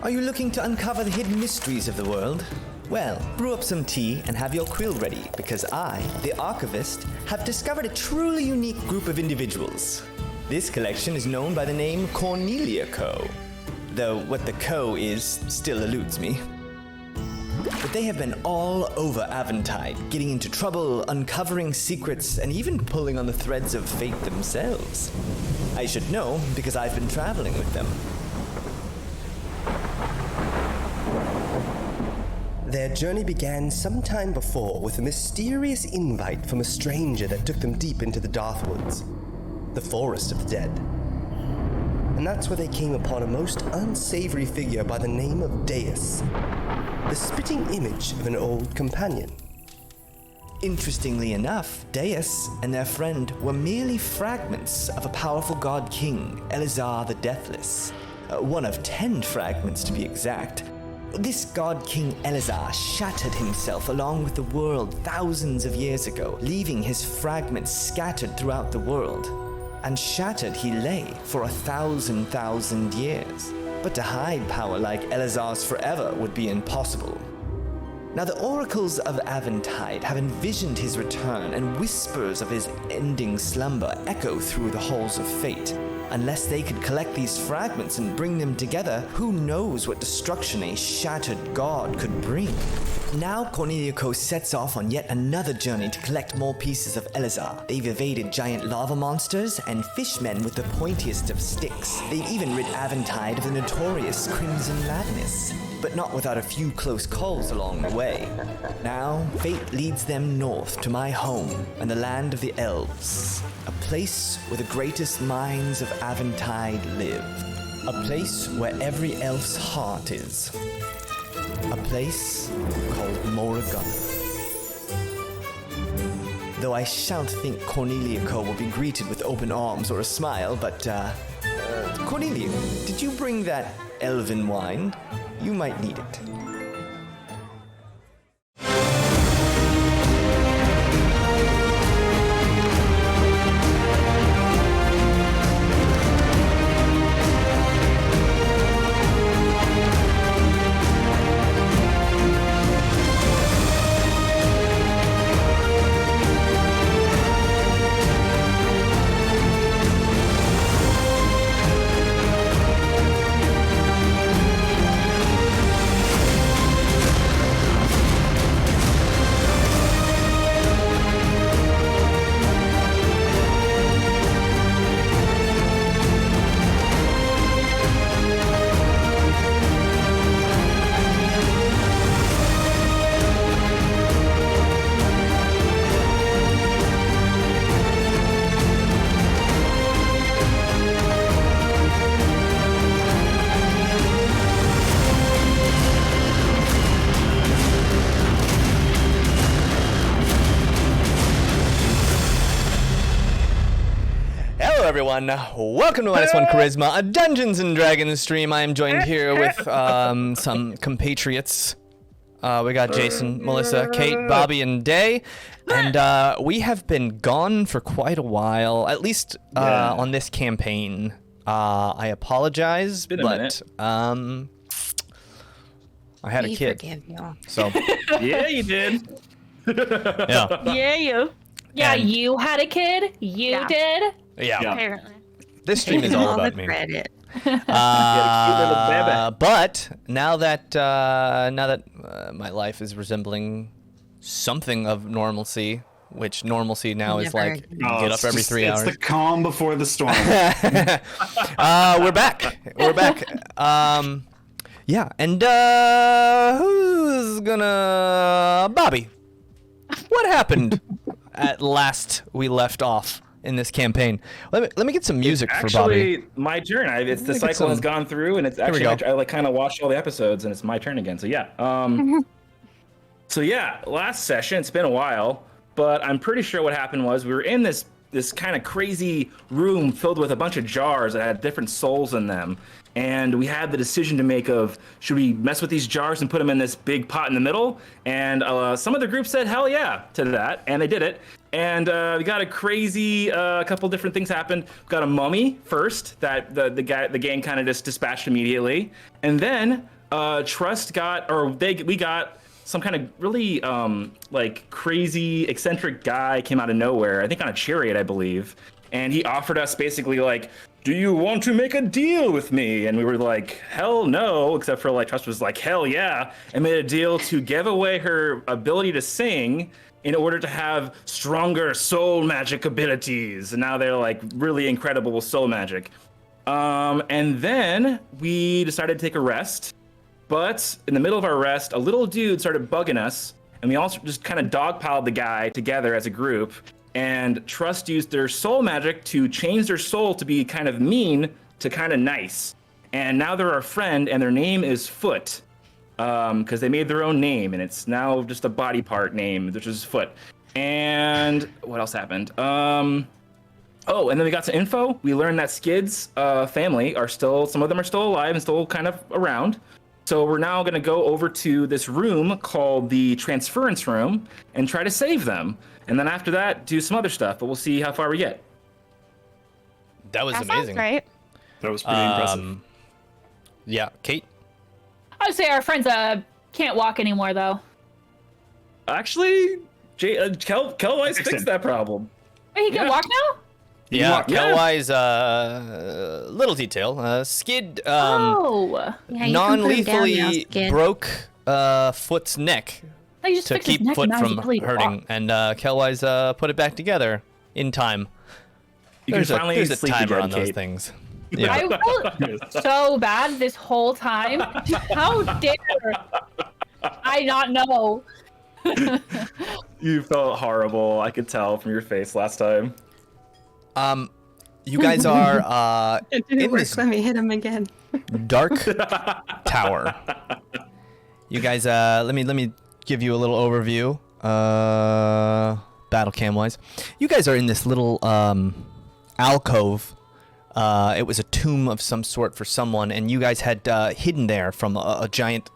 Are you looking to uncover the hidden mysteries of the world? Well, brew up some tea and have your quill ready, because I, the Archivist, have discovered a truly unique group of individuals. This collection is known by the name Cornelia Co., though what the Co is still eludes me. But they have been all over Aventide, getting into trouble, uncovering secrets, and even pulling on the threads of fate themselves. I should know, because I've been traveling with them. Their journey began some time before with a mysterious invite from a stranger that took them deep into the Darthwoods, the Forest of the Dead. And that's where they came upon a most unsavory figure by the name of Daye, the spitting image of an old companion. Interestingly enough, Daye and their friend were merely fragments of a powerful god king, Ellazar the Deathless. One of 10 fragments to be exact. This god king Ellazar shattered himself along with the world thousands of years ago, leaving his fragments scattered throughout the world. And shattered he lay for 1,000 years. But to hide power like Ellazar's forever would be impossible. Now the oracles of Aventide have envisioned his return, and whispers of his ending slumber echo through the halls of fate. Unless they could collect these fragments and bring them together, who knows what destruction a shattered god could bring. Now Cornelia Co. sets off on yet another journey to collect more pieces of Ellazar. They've evaded giant lava monsters and fishmen with the pointiest of sticks. They've even rid Aventide of the notorious Crimson Madness, but not without a few close calls along the way. Now, fate leads them north to my home and the land of the elves, a place where the greatest minds of Aventide live, a place where every elf's heart is, a place called Morrigan. Though I shan't think Cornelia Co. will be greeted with open arms or a smile, but, Cornelia, did you bring that elven wine? You might need it. Everyone, welcome to MinusOneCharisma, a Dungeons and Dragons stream. I am joined here with some compatriots. We got Jason, Melissa, Kate, Bobby, and Daye, and we have been gone for quite a while, at least on this campaign. I apologize, but I had a kid, so yeah, you did. Yeah, you had a kid. You did. Yeah. Apparently. This stream is all about me. But now that my life is resembling something of normalcy, which normalcy now is like get up every 3 hours. It's the calm before the storm. We're back. Yeah, and who's gonna Bobby? What happened at last we left off in this campaign? Let me get some music for Bobby. Actually, my turn. It's the cycle has gone through, and it's actually I like kind of watched all the episodes, and it's my turn again. So yeah. So yeah, last session. It's been a while, but I'm pretty sure what happened was we were in this kind of crazy room filled with a bunch of jars that had different souls in them, And we had the decision to make of, should we mess with these jars and put them in this big pot in the middle? And some of the group said, hell yeah, to that. And they did it. And we got a crazy, couple different things happened. We got a mummy first that the gang kind of just dispatched immediately. And then we got some kind of really like crazy eccentric guy came out of nowhere, I think on a chariot, I believe. And he offered us basically like, do you want to make a deal with me? And we were like, hell no, except for like Trust was like, hell yeah, and made a deal to give away her ability to sing in order to have stronger soul magic abilities. And now they're like really incredible with soul magic. And then we decided to take a rest. But in the middle of our rest, a little dude started bugging us. And we also just kind of dogpiled the guy together as a group. And Trust used their soul magic to change their soul to be kind of mean to kind of nice. And now they're our friend, and their name is Foot. Because they made their own name, and it's now just a body part name, which is Foot. And what else happened? And then we got some info. We learned that Skid's family are still, some of them are still alive and still kind of around. So we're now going to go over to this room called the Transference Room and try to save them. And then after that, do some other stuff, but we'll see how far we get. That was amazing. Sounds great. That was pretty impressive. Yeah, Kate? I would say our friends can't walk anymore, though. Actually, Kelwise fixed that problem. Wait, he can walk now? Yeah, Kelwise, little detail. Skid non-lethally broke Foot's neck to keep Foot from hurting, and Kelwise put it back together in time. There's a timer on those things. Yeah. I felt so bad this whole time. How dare I not know? You felt horrible. I could tell from your face last time. You guys are it didn't work. Let me hit him again. Dark Tower. You guys, let me give you a little overview. Battle cam wise, you guys are in this little alcove. It was a tomb of some sort for someone, and you guys had hidden there from a giant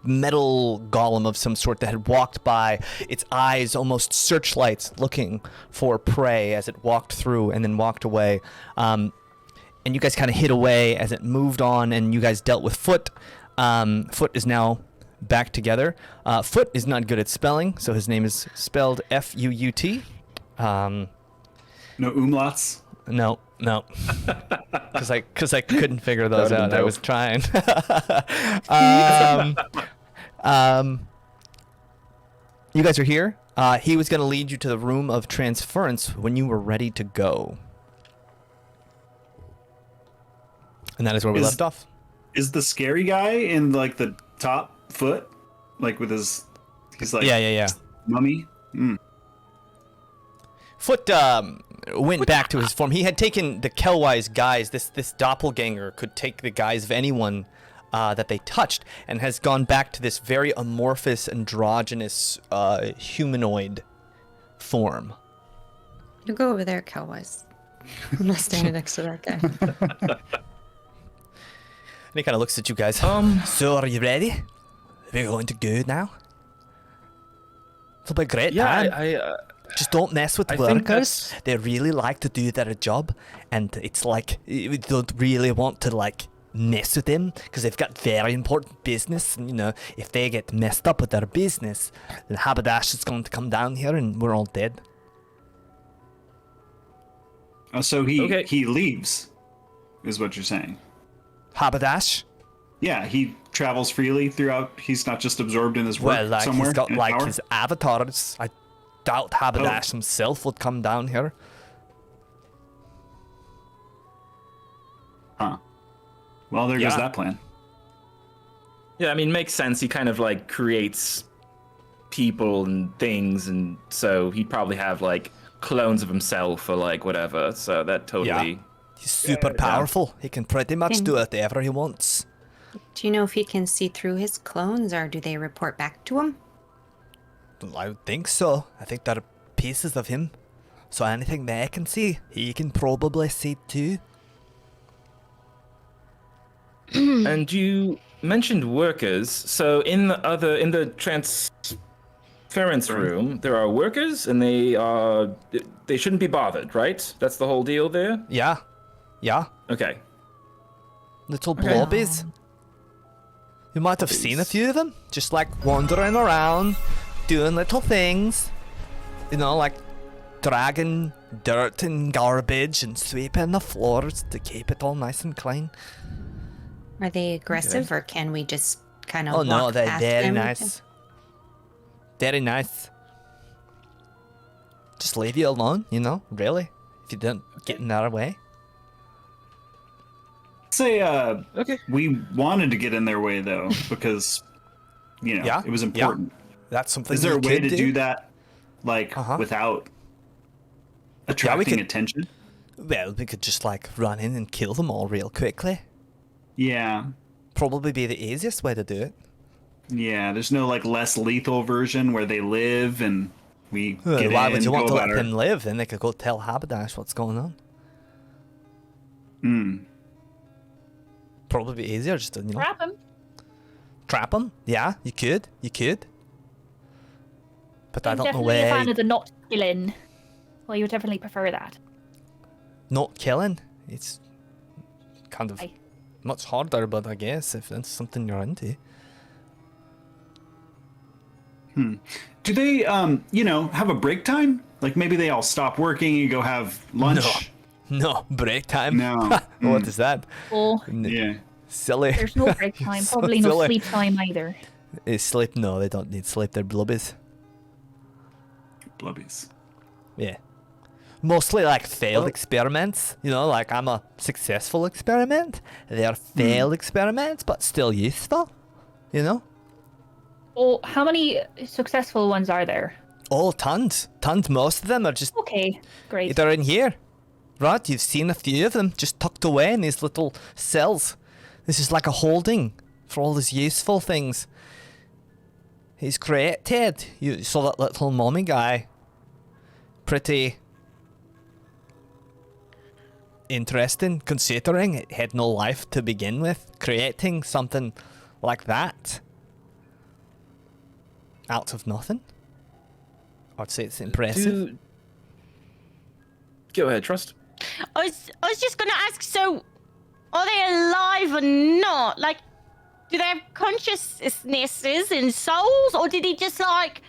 metal golem of some sort that had walked by, its eyes almost searchlights looking for prey as it walked through and then walked away. And you guys kind of hid away as it moved on, and you guys dealt with Foot. Foot is now back together. Foot is not good at spelling, so his name is spelled F-U-U-T. No umlauts? No. Because I couldn't figure those out. I was trying. You guys are here. He was going to lead you to the room of transference when you were ready to go. And that is where we left off. Is the scary guy in like the top Foot? Like with his, he's like, yeah. Mummy? Foot went back to his form. He had taken the Kelwise guise. This doppelganger could take the guise of anyone that they touched, and has gone back to this very amorphous, androgynous, humanoid form. You go over there, Kelwise. I'm not standing next to that guy. And he kind of looks at you guys. So are you ready? We're going to go now. It'll be a great time. Just don't mess with the workers. They really like to do their job, and it's like you don't really want to like mess with them because they've got very important business. And you know, if they get messed up with their business, then Haberdash is going to come down here, and we're all dead. Oh, so he leaves, is what you're saying? Haberdash? Yeah, he travels freely throughout. He's not just absorbed in his work well, like somewhere. He's got in like power? his avatars. I doubt Haberdash himself would come down here. Huh. Well, there goes that plan. Yeah, I mean, makes sense. He kind of like creates people and things, and so he'd probably have like clones of himself or like whatever. So that totally. Yeah. He's super powerful. He can pretty much do whatever he wants. Do you know if he can see through his clones, or do they report back to him? I would think so. I think they're pieces of him. So anything they can see, he can probably see too. And you mentioned workers. So in the transference room, there are workers, and they shouldn't be bothered, right? That's the whole deal there. Yeah. Yeah. Okay. Little blobbies. You might have seen a few of them, just like wandering around, doing little things. You know, like dragging dirt and garbage and sweeping the floors to keep it all nice and clean. Are they aggressive, or can we just kind of? Oh no, they're past very them? nice. Very nice. Just leave you alone, you know, really, if you don't get in their way. Say, Okay. we wanted to get in their way though, because it was important. That's something. Is there a you way could to do that, like without attracting attention? Well, we could just like run in and kill them all real quickly. Yeah. Probably be the easiest way to do it. Yeah, there's no like less lethal version where they live and we get Why in, would you want go to let about them live? Then they could go tell Haberdash what's going on. Probably be easier just to, Trap him. Trap them? Yeah, you could. But I I'm don't know definitely a fan where. of the not killing. Well, you would definitely prefer that. Not killing. It's kind of Aye. much harder, but I guess if that's something you're into. Do they have a break time? Like maybe they all stop working and go have lunch? No, break time. No. What is that? Oh, Yeah. Silly. there's no break time. So Probably no silly. sleep time either. Is sleep? No, they don't need sleep. They're blubbies. Blubbies. Yeah. Mostly like failed experiments. You know, like I'm a successful experiment. They're failed experiments, but still useful. You know? Oh, how many successful ones are there? Oh, tons. Tons. Most of them are just, Okay, great. they're in here. Right? You've seen a few of them just tucked away in these little cells. This is like a holding for all these useful things he's created. You saw that little mommy guy. Pretty interesting, considering it had no life to begin with. Creating something like that out of nothing. I'd say it's impressive. Go ahead, Trust. I was just gonna ask, so are they alive or not? Like, do they have consciousnesses and souls, or did he just like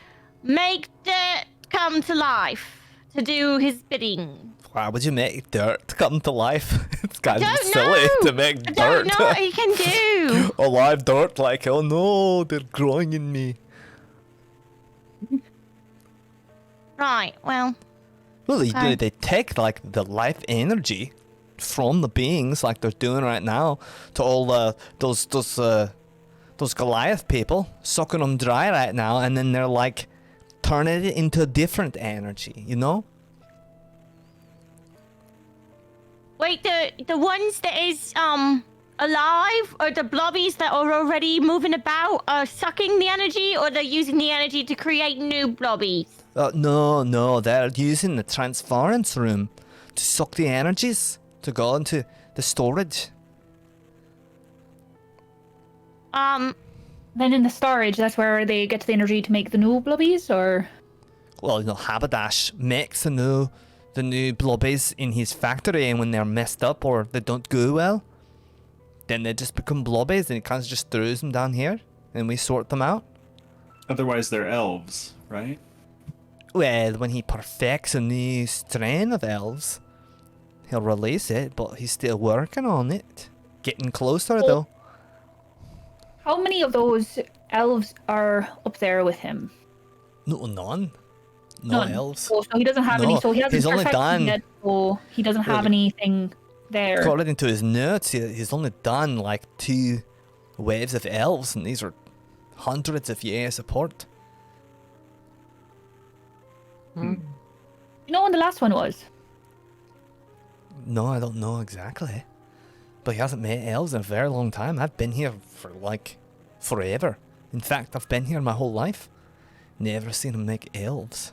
make dirt come to life to do his bidding? Why would you make dirt come to life? It's kind of Don't silly know. to make I dirt. don't know what he can do. Alive dirt, like, oh no, they're growing in me. Right, well, Well, they take like the life energy from the beings, like they're doing right now, to all those Goliath people, sucking them dry right now, and then they're like turning it into a different energy, you know? wait, the ones that is alive, or the blobbies that are already moving about are sucking the energy, or they're using the energy to create new blobbies? No, they're using the transference room to suck the energies to go into the storage. Then in the storage, that's where they get the energy to make the new blubbies, or? Well, you know, Haberdash makes the new blobbies in his factory, and when they're messed up or they don't go well, then they just become blobbies, and he kind of just throws them down here, and we sort them out. Otherwise, they're elves, right? Well, when he perfects a new strain of elves, he'll release it, but he's still working on it. Getting closer, though. How many of those elves are up there with him? No, none. No None. elves. Oh, so he doesn't have any. No, So he hasn't he's only perfected done- yet, so he doesn't have Well, anything there. According to his notes, he's only done like 2 waves of elves, and these are hundreds of years apart. You know when the last one was? No, I don't know exactly. But he hasn't met elves in a very long time. I've been here for like forever. In fact, I've been here my whole life. Never seen him make elves.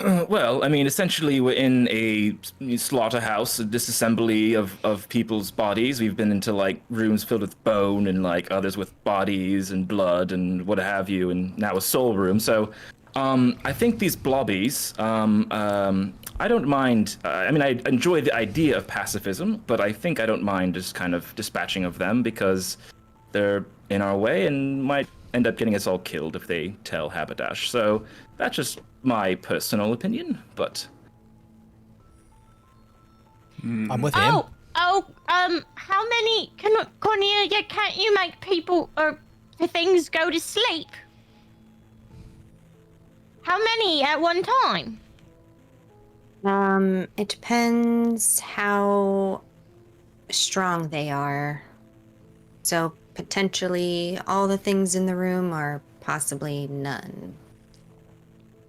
Well, I mean, essentially, we're in a slaughterhouse, a disassembly of people's bodies. We've been into like rooms filled with bone and like others with bodies and blood and what have you, and now a soul room. So, I think these blobbies, I don't mind. I mean, I enjoy the idea of pacifism, but I think I don't mind just kind of dispatching of them because they're in our way and might end up getting us all killed if they tell Haberdash. So that's just my personal opinion, but I'm with him. How many Cornelia, can't you make people or things go to sleep? How many at one time? It depends how strong they are. So potentially all the things in the room, or possibly none.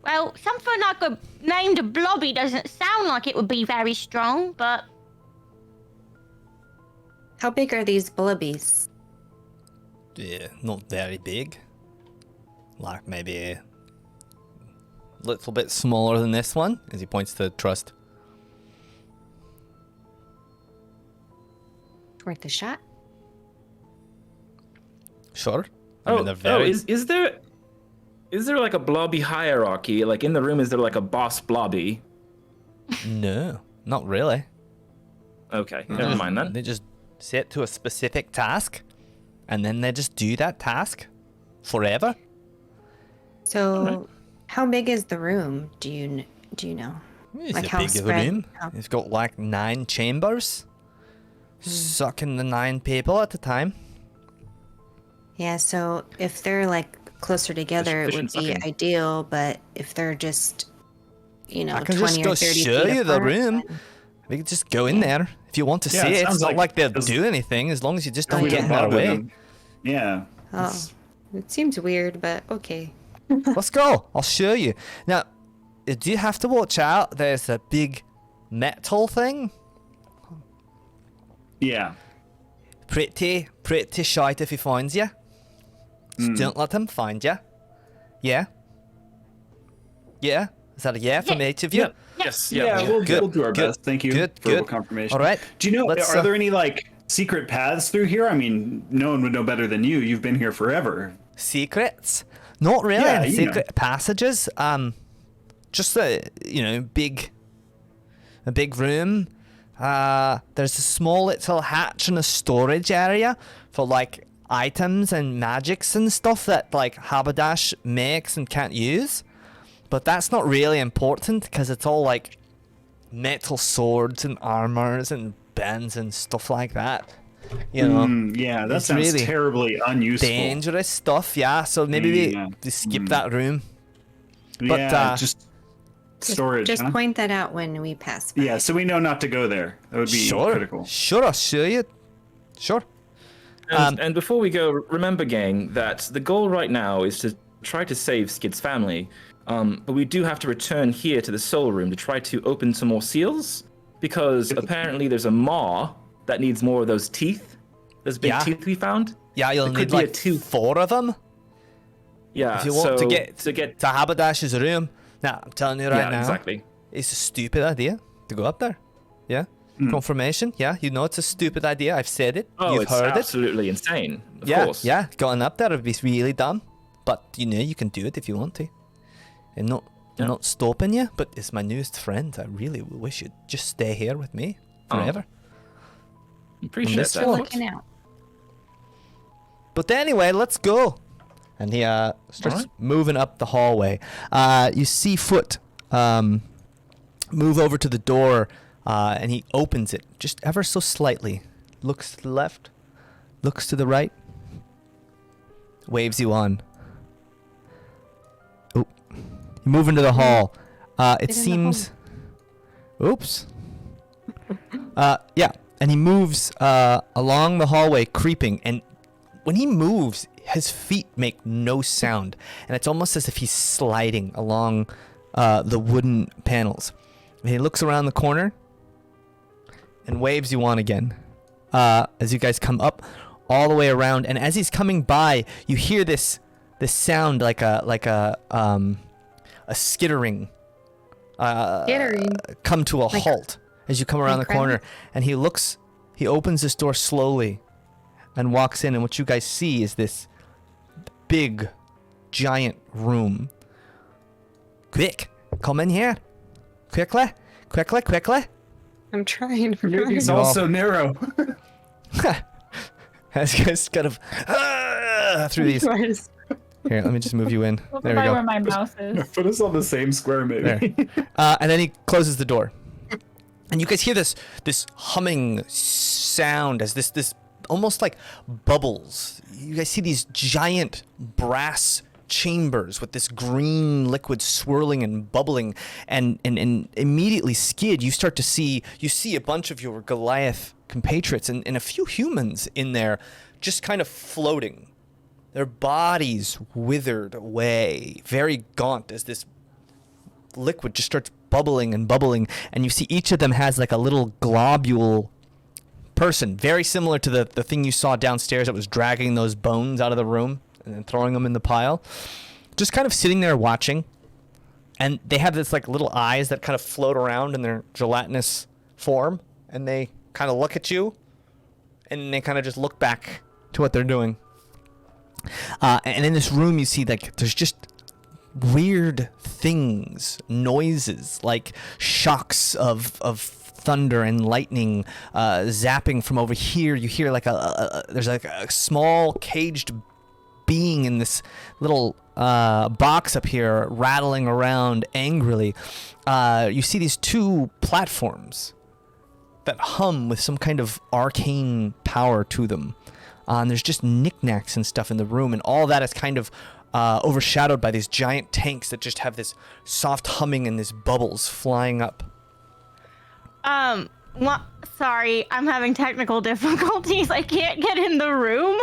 Well, something like a named Blobby doesn't sound like it would be very strong, but... How big are these blubbies? Yeah, not very big. Like maybe a little bit smaller than this one, as he points to Trust. Worth a shot? Sure. I mean, they're very... is there like a blobby hierarchy? Like in the room, is there like a boss blobby? No, not really. Okay, never mind then. They just set to a specific task, and then they just do that task forever. So, how big is the room? Do you know? It's Like a how big of a spread room. out? It's got like 9 chambers, sucking the 9 people at a time. Yeah, so if they're like closer together, it would Efficient be sucking. ideal, but if they're just, I can 20 just or go 30 show feet you the apart, room. then- We could just go in there if you want to Yeah, see it it. It's sounds not like- like they'll does- do anything as long as you just don't We get don't in their bother way. them. Yeah. Oh, it seems weird, but okay. Let's go. I'll show you. Now, do you have to watch out? There's a big metal thing. Yeah. Pretty shite if he finds you. Just don't let him find you. Yeah? Yeah? Is that a yeah from each of you? Yeah. Yes. Yeah, Yeah. we'll Good, do our good, best. Thank you good, for good. confirmation. All right. Do you know, Let's, are there any like secret paths through here? I mean, no one would know better than you. You've been here forever. Secrets? Not really. Yeah, you know. Secret passages. Just a big room. There's a small little hatch and a storage area for like items and magics and stuff that like Haberdash makes and can't use. But that's not really important because it's all like metal swords and armors and bands and stuff like that. You know, Yeah, that It's sounds really terribly unuseful. dangerous stuff. Yeah, so maybe Yeah. we skip that room. But, yeah, just storage. Just huh? point that out when we pass by. Yeah, so we know not to go there. That would be critical. Sure, I'll show you. Sure. And before we go, remember, gang, that the goal right now is to try to save Skid's family. But we do have to return here to the soul room to try to open some more seals, because apparently there's a maw that needs more of those teeth. Those big Yeah. teeth we found. Yeah, you'll It could need be a like tooth. 4 of them Yeah. if you want to get to get. to Haberdash's room. Now, I'm telling you right Yeah, now, exactly. it's a stupid idea to go up there. Yeah? Confirmation? Yeah, you know it's a stupid idea. I've said it. Oh, You've it's heard it. absolutely insane. Of Yeah, course. yeah. Going up there would be really dumb. But you know you can do it if you want to. I'm not stopping you, but it's my newest friend. I really wish you'd just stay here with me forever. Appreciate this that. one. folks. Looking out. But anyway, let's go. And he starts Alright. moving up the hallway. You see Foot move over to the door, and he opens it just ever so slightly. Looks to the left, looks to the right, waves you on. Oh, you move into the hall. It in the seems. Oops. Yeah, and he moves along the hallway, creeping, and when he moves, his feet make no sound, and it's almost as if he's sliding along the wooden panels. And he looks around the corner and waves you on again as you guys come up all the way around. And as he's coming by, you hear this sound like a skittering come to a halt as you come around the corner, and he opens this door slowly and walks in, and what you guys see is this big, giant room. Quick, come in here. Quickly. I'm trying. It's all so narrow. As you guys kind of through these. Here, let me just move you in. There we go. Where my mouse is. Put us on the same square, maybe. And then he closes the door, and you guys hear this humming sound as this almost like bubbles. You guys see these giant brass chambers with this green liquid swirling and bubbling, and immediately, Skid, you see a bunch of your Goliath compatriots and a few humans in there just kind of floating, their bodies withered away, very gaunt, as this liquid just starts bubbling, and you see each of them has like a little globule person, very similar to the thing you saw downstairs that was dragging those bones out of the room and then throwing them in the pile, just kind of sitting there watching. And they have this like little eyes that kind of float around in their gelatinous form, and they kind of look at you, and they kind of just look back to what they're doing. And in this room, you see like there's just weird things, noises, like shocks of thunder and lightning zapping from over here. You hear like there's like a small caged being in this little box up here rattling around angrily. You see these two platforms that hum with some kind of arcane power to them. And there's just knickknacks and stuff in the room, and all that is kind of overshadowed by these giant tanks that just have this soft humming and these bubbles flying up. Sorry, I'm having technical difficulties. I can't get in the room.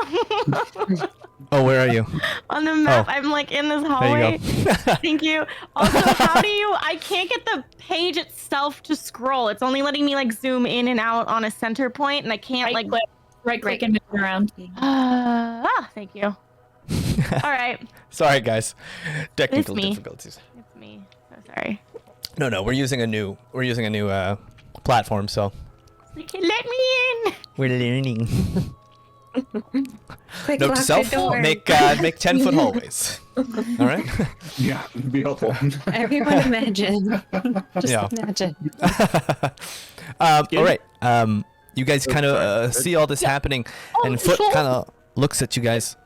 Oh, where are you? On the map, Oh. I'm like in this hallway. There you go. Thank you. Also, I can't get the page itself to scroll. It's only letting me like zoom in and out on a center point, and I can't Right click and move around. Thank you. All right. Sorry, guys. Technical me. difficulties. It's me. So sorry. No, we're using a new platform, so They can let me in. we're learning. Quick, Note lock to the self: door. make 10-foot hallways. All right. Yeah, it'd be helpful. Everyone imagine. Just Yeah. imagine. All right. You guys kind of see all this happening, and Foot sure. kind of looks at you guys.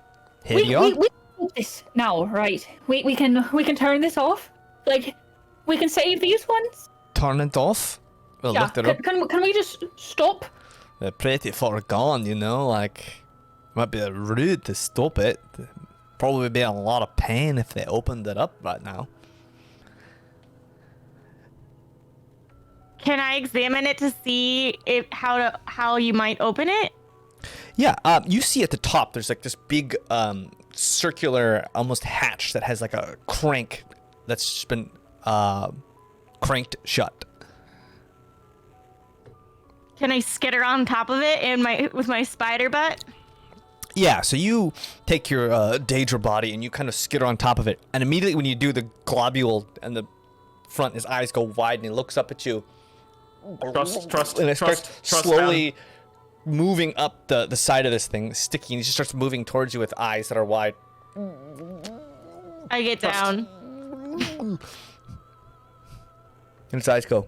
Here We you are. do this now, right? We can turn this off. Like, we can save these ones. Turn it off. Well, Yeah. looked it up. Can we just stop? They're pretty far gone, you know. Like, might be rude to stop it. Probably be a lot of pain if they opened it up right now. Can I examine it to see how you might open it? Yeah, you see at the top there's like this big circular almost hatch that has like a crank that's just been cranked shut. Can I skitter on top of it with my spider butt? Yeah, so you take your Daedra body and you kind of skitter on top of it, and immediately when you do, the globule and the front, his eyes go wide and he looks up at you. Trust, And it starts slowly down. moving up the side of this thing, sticky, and he just starts moving towards you with eyes that are wide. I get down. And his eyes go.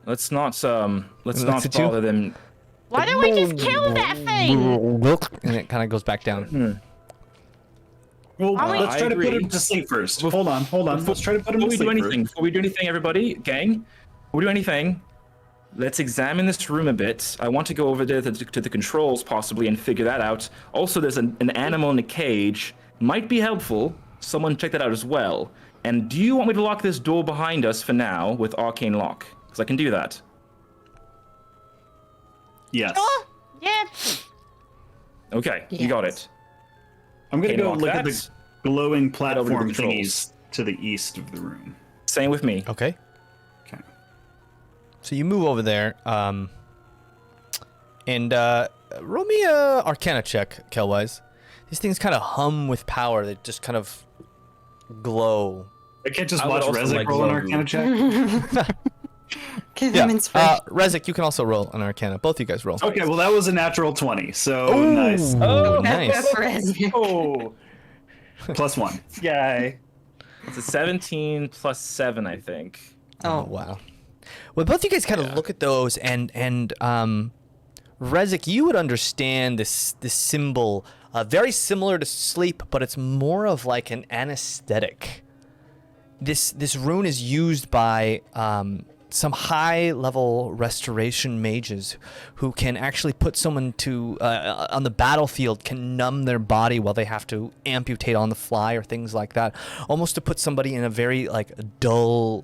Let's not looks at you. bother them. Why don't we just kill that thing? And it kind of goes back down. Well, let's I try to put agree. him to sleep first. Hold on. Let's try to put him to Before we do sleep anything, everybody, gang, before we do anything, let's examine this room a bit. I want to go over there to the controls possibly and figure that out. Also, there's an animal in a cage. Might be helpful. Someone check that out as well. And do you want me to lock this door behind us for now with arcane lock? Because I can do that. Yes. Oh, yeah. Okay, you got it. I'm gonna Can go lock look at that. the glowing over to the platform controls. thingies to the east of the room. Same with me. Okay. Okay. So you move over there, and roll me a Arcana check, Kelwise. These things kind of hum with power. They just kind of glow I can't just I would watch also Rezek like roll an Logan. Arcana check. Give him inspiration. Rezek, you can also roll an Arcana. Both of you guys roll. Okay, well that was a natural 20, so nice. Oh, nice. Oh, +1. yay! It's a 17 plus 7, I think. Oh wow. Well, both of you guys kind of look at those, and Rezek, you would understand this symbol, very similar to sleep, but it's more of like an anesthetic. This rune is used by some high-level restoration mages who can actually put someone to on the battlefield, can numb their body while they have to amputate on the fly or things like that, almost to put somebody in a very like dull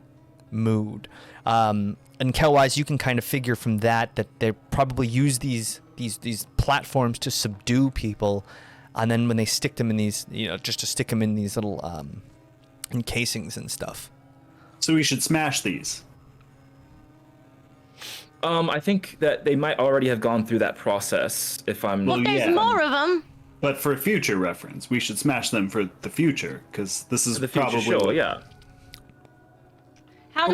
mood. And Kelwise, you can kind of figure from that they probably use these platforms to subdue people, and then when they stick them in these, just to stick them in these little encasings and stuff. So we should smash these. I think that they might already have gone through that process. If I'm Well, there's yeah. more of them. But for future reference, we should smash them for the future, because this is the future, probably sure, yeah. How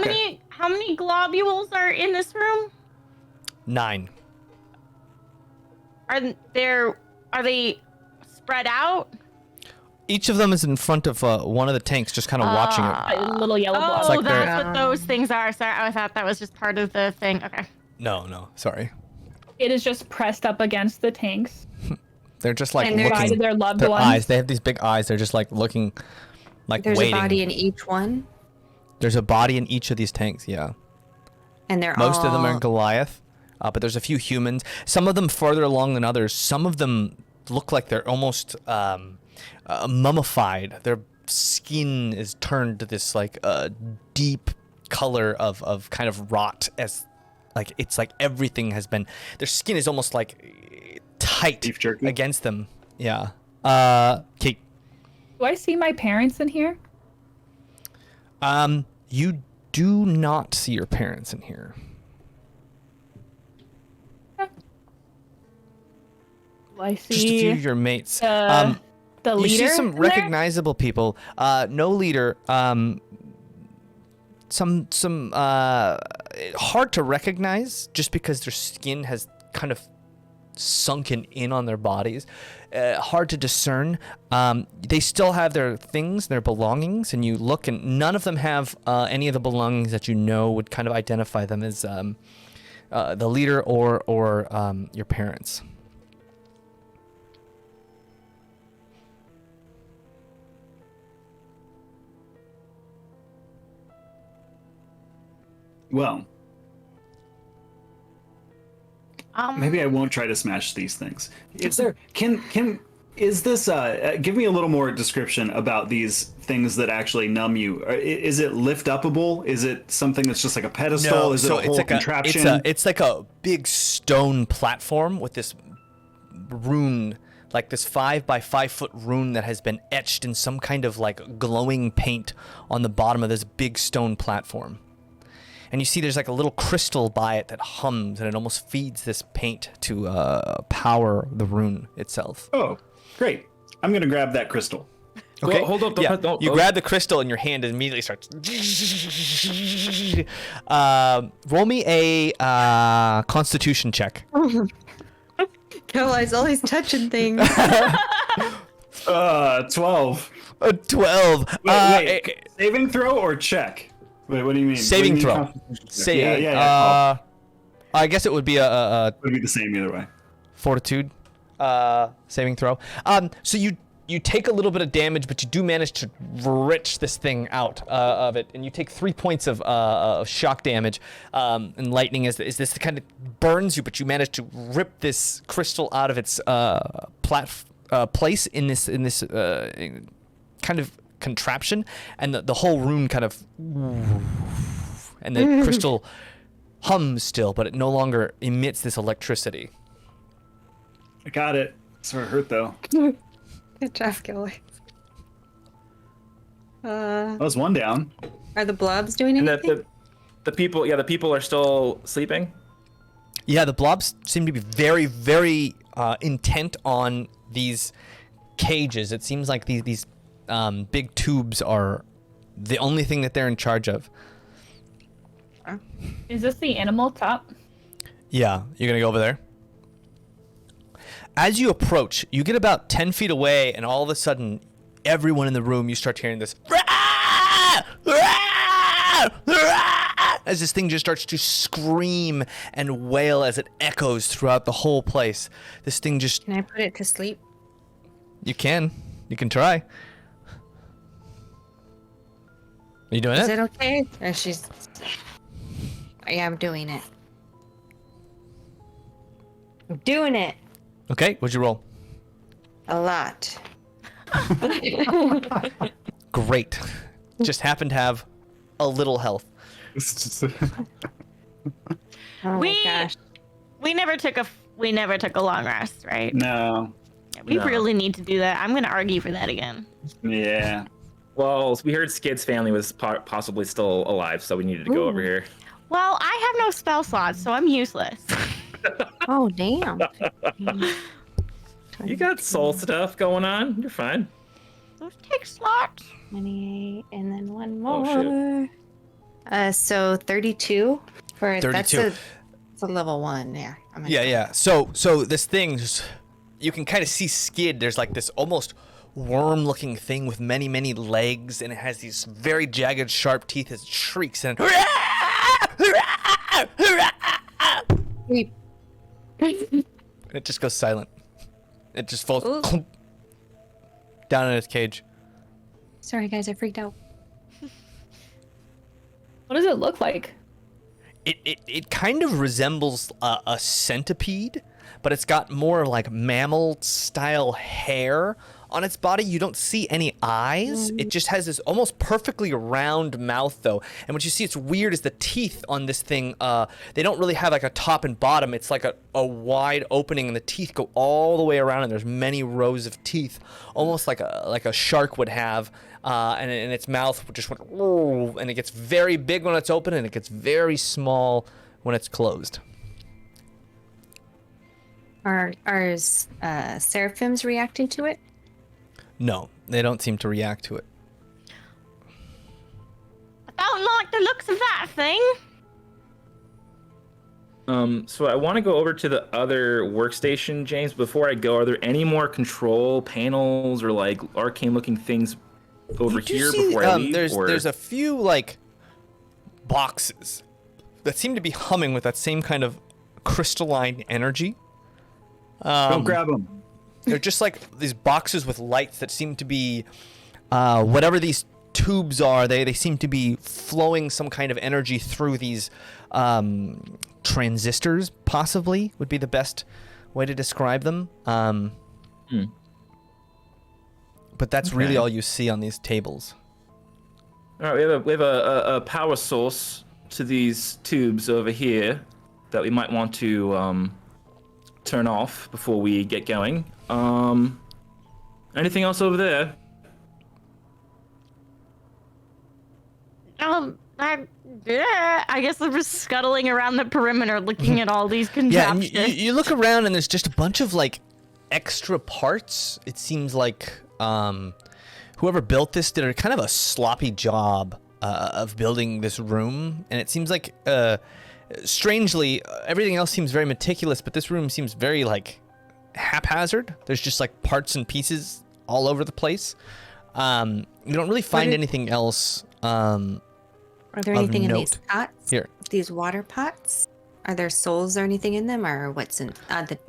many globules are in this room? 9. Are they spread out? Each of them is in front of one of the tanks, just kind of watching it. A little yellow blob. Oh, like they're- that's what those things are. Sorry, I thought that was just part of the thing. Okay. No, sorry. It is just pressed up against the tanks. They're just like And they're looking. guided their loved their ones. eyes. They have these big eyes. They're just like looking, like There's waiting. a body in each one, There's a body in each of these tanks. Yeah. and they're Most all... of them are Goliath, but there's a few humans. Some of them further along than others. Some of them look like they're almost mummified. Their skin is turned to this like deep color of kind of rot, as like it's like everything has been. Their skin is almost like tight Beef jerky? against them. Yeah. Kate. Do I see my parents in here? You do not see your parents in here. Do I Just a few of see your mates. the leader? You see some in there? recognizable people. No leader. Some hard to recognize just because their skin has kind of sunken in on their bodies. Hard to discern. They still have their things, their belongings, and you look, and none of them have any of the belongings that you know would kind of identify them as the leader or your parents. Well, maybe I won't try to smash these things. Is there is this give me a little more description about these things that actually numb you? Is it lift upable? Is it something that's just like a pedestal? Is it a whole contraption? It's like a big stone platform with this rune, like this 5 by 5 foot rune that has been etched in some kind of like glowing paint on the bottom of this big stone platform. And you see there's like a little crystal by it that hums, and it almost feeds this paint to power the rune itself. Oh, great. I'm going to grab that crystal. Okay. Well, hold up. Don't, You grab the crystal and your hand immediately starts. Roll me a Constitution check. Kelwise always touching things. 12. A 12. Wait. Saving throw or check? Wait, what do you mean? Saving What do you mean throw. Constitution check? Yeah. I guess it would be a It would be the same either way. fortitude saving throw. So you take a little bit of damage, but you do manage to wrench this thing out of it, and you take 3 points of shock damage. And lightning is this kind of burns you, but you manage to rip this crystal out of its place in this kind of contraption, and the whole rune kind of, and the crystal hums still, but it no longer emits this electricity. I got it. Sort of hurt though. Good job, Kelwise. That was one down. Are the blobs doing And anything? the people are still sleeping. Yeah, the blobs seem to be very, very intent on these cages. It seems like these big tubes are the only thing that they're in charge of. Is this the animal top? Yeah, you're gonna go over there. As you approach, you get about 10 feet away, and all of a sudden, everyone in the room, you start hearing this. As this thing just starts to scream and wail as it echoes throughout the whole place. This thing just... Can I put it to sleep? You can. You can try. Are you doing it? Is it okay? Or she's... Yeah, I'm doing it. I'm doing it. Okay, what'd you roll? A lot. Great. Just happen to have a little health. Oh my gosh. We never took a long rest, right? No. Yeah, we really need to do that. I'm gonna argue for that again. Yeah. Well, we heard Skid's family was possibly still alive, so we needed to go over here. Well, I have no spell slots, so I'm useless. Oh, damn. You got soul stuff going on. You're fine. Those take slots. 28, and then one Oh, more. So 32 for 32. It's a level 1. Yeah. Yeah. So this thing, you can kind of see Skid. There's like this almost worm-looking thing with many, many legs, and it has these very jagged, sharp teeth as it shrieks and it just goes silent. It just falls down in its cage. Sorry, guys, I freaked out. What does it look like? It kind of resembles a centipede, but it's got more like mammal-style hair on its body. You don't see any eyes. It just has this almost perfectly round mouth, though. And what you see, it's weird, is the teeth on this thing. They don't really have like a top and bottom. It's like a wide opening, and the teeth go all the way around, and there's many rows of teeth, almost like a shark would have. And its mouth just went, and it gets very big when it's open, and it gets very small when it's closed. Are seraphims reacting to it? No, they don't seem to react to it. I don't like the looks of that thing. So I want to go over to the other workstation, James. Before I go, are there any more control panels or like arcane-looking things over here before I leave? There's a few like boxes that seem to be humming with that same kind of crystalline energy. Don't grab them. They're just like these boxes with lights that seem to be whatever these tubes are. They seem to be flowing some kind of energy through these transistors, possibly would be the best way to describe them. But that's really all you see on these tables. All right, we have a power source to these tubes over here that we might want to turn off before we get going. Anything else over there? I guess I'm just scuttling around the perimeter looking at all these Yeah, and contraptions. you look around and there's just a bunch of like extra parts. It seems like whoever built this did a kind of a sloppy job of building this room, and it seems like strangely everything else seems very meticulous, but this room seems very like haphazard. There's just like parts and pieces all over the place. You don't really find anything else. Are there anything in these pots? Here. These water pots? Are there souls or anything in them, or what's in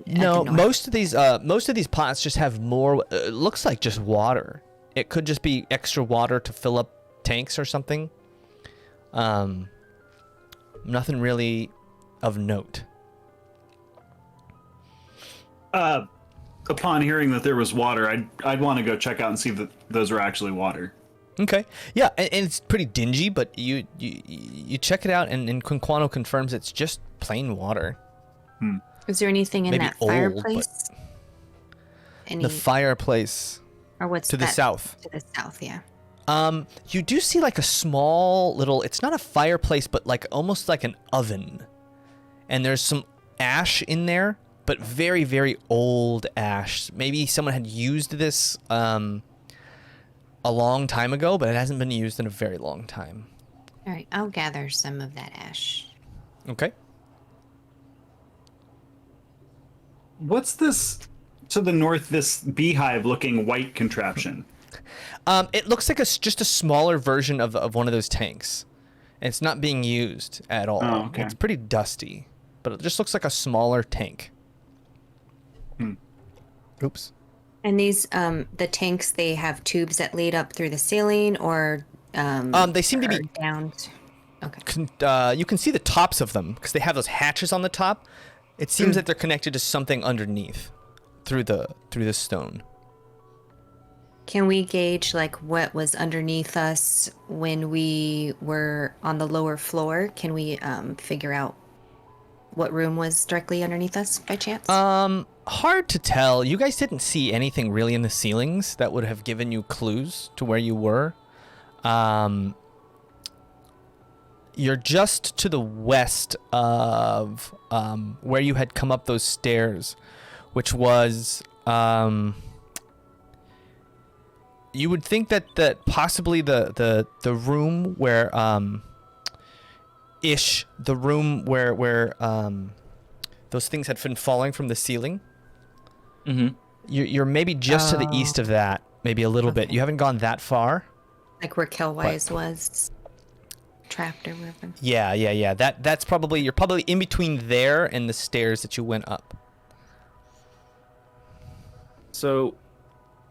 No, most of these pots just have more. Looks like just water. It could just be extra water to fill up tanks or something. Nothing really of note. Upon hearing that there was water, I'd want to go check out and see that those are actually water. Okay. Yeah, and it's pretty dingy, but you check it out, and Quinquano confirms it's just plain water. Is there anything in Maybe that old, fireplace? The fireplace. Or what's to the south? To the south, yeah. You do see like a small little. It's not a fireplace, but like almost like an oven, and there's some ash in there, but very, very old ash. Maybe someone had used this a long time ago, but it hasn't been used in a very long time. All right, I'll gather some of that ash. Okay. What's this to the north, this beehive-looking white contraption? It looks like just a smaller version of one of those tanks. And it's not being used at all. Oh, okay. It's pretty dusty, but it just looks like a smaller tank. Oops. And these, the tanks, they have tubes that lead up through the ceiling, or They seem to be down. Okay. you can see the tops of them because they have those hatches on the top. It seems that they're connected to something underneath through the stone. Can we gauge like what was underneath us when we were on the lower floor? Can we figure out what room was directly underneath us by chance? Hard to tell. You guys didn't see anything really in the ceilings that would have given you clues to where you were. You're just to the west of where you had come up those stairs, which was you would think that possibly the room where the room where those things had been falling from the ceiling. Mm-hmm. You're maybe just to the east of that, maybe a little bit. You haven't gone that far. Like where Killwise was trapped or whatever. Yeah. That's probably, you're probably in between there and the stairs that you went up. So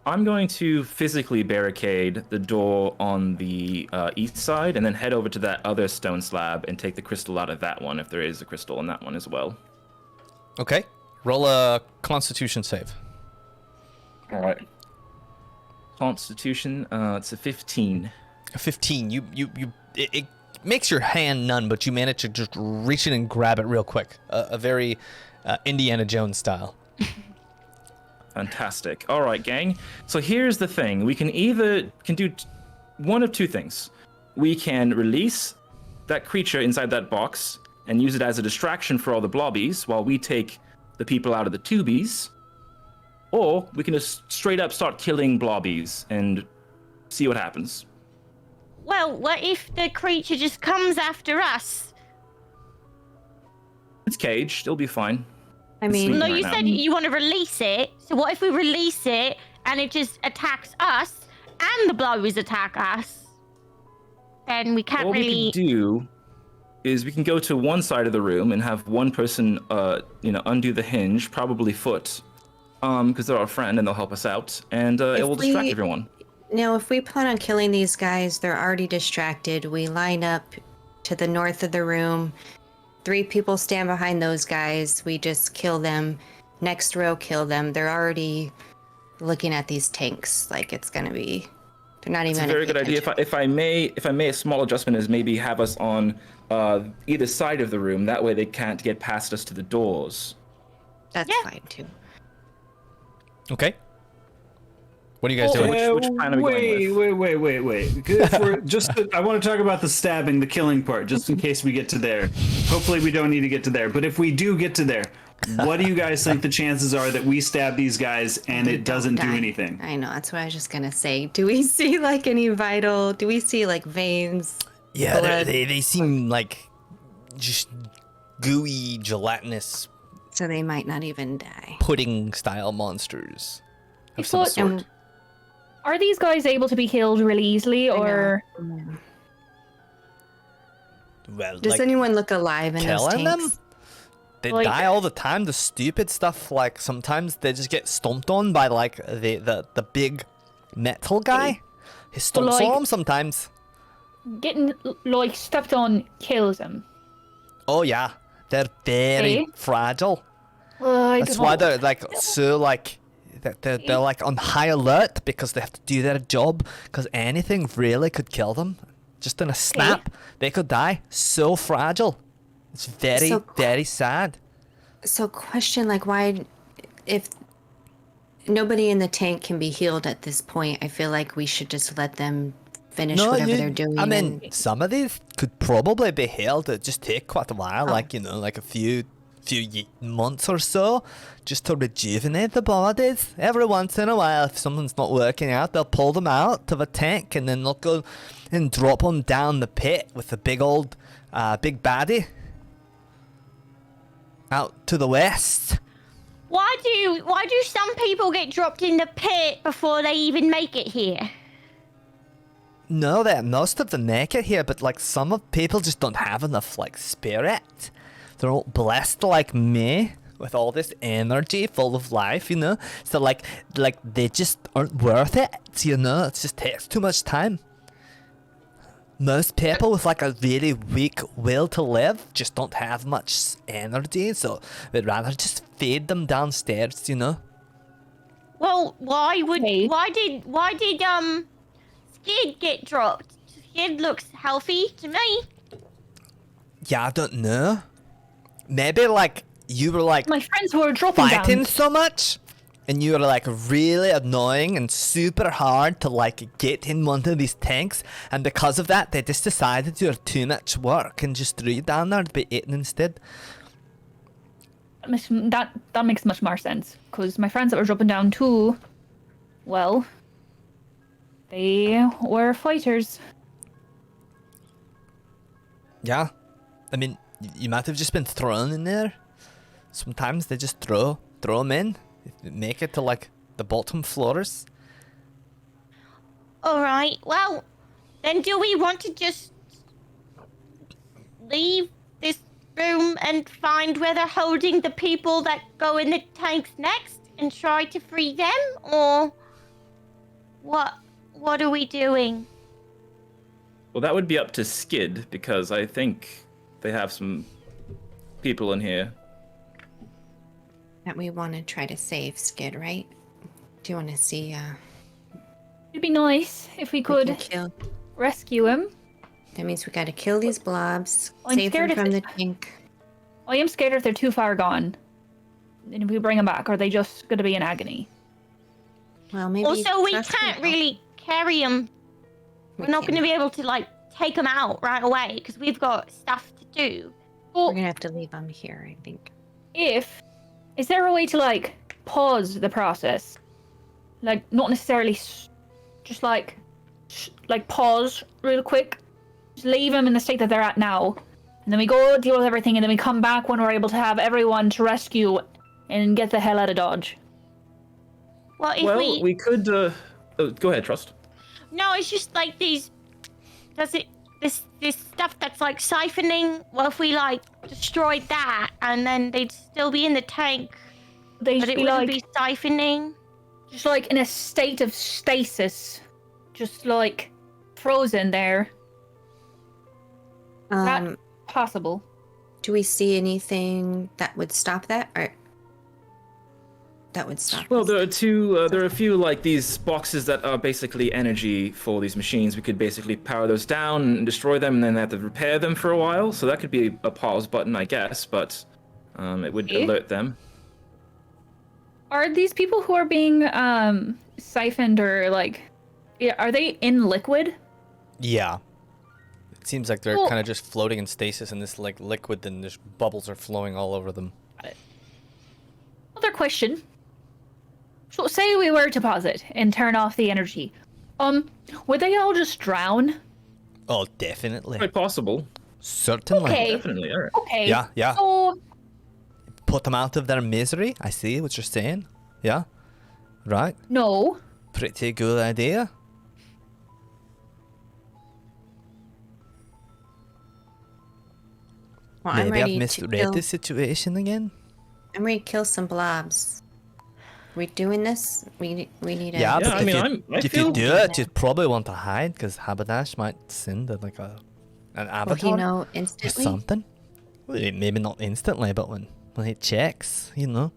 I'm going to physically barricade the door on the east side and then head over to that other stone slab and take the crystal out of that one if there is a crystal in that one as well. Okay. Roll a Constitution save. All right. Constitution, it's a 15. A 15. It makes your hand numb, but you manage to just reach in and grab it real quick. A very Indiana Jones style. Fantastic. All right, gang. So here's the thing. We can do one of two things. We can release that creature inside that box and use it as a distraction for all the blobbies while we take the people out of the tubies. Or we can just straight up start killing blobbies and see what happens. Well, what if the creature just comes after us? It's caged. It'll be fine. I mean, No, right you now. said you want to release it. So what if we release it and it just attacks us and the blobbies attack us? Then we can't What we really... can do is we can go to one side of the room and have one person, undo the hinge, probably Foot, because they're our friend and they'll help us out, and it will distract everyone. now if we plan on killing these guys, they're already distracted. We line up to the north of the room. 3 people stand behind those guys. We just kill them. Next row, kill them. They're already looking at these tanks. Like it's gonna be. They're not even. It's a very good idea. If I may, a small adjustment is maybe have us on either side of the room. That way they can't get past us to the doors. That's fine too. Okay. What are you guys doing? Which plan are we going with? Wait. If we're I want to talk about the stabbing, the killing part, just in case we get to there. Hopefully we don't need to get to there. But if we do get to there, what do you guys think the chances are that we stab these guys and it doesn't do anything? I know, that's what I was just gonna say. Do we see like any vital? Do we see like veins? Yeah, blood? they seem like just gooey, gelatinous, So they might not even die. pudding-style monsters of some But, sort. Are these guys able to be killed really easily, or Well, Does like, anyone look alive in those killing tanks? them? They Like- die all the time. The stupid stuff, like sometimes they just get stomped on by like the big metal guy. He stomps like- on them sometimes. getting like stepped on kills them? Oh yeah, they're very Eh? fragile. I That's don't why know. they're like so like they're like on high alert because they have to do their job because anything really could kill them. Just in a snap, they could die. So fragile. It's very So- very sad. So question, like, why, if nobody in the tank can be healed at this point, I feel like we should just let them finish whatever they're doing. I mean, and- some of these could probably be healed. It just take quite a while, like a few few months or so, just to rejuvenate the bodies. Every once in a while, if something's not working out, they'll pull them out of a tank and then they'll go and drop them down the pit with the big old, big baddie out to the west. Why do some people get dropped in the pit before they even make it here? No, most of them make it here, but like some of people just don't have enough like spirit. They're all blessed like me with all this energy, full of life, you know. So like they just aren't worth it, you know. It just takes too much time. Most people with like a really weak will to live just don't have much energy, so we'd rather just feed them downstairs, you know. Well, why did Skid get dropped? Skid looks healthy to me. Yeah, I don't know. Maybe like you were like My friends were dropping fighting down. so much, and you were like really annoying and super hard to like get in one of these tanks, and because of that, they just decided you were too much work and just threw you down there to be eaten instead. That makes much more sense, because my friends that were dropping down too, well, they were fighters. Yeah, I mean, you might have just been thrown in there. Sometimes they just throw them in, make it to like the bottom floors. All right. Well, then do we want to just leave this room and find where they're holding the people that go in the tanks next and try to free them, or what are we doing? Well, that would be up to Skid, because I think they have some people in here. That we want to try to save Skid, right? Do you want to see? It'd be nice if we could kill. rescue him. That means we got to kill these blobs, I'm save them scared if from the it- tank. I am scared if they're too far gone. And if we bring them back, are they just going to be in agony? Well, maybe. Also, we trust can't me. really carry them. We We're not going to can't. be able to like take them out right away because we've got stuff to do. We're Well, gonna have to leave them here, I think. is there a way to like pause the process? Like, not necessarily just like pause real quick. Just leave them in the state that they're at now. And then we go deal with everything, and then we come back when we're able to have everyone to rescue and get the hell out of Dodge. Well, if Well, we could. Go ahead, Trust. No, it's just like these. This stuff that's like siphoning. Well, if we like destroyed that, and then they'd still be in the tank, They'd but it be wouldn't like be siphoning. just like in a state of stasis, just like frozen there. Um, Possible. do we see anything that would stop that, or that would stop? Well, this? there are a few like these boxes that are basically energy for these machines. We could basically power those down and destroy them, and then have to repair them for a while. So that could be a pause button, I guess, but it would Okay. alert them. Are these people who are being siphoned or like, are they in liquid? Yeah. It seems like they're Well- kind of just floating in stasis in this like liquid, and just bubbles are flowing all over them. Other question. So say we were to pause it and turn off the energy. Would they all just drown? Oh, definitely. Quite possible. Certainly. Okay. Definitely. All right. Okay. Yeah. So Put them out of their misery. I see what you're saying. Yeah. Right. no. Pretty good idea. Well, I'm Maybe I've ready to misread kill. the situation again. I'm ready to kill some blobs. We doing this? We need a. Yeah, Yeah, but I if, mean, you, I if feel- you do it, you'd probably want to hide, because Haberdash might send an Will avatar he know or instantly? something. Well, maybe not instantly, but when he checks, you know.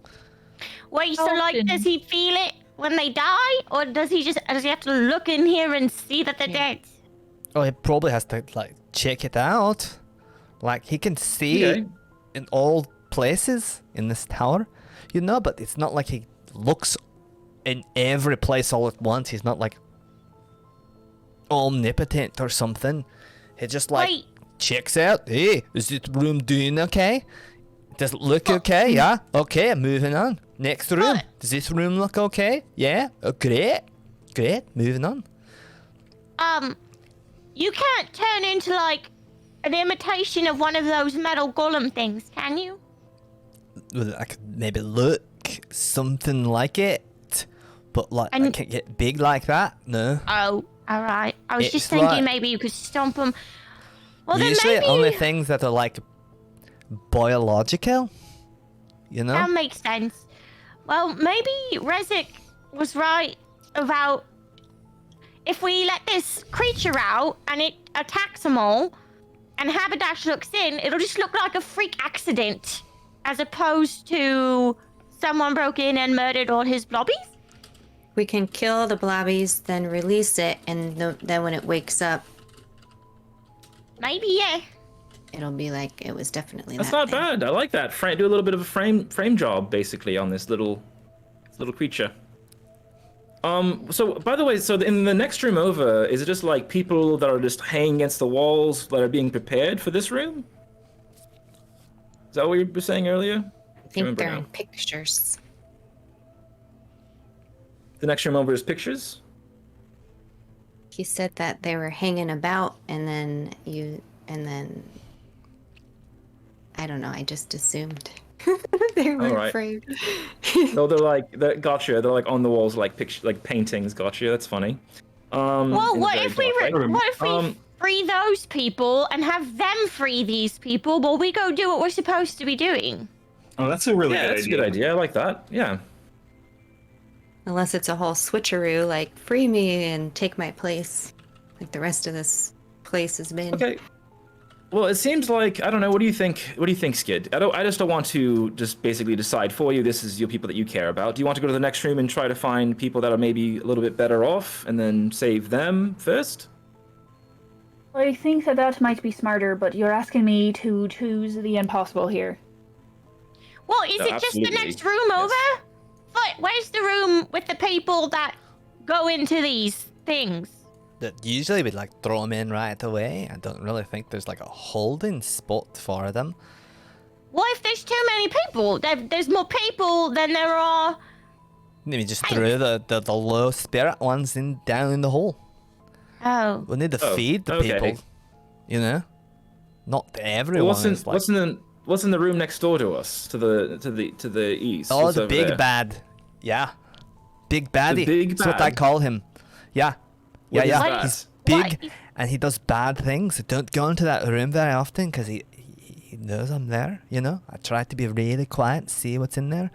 Wait, so like, Often. does he feel it when they die, or does he have to look in here and see that they're dead? Oh, he probably has to like check it out. Like he can see Okay. in all places in this tower, you know. But it's not like he looks in every place all at once. He's not like omnipotent or something. He just like Wait. checks out. Hey, is this room doing okay? Does it look okay? Yeah. Okay, moving on. Next room. Does this room look okay? Yeah. Oh, great. Great. Moving on. You can't turn into like an imitation of one of those metal golem things, can you? Well, I could maybe look something like it, but like I can't get big like that. No. Oh, all right. I was It's just thinking like- maybe you could stomp them. Well, Usually then maybe only things that are like biological. You know. that makes sense. Well, maybe Rezik was right about if we let this creature out and it attacks them all, and Haberdash looks in, it'll just look like a freak accident, as opposed to someone broke in and murdered all his blobbies. We can kill the blobbies, then release it, and then when it wakes up, Maybe, yeah. it'll be like it was definitely That's that not thing. bad. I like that. Do a little bit of a frame job basically on this little creature. So by the way, so in the next room over, is it just like people that are just hanging against the walls that are being prepared for this room? Is that what you were saying earlier? I think they're in pictures. The next room over is pictures. He said that they were hanging about, and then I don't know. I just assumed they were All right. afraid. No, gotcha. They're like on the walls, like paintings. Gotcha. That's funny. Well, what if we Um, free those people and have them free these people while we go do what we're supposed to be doing? Oh, that's a really yeah, good that's idea. a good idea. I like that. Yeah. Unless it's a whole switcheroo, like free me and take my place, like the rest of this place has been. Okay. Well, it seems like I don't know. What do you think? What do you think, Skid? I just don't want to just basically decide for you. This is your people that you care about. Do you want to go to the next room and try to find people that are maybe a little bit better off, and then save them first? I think that might be smarter, but you're asking me to choose the impossible here. Well, is No, it just absolutely. the next room over? But where's the room with the people that go into these things? That usually we'd like throw them in right away. I don't really think there's like a holding spot for them. What if there's too many people? There's more people than there are. Maybe just throw the low spirit ones down in the hole. Oh. We need to Oh, feed the okay. people. You know, not everyone. What's in is like, what's in the room next door to us, to the east? oh, What's the over big there? bad. Yeah, big baddie. big That's what I bad? call him. Yeah, What yeah, is yeah. that? He's What? big and he does bad things. So don't go into that room very often because he knows I'm there. You know, I try to be really quiet, see what's in there.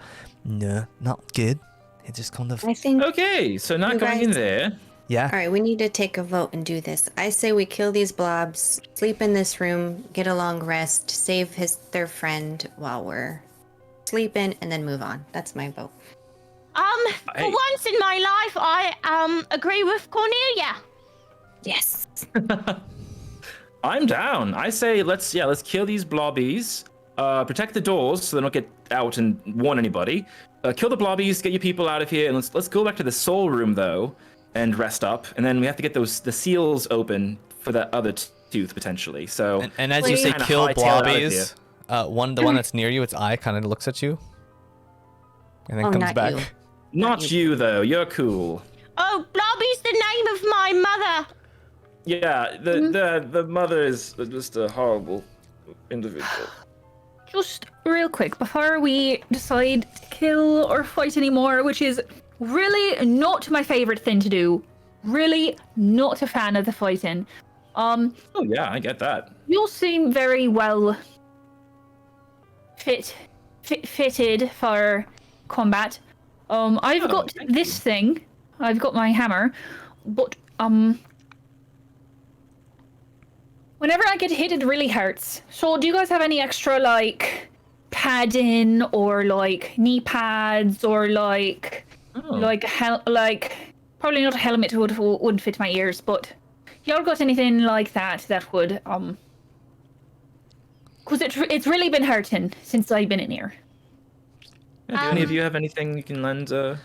No, not good. He just kind of I think. Okay, so not You going in guys- there. yeah. All right, we need to take a vote and do this. I say we kill these blobs, sleep in this room, get a long rest, save their friend while we're sleeping, and then move on. That's my vote. For once in my life, I agree with Cornelia. Yes. I'm down. I say let's kill these blobbies. Protect the doors so they don't get out and warn anybody. Kill the blobbies, get your people out of here, and let's go back to the soul room though, and rest up. And then we have to get the seals open for that other tooth potentially. So And as you say, Kinda kill hightail it out of blobbies. The one that's near you, its eye kind of looks at you, and then Oh, comes not back. you. not you though. You're cool. Oh, Blobby's the name of my mother. Yeah, the mother is just a horrible individual. Just real quick, before we decide to kill or fight anymore, which is really not my favorite thing to do, really not a fan of the fighting. Oh yeah, I get that. You'll seem very well fitted for combat. I've Oh, got thank this thing. I've got my hammer, but whenever I get hit, it really hurts. So, do you guys have any extra like padding or like knee pads or like probably not a helmet wouldn't fit my ears, but y'all got anything like that would because it's really been hurting since I've been in here. Yeah, do any of you have anything you can lend our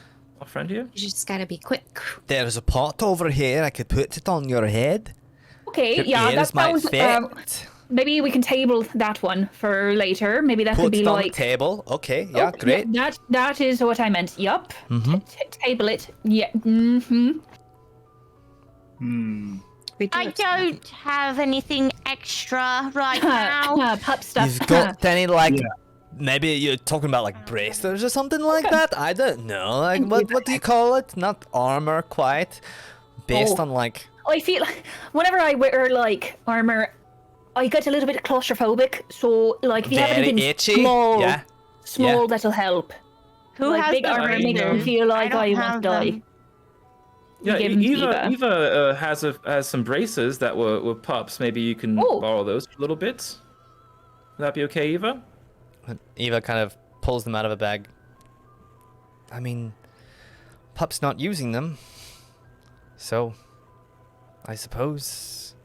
friend here? You just gotta be quick. There's a pot over here. I could put it on your head. Okay, Your yeah, that ears might sounds fit. maybe we can table that one for later. Maybe that Put could be it on like the table. Okay, yeah, Oh, great. That is what I meant. Yup. Table it. Yeah. I don't have anything extra right now. Pup stuff. You've got any maybe you're talking about like bracelets or something like that? I don't know. Like what do you call it? Not armor quite. Based on like I feel like whenever I wear like armor, I get a little bit claustrophobic. So like if you have very anything itchy. small, that'll help. Who like has big them? armor makes me feel like I want to die. Yeah, Give 'em to Eva has some braces that were pups. Maybe you can borrow those for a little bit. Would that be okay, Eva? Eva kind of pulls them out of a bag. I mean, Pup's not using them. So, I suppose.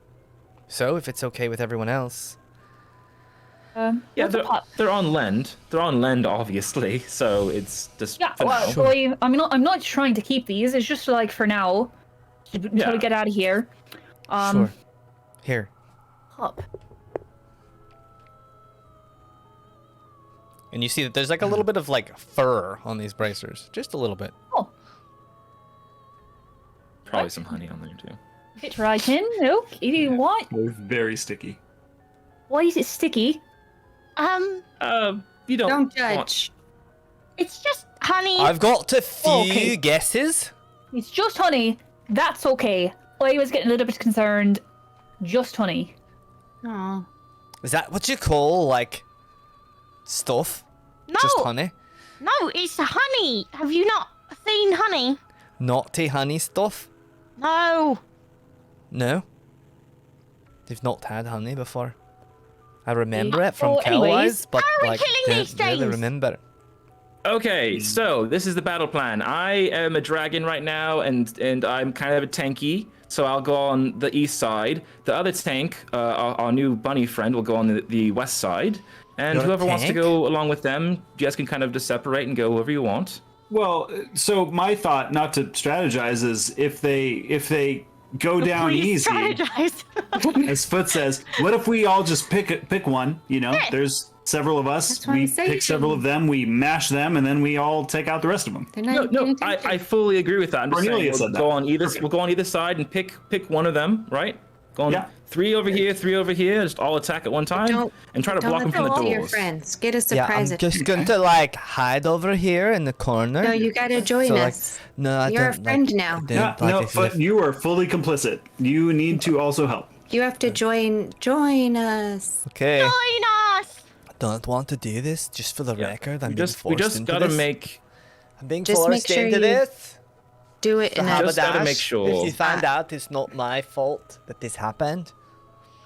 So, if it's okay with everyone else. Yeah, they're on lend. They're on lend, obviously. So it's just for now. So I'm not trying to keep these. It's just like for now, until we get out of here. Sure. Here. Pup. And you see that there's like a little bit of like fur on these bracers. Just a little bit. Oh. Probably some honey on there too. Fit right in. Okay, what? Both very sticky. Why is it sticky? You don't judge. It's just honey. I've got a few guesses. It's just honey. That's okay. I was getting a little bit concerned. Just honey. Oh. Is that what you call like stuff? No. Just honey? No, it's honey. Have you not seen honey? Naughty honey stuff? No. No? You've not had honey before? I remember it from Oh, anyways, Kellwise, but how are we like killing these don't really things? remember. Okay, so this is the battle plan. I am a dragon right now, and I'm kind of a tanky, so I'll go on the east side. The other tank, our new bunny friend, will go on the west side. And You're a whoever wants to tank? go along with them, you guys can kind of just separate and go wherever you want. Well, so my thought, not to strategize, is if they go down Please easy, strategize. as Foot says, what if we all just pick one? You know, Yeah. there's several of us. what We I'm saying. pick several of them, we mash them, and then we all take out the rest of them. They're not No, paying I attention. fully agree with that. I'm just Cornelia saying said that. we'll go on either side and pick one of them, right? Go on Yeah. 3 over here, 3 over here, just all attack at one time Don't- and try to Don't block them let from the them see your doors. friends. Get a Yeah, I'm surprise just attack. going to like hide over here in the corner. No, you gotta join So, like, us. no, I You're a don't friend like, now. I don't Yeah, like no, it Foot, if- you are fully complicit. You need to also help. You have to join us. Okay. Join us. Don't want to do this, just for the record. I'm We being just forced into gotta this. make. I'm being Just make forced sure into you this. Do it in a... Just gotta Haberdash, make sure. If you find out it's not my fault that this happened.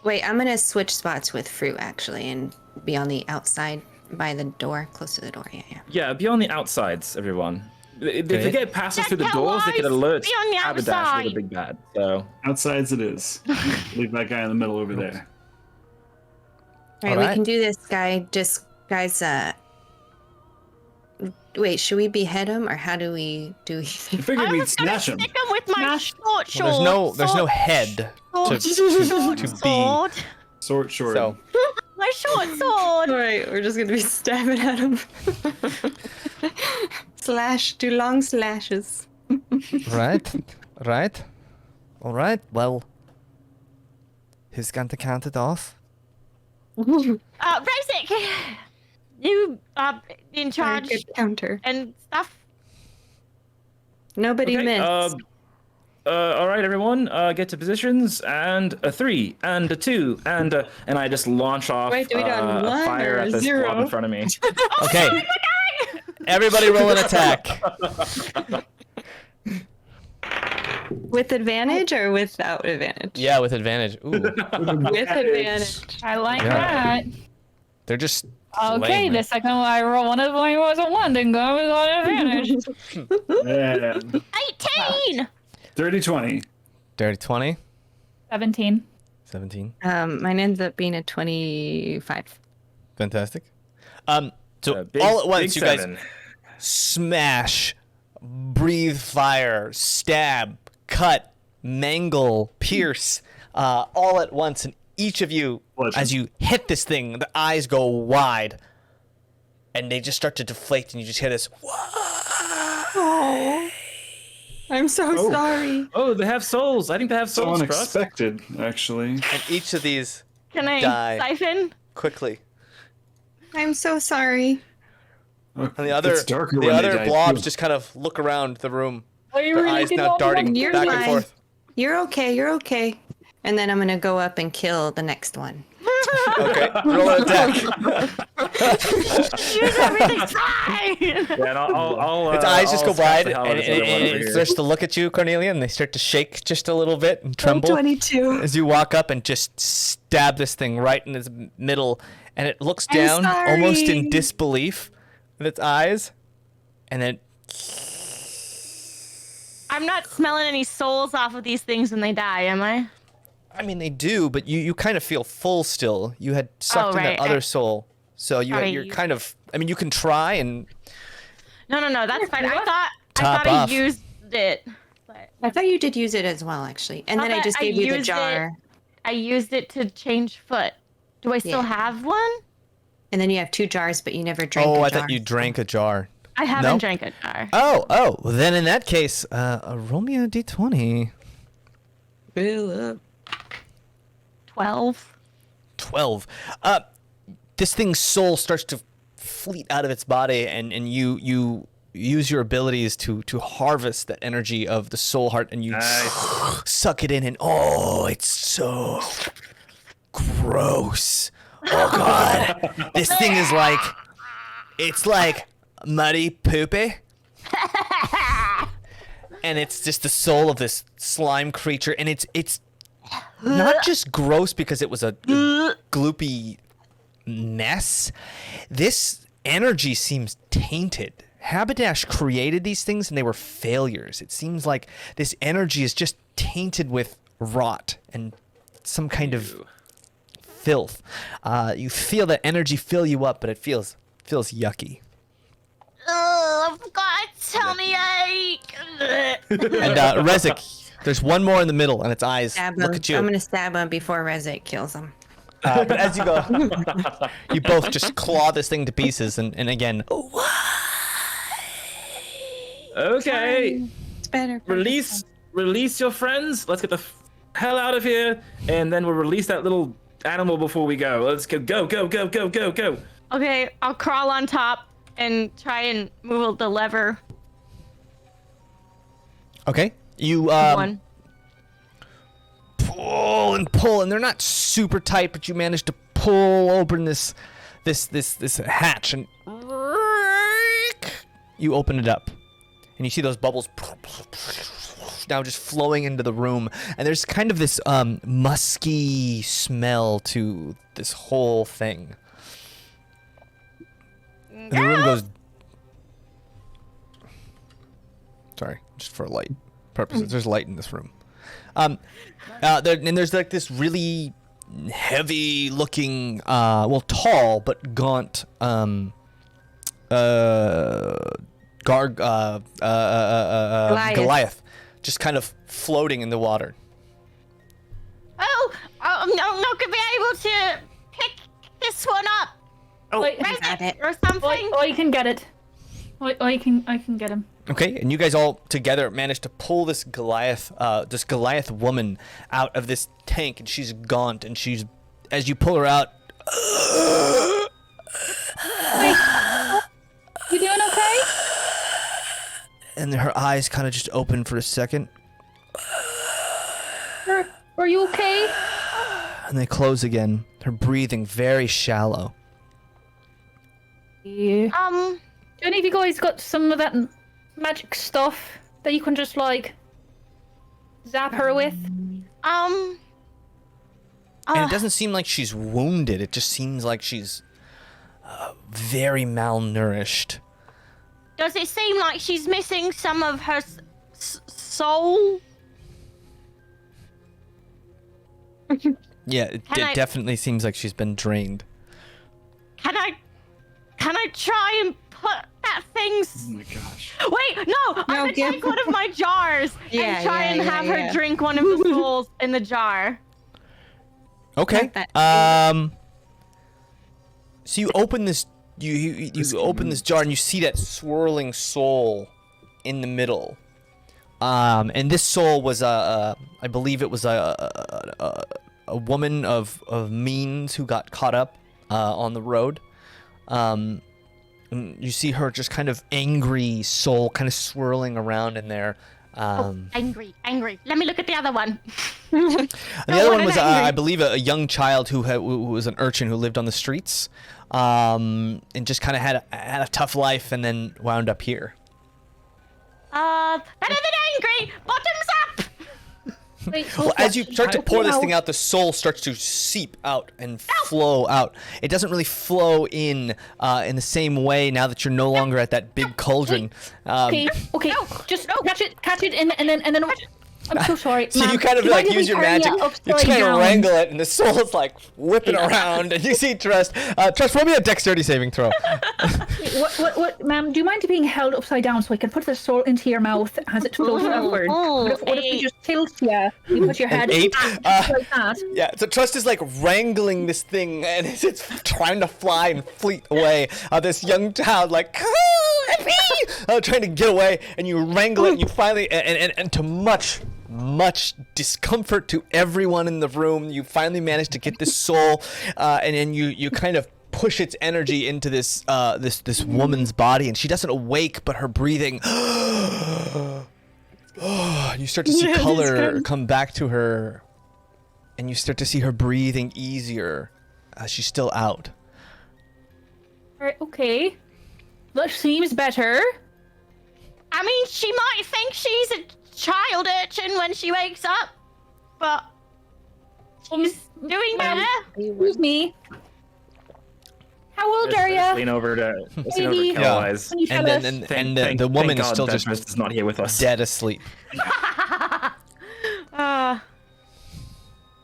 Wait, I'm gonna switch spots with Fruit actually and be on the outside by the door, close to the door. Yeah. Yeah, be on the outsides, everyone. If they Okay. get past us through the Jack doors, they could Wise, alert be on the Haberdash with outside. a big bad. So Outsides it is. Leave that guy in the middle over there. All right, Alright. we can do this, guy. Just guys. Wait, should we behead him or how do we do? I figured I we'd was gonna smash him. stick him with my short sword. Well, there's no head Short to be. sword. Short. So My short sword. All right, we're just gonna be stabbing at him. Do long slashes. right. All right. Well, who's going to count it off? Basic. You are in charge Good counter. and stuff. Nobody okay, missed. all right, everyone, get to positions, and a 3, and a 2, and I just launch off Wait, do we do on a one fire or at this zero? blob in front of me. Okay. Everybody roll an attack. With advantage or without advantage? Yeah, with advantage. Ooh, With advantage. I like Yeah. that. they're just. Okay, slaying the me. second one I roll one of mine was a 1, then go with advantage. And 18. 30-20. Dirty 20, 17. 17. Mine ends up being a 25. Fantastic. So Big- all at once, big you guys 7. smash, breathe fire, stab, cut, mangle, pierce, all at once, and each of you, as you hit this thing, the eyes go wide, and they just start to deflate, and you just hear this. Oh, I'm so sorry. Oh, they have souls. I think they have So souls. unexpected, actually. And each of these Can I die siphon? quickly. I'm so sorry. And the other blobs just kind of look around the room. Are you Their really eyes now darting You're back and fine. forth. You're okay. You're okay. And then I'm gonna go up and kill the next one. Okay, roll an attack. Use everything's fine. Yeah, and I'll Its eyes just go scratch wide, the hell and out of this other one over it here. starts to look at you, Cornelia, and they start to shake just a little bit and tremble 22. as you walk up and just stab this thing right in its middle, and it looks down almost in sorry. disbelief with its eyes, and then I'm not smelling any souls off of these things when they die, am I? I mean they do, but you kind of feel full still. You had sucked in right. that other soul, so you're kind of. I mean, you can try and. No, that's fine. I Top thought off. I used it. But I thought you did use it as well, actually. And then I just gave you the used jar. I used it to change foot. Do I still Yeah. have one? And then you have 2 jars, but you never drank. Oh, a I jar. thought you drank a jar. I haven't No? drank a jar. Oh, well, then in that case, roll me a d20. 12. 12. This thing's soul starts to fleet out of its body, and you use your abilities to harvest that energy of the soul heart, and you suck it in, and it's so gross. Oh god, this thing is like, it's like muddy poopy. And it's just the soul of this slime creature, and it's not just gross because it was a gloopy mess. This energy seems tainted. Haberdash created these things and they were failures. It seems like this energy is just tainted with rot and some kind of filth. You feel that energy fill you up, but it feels yucky. Oh, I've got a tummy ache. And Rezik, there's one more in the middle, and its eyes Stab look him. at you. I'm gonna stab him before Rezik kills him. But as you go, you both just claw this thing to pieces, and again, Okay, It's better. release your friends. Let's get the hell out of here, and then we'll release that little animal before we go. Let's go. Okay, I'll crawl on top and try and move the lever. okay, you One. pull, and they're not super tight, but you manage to pull open this hatch, and you open it up, and you see those bubbles now just flowing into the room, and there's kind of this musky smell to this whole thing. And the room goes. Sorry, just for light purposes. There's light in this room. And there's like this really heavy-looking, tall but gaunt, Goliath, just kind of floating in the water. Oh, I'm not gonna be able to pick this one up. Wait, got it. Or something. I can get it. I can get him. Okay, and you guys all together manage to pull this Goliath woman out of this tank, and she's gaunt, and she's, as you pull her out, You doing okay? and her eyes kind of just open for a second, Are you okay? and they close again. Her breathing very shallow. Yeah. Do any of you guys got some of that magic stuff that you can just like zap her with? And it doesn't seem like she's wounded. It just seems like she's very malnourished. Does it seem like she's missing some of her soul? Yeah, it definitely seems like she's been drained. Can I try and put that thing's... Oh my gosh. Wait, no! I'm gonna give- take one of my jars and try and have her drink one of the souls in the jar. Okay. Not that- So you open this. You open this jar and you see that swirling soul in the middle. And this soul was I believe it was a woman of means who got caught up on the road. And you see her just kind of angry soul kind of swirling around in there. Angry. Let me look at the other one. And the other one was, I believe, a young child who was an urchin who lived on the streets, and just kind of had a tough life, and then wound up here. Better than angry. Bottoms up. Wait, Well, as you start to pour this thing out, the soul starts to seep out and flow out. It doesn't really flow in the same way now that you're no longer at that big cauldron. Okay, just catch it, and then. I'm so sorry. So ma'am. you kind of Do you like mind if use we your carry magic. it You upside try to down? wrangle it, and the soul's like whipping around, and you see Trust. Trust, roll me a dexterity saving throw. What, ma'am? Do you mind being held upside down so I can put the soul into your mouth as it flows outward? What if we just tilt you? You put your head 8. like that. Yeah, so Trust is like wrangling this thing, and it's trying to fly and fleet away. This young child like trying to get away, and you wrangle it, and you finally, and to much discomfort to everyone in the room, you finally manage to get this soul, and then you kind of push its energy into this this woman's body, and she doesn't awake, but her breathing. You start to see color come back to her, and you start to see her breathing easier. She's still out. Alright, okay. That seems better. I mean, she might think she's a child urchin when she wakes up, but she's doing better. Excuse me. How old are Let's you? lean over to Maybe- Kellwise. Can you tell And us? then the woman is still just is not here with us. dead asleep.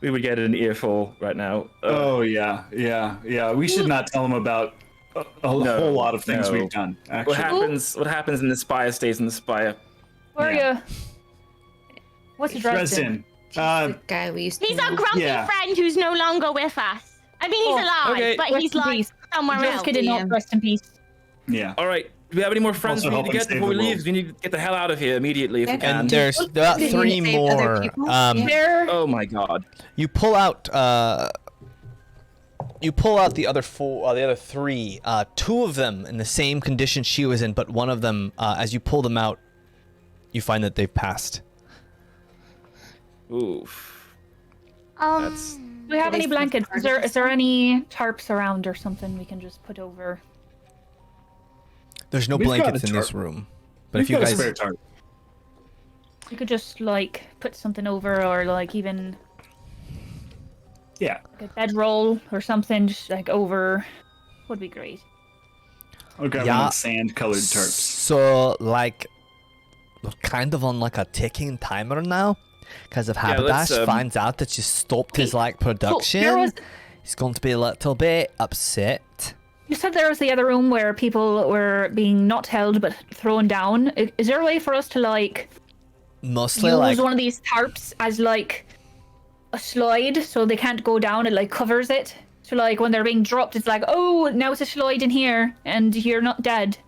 We would get an earful right now. Oh yeah. We should not tell him about a whole lot of things we've done. Actually, What happens in the spire stays in the spire. Where are you? What's the dress in? Dresden. Guy we used to He's our know. grumpy Yeah. friend who's no longer with us. I mean, he's alive, okay. but Rest he's in like peace. somewhere Just else. kidding, Yeah. not rest in peace. Yeah. All right. Do we have any more friends Also we need to helping get save before we the leave? world. We need to get the hell out of here immediately if we Yeah. can. And there's about Did you 3 save other more. people? There. Oh my god. You pull out the other 4, the other 3. 2 of them in the same condition she was in, but one of them, as you pull them out, you find that they've passed. Oof. That's Do we have any blankets? Is there any tarps around or something we can just put over? There's no We've got blankets a in this tarp. room. But We've if you got a guys, spare tarp. We could just like put something over, or like even Yeah. like a bedroll or something, just like over, would be great. I'll grab Yeah. one of the sand-colored tarps. so like, we're kind of on like a ticking timer now, because if let's, Haberdash finds out that you stopped his like production, there was- he's going to be a little bit upset. You said there was the other room where people were being not held but thrown down. Is there a way for us to like Mostly use like one of these tarps as like a slide so they can't go down? It like covers it. So like when they're being dropped, it's like, oh, now it's a slide in here and you're not dead.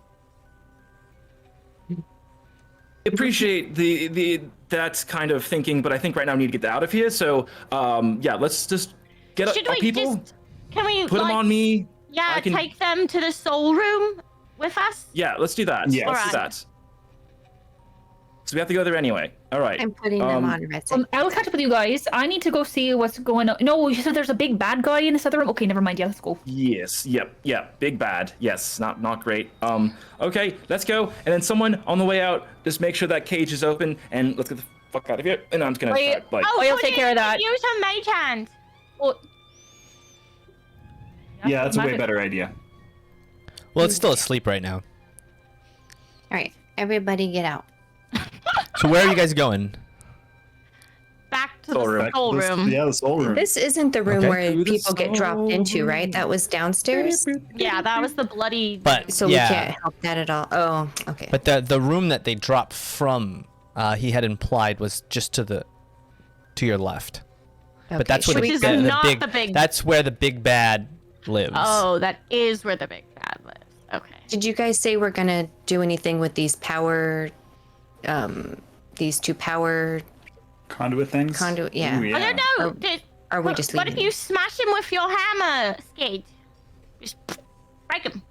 appreciate the that's kind of thinking, but I think right now we need to get out of here. So yeah, let's just get Should our we people. just? Can we Put them like, on me. Yeah, I can- take them to the soul room with us. Yeah, let's do that. Yeah. Let's do Alright. that. So we have to go there anyway. All right. I'm putting them on Red. I'll catch up with you guys. I need to go see what's going on. No, you said there's a big bad guy in this other room. Okay, never mind. Yeah, let's go. Yes. Yep. Big bad. Yes. Not great. Okay. Let's go. And then someone on the way out, just make sure that cage is open, and let's get the fuck out of here. And I'm just gonna Wait. like. Oh, I'll so take care of that. Use her mage hand. Oh. Yeah, that's a way magic. better idea. well, it's still asleep right now. All right, everybody get out. So where are you guys going? Back to Soul the room. soul room. Yeah, the soul room. This isn't the room Okay. where To the people get dropped into, right? That was downstairs. Yeah, that was the bloody. But So yeah, we can't help that at all. Oh, okay. but the room that they dropped from, he had implied was just to your left. But that's where Which is not the big. That's where the big bad lives. Oh, that is where the big bad lives. Okay. Did you guys say we're gonna do anything with these power, these two power Conduit things? conduit? Yeah. Ooh, yeah. I don't know. Are we just What leaving if you smash him with your hammer, Skate? Just break him.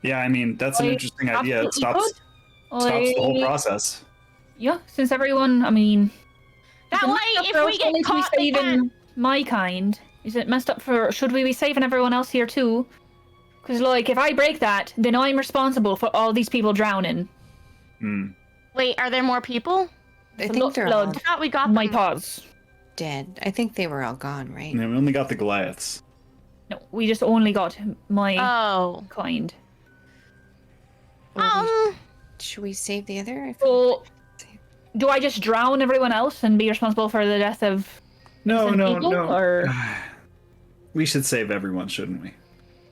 Yeah, I mean, that's an interesting idea. It absolutely stops the whole process. Yeah, since everyone, I mean, That is it way, messed up if for we us get only to be caught, they saving can't. my kind. Is it messed up for? Should we be saving everyone else here too? Because like, if I break that, then I'm responsible for all these people drowning. Wait, are there more people? I a think lot they're of all blood. I thought we got My them. paws. dead. I think they were all gone, right? Yeah, we only got the Goliaths. No, we just only got my Oh. kind. Should we save the other? So, do I just drown everyone else and be responsible for the death of No, innocent no, people, no. Or We should save everyone, shouldn't we?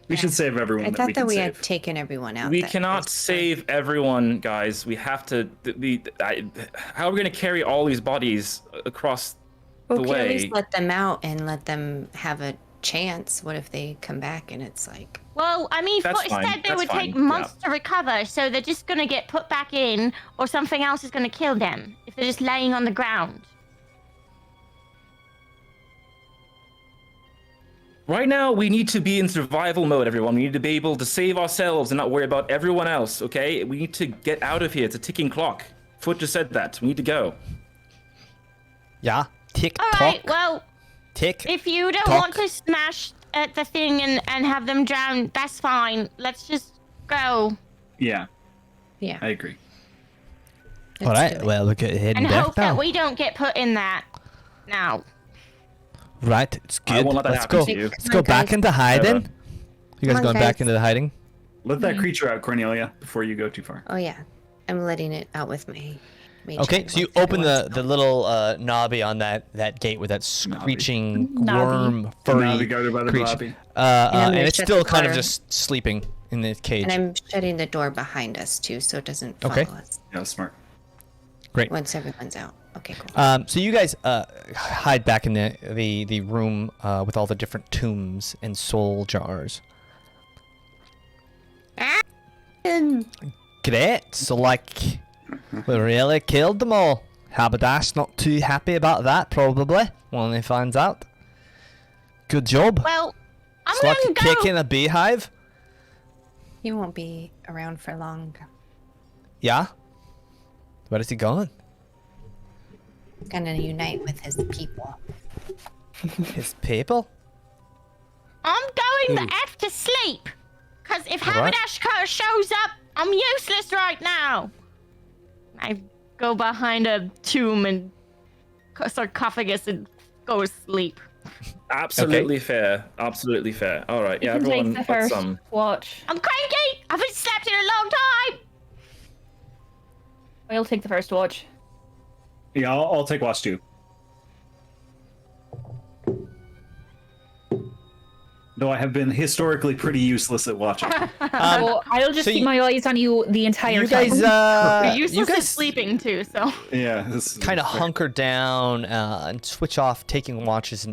We should save everyone I that thought we that can we save. had taken everyone out. We that cannot was- save everyone, guys. We have to. How are we going to carry all these bodies across Well, the we can at way? least let them out and let them have a chance. What if they come back and it's like, Well, I mean, That's Foot fine, said they that's would take fine, months to recover, so they're just gonna get put back in, or something else is gonna kill them if they're just laying on the ground. Right now, we need to be in survival mode, everyone. We need to be able to save ourselves and not worry about everyone else, okay? We need to get out of here. It's a ticking clock. Foot just said that. We need to go. Yeah. Tick All tock. right, well, Tick. if you don't Talk. want to smash at the thing and have them drown, that's fine. Let's just go Yeah, yeah. I agree. All let's right. do it. Well, look at heading and back hope now. that we don't get put in that now. Right. It's I good. won't let that Let's happen go. to you. Let's go Come on, back guys. into hiding. You guys on, going back guys. into the hiding? Let that creature out, Cornelia, before you go too far. Oh yeah, I'm letting it out with my. mage Okay, hand so you once every open once in the a little knobby on that gate with that screeching worm furry Knobby guarded by the creature. blobby. I'm And gonna it's shut still the kind of door. just sleeping in the cage. while. And I'm shutting the door behind us too, so it doesn't follow Okay. us Yeah, smart. Great. once everyone's out. Okay, cool. So you guys hide back in the room with all the different tombs and soul jars. Great. So like, we really killed them all. Haberdash's not too happy about that, probably, when he finds out. Good job. Well, I'm It's like gonna go. kicking a beehive. He won't be around for long. Yeah. Where is he going? He's gonna unite with his people. His people. I'm going the F to sleep. Because if Alright. Haberdash shows up, I'm useless right now. I go behind a tomb and sarcophagus and go to sleep. Absolutely fair. Absolutely fair. All right. Yeah, You can everyone. take the Let's, first watch. I'm cranky. I haven't slept in a long time. I'll take the first watch. Yeah, I'll take watch too. Though I have been historically pretty useless at watching. So I'll just so keep you- my eyes on you the entire You time. guys, You're useless you at guys sleeping too, so. Yeah, this is kind of hunker down and switch off taking watches,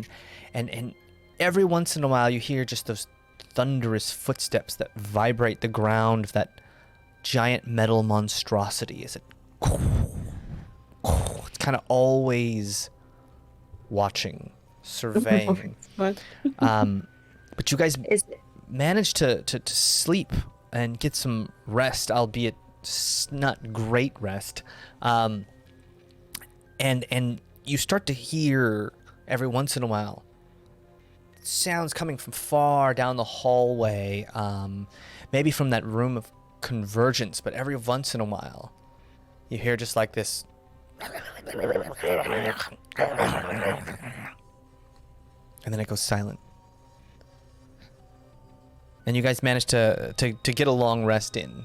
and every once in a while you hear just those thunderous footsteps that vibrate the ground of that giant metal monstrosity. Is it? It's kind of always watching, surveying. But you guys Is manage to sleep and get some rest, albeit not great rest. And you start to hear every once in a while sounds coming from far down the hallway, maybe from that room of convergence, but every once in a while you hear just like this. And then it goes silent. And you guys manage to get a long rest in.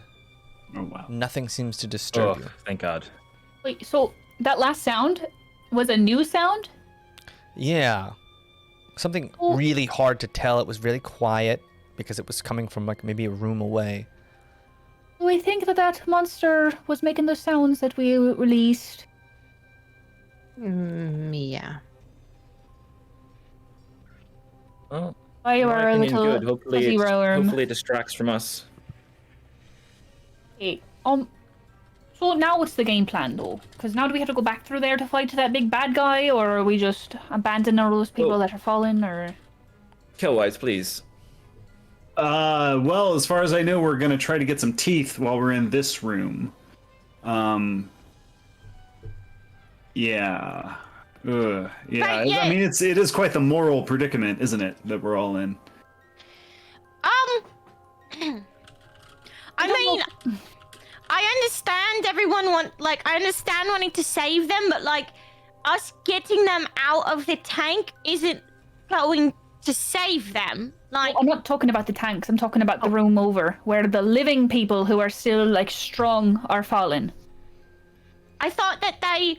Oh wow. Nothing seems to disturb Oh, you. thank God. Wait, so that last sound was a new sound? Yeah. Something Oh. really hard to tell. It was really quiet because it was coming from like maybe a room away. Do we think that monster was making the sounds that we released? Yeah. Well, Why in were my a opinion, little good. fuzzy room. Hopefully it distracts from us. Okay. So now what's the game plan though? Because now do we have to go back through there to fight that big bad guy, or are we just abandon all those people that are fallen, or? Killwise, please. Well, as far as I know, we're gonna try to get some teeth while we're in this room. Yeah. Yeah. But yeah. I mean, it is quite the moral predicament, isn't it, that we're all in? I mean, I understand I understand wanting to save them, but like, us getting them out of the tank isn't going to save them. Like, I'm not talking about the tanks. I'm talking about the room over, where the living people who are still like strong are fallen. I thought that they.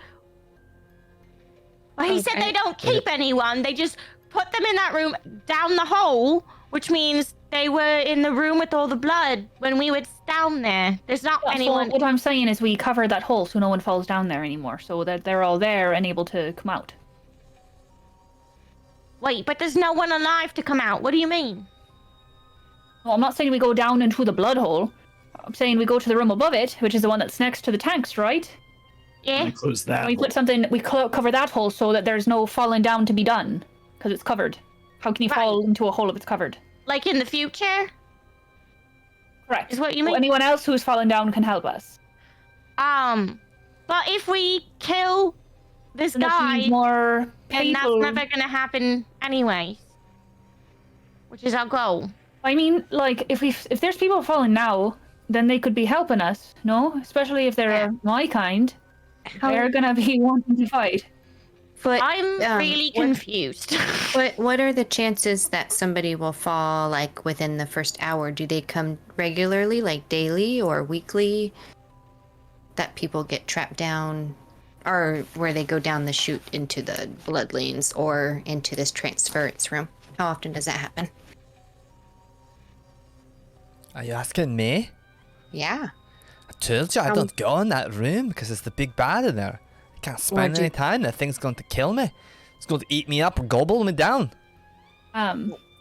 Well, he said they don't keep anyone. They just put them in that room down the hole, which means they were in the room with all the blood when we were down there. There's not anyone. So what I'm saying is we cover that hole so no one falls down there anymore, so that they're all there and able to come out. Wait, but there's no one alive to come out. What do you mean? Well, I'm not saying we go down into the blood hole. I'm saying we go to the room above it, which is the one that's next to the tanks, right? Yeah. Close that. And we put something. We cover that hole so that there's no falling down to be done, because it's covered. How can you fall into a hole if it's covered? Like in the future? Correct. Is what you So mean? anyone else who's fallen down can help us. But if we kill this And that guy, means more then that's people. never gonna happen anyways. Which is our goal. I mean, like, if there's people falling now, then they could be helping us, no? Especially if they're my kind. They're gonna be wanting to fight. But I'm really confused. what are the chances that somebody will fall like within the first hour? Do they come regularly, like daily or weekly? That people get trapped down, or where they go down the chute into the blood lanes or into this transference room? How often does that happen? Are you asking me? Yeah. I told you I don't go in that room because it's the big bad in there. I can't spend any time. That thing's going to kill me. It's going to eat me up or gobble me down.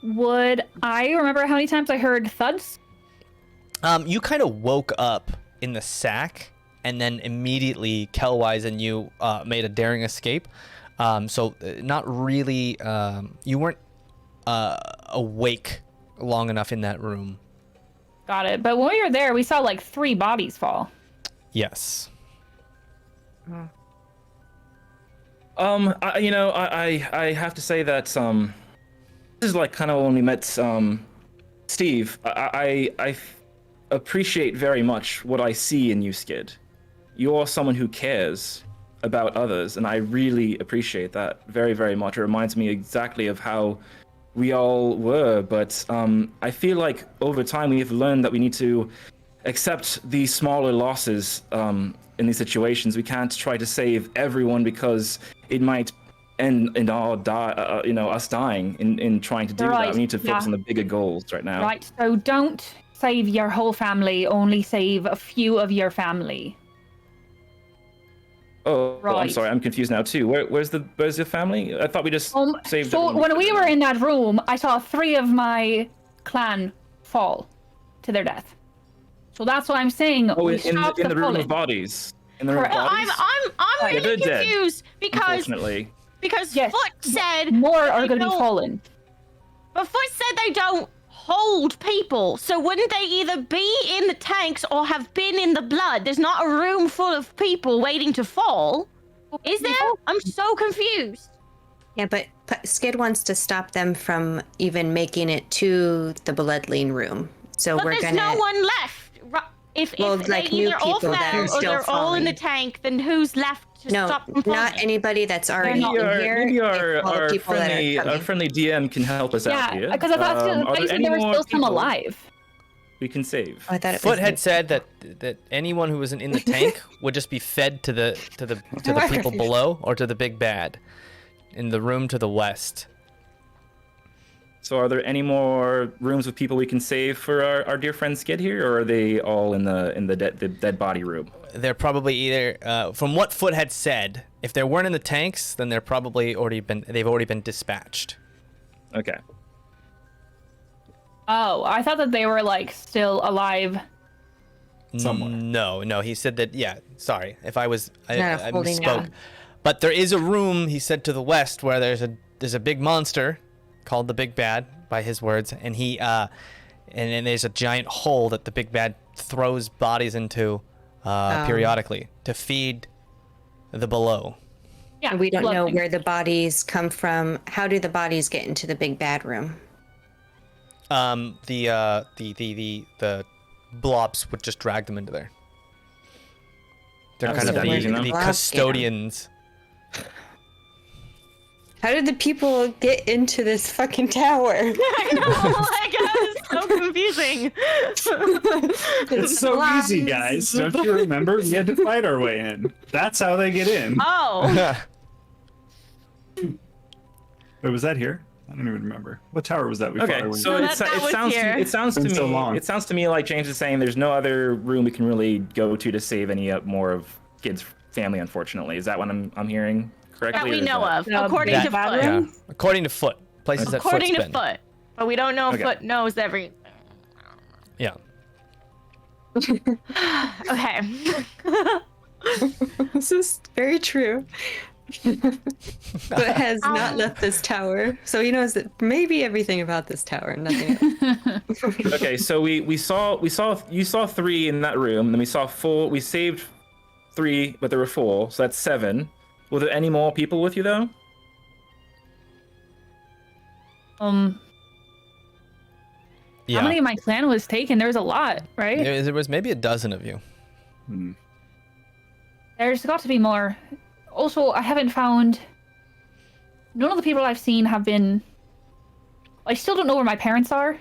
Would I remember how many times I heard thuds? You kind of woke up in the sack, and then immediately Kelwise and you made a daring escape. So not really. You weren't awake long enough in that room. Got it. But when we were there, we saw like 3 bodies fall. Yes. I have to say that this is like kind of when we met Steve. I appreciate very much what I see in you, Skid. You're someone who cares about others, and I really appreciate that very, very much. It reminds me exactly of how we all were, but I feel like over time we have learned that we need to accept these smaller losses in these situations. We can't try to save everyone because it might end in us dying in trying to do that. We need to focus on the bigger goals right now. Right. So don't save your whole family. Only save a few of your family. Oh, right. I'm sorry. I'm confused now too. Where's your family? I thought we just saved. So when we were in that room, I saw 3 of my clan fall to their death. So that's what I'm saying. Oh, in the room of bodies. In the room of bodies. I'm really confused dead, because yes, Foot said more are going to be fallen. But Foot said they don't hold people, so wouldn't they either be in the tanks or have been in the blood? There's not a room full of people waiting to fall, is there? I'm so confused. Yeah, but Skid wants to stop them from even making it to the blood lane room. So but there's no one left. If well, they like new either all people that fell are or still they're all in the tank, then who's left to stop them falling? not anybody that's already in here. Maybe our friendly DM can help us out here. Yeah, because I thought there were still some alive. We can save. I thought Foot had said that anyone who wasn't in the tank would just be fed to the people below or to the big bad in the room to the west. So are there any more rooms with people we can save for our dear friend Skid here, or are they all in the dead body room? They're probably either, from what Foot had said, if they weren't in the tanks, then they're probably they've already been dispatched. Okay. Oh, I thought that they were like still alive. Somewhere. No, he said that. Yeah, sorry if I holding misspoke. on. But there is a room, he said, to the west where there's a big monster called the Big Bad, by his words, and and then there's a giant hole that the Big Bad throws bodies into periodically to feed the below. Yeah, We don't know lovely. where the bodies come from. How do the bodies get into the big bad room? The blobs would just drag them into there. They're Oh, kind so of where did the the blobs custodians. How did the people get into this fucking tower? I know, like, it's so confusing. It's so easy, guys. Don't you remember? We had to fight our way in. That's how they get in. Oh, Wait, was that here? I don't even remember. What tower was that we fought Okay, our way so in? that was here. it sounds to Been me so long. it sounds to me like James is saying there's no other room we can really go to save any more of Skid's family. Unfortunately, is that what I'm hearing correctly? that or we is know that- of, The according big to bad Foot. room? Yeah, according to Foot, places that According Foot's to been. Foot, but we don't know if Okay. Foot knows every. Yeah. Okay. This is very true. But has not left this tower, so he knows that maybe everything about this tower and nothing else. Okay, so you saw 3 in that room, and then we saw 4. We saved 3, but there were 4, so that's 7. Were there any more people with you though? Yeah. How many of my clan was taken? There was a lot, right? There was maybe a dozen of you. There's got to be more. Also, I haven't found. None of the people I've seen have been. I still don't know where my parents are.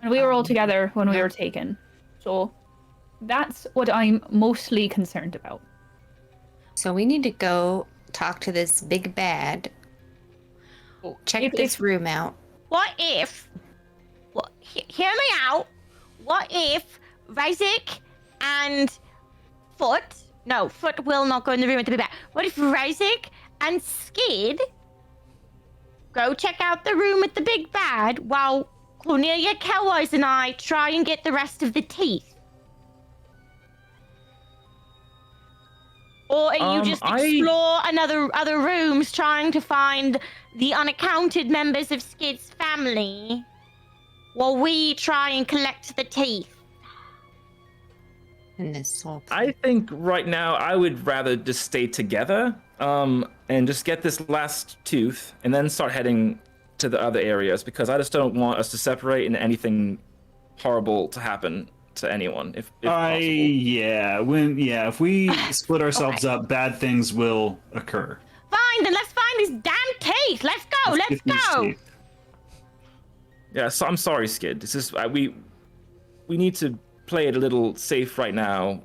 And we were all together when we were taken. So that's what I'm mostly concerned about. So we need to go talk to this big bad. Check If- this if- room out. What if? Hear me out. What if Razik and Foot? No, Foot will not go in the room with the big bad. What if Razik and Skid go check out the room with the big bad while Cornelia Kelwise and I try and get the rest of the teeth? Or are you just explore other rooms trying to find the unaccounted members of Skid's family while we try and collect the teeth? In this whole I think right now I would rather just stay together, and just get this last tooth, and then start heading to the other areas, because I just don't want us to separate and anything horrible to happen to anyone, if possible. If we split ourselves up, bad things will occur. Fine, then let's find these damn teeth. Let's go. Let's Get these go. teeth. Yeah, so I'm sorry, Skid. It's just we need to play it a little safe right now.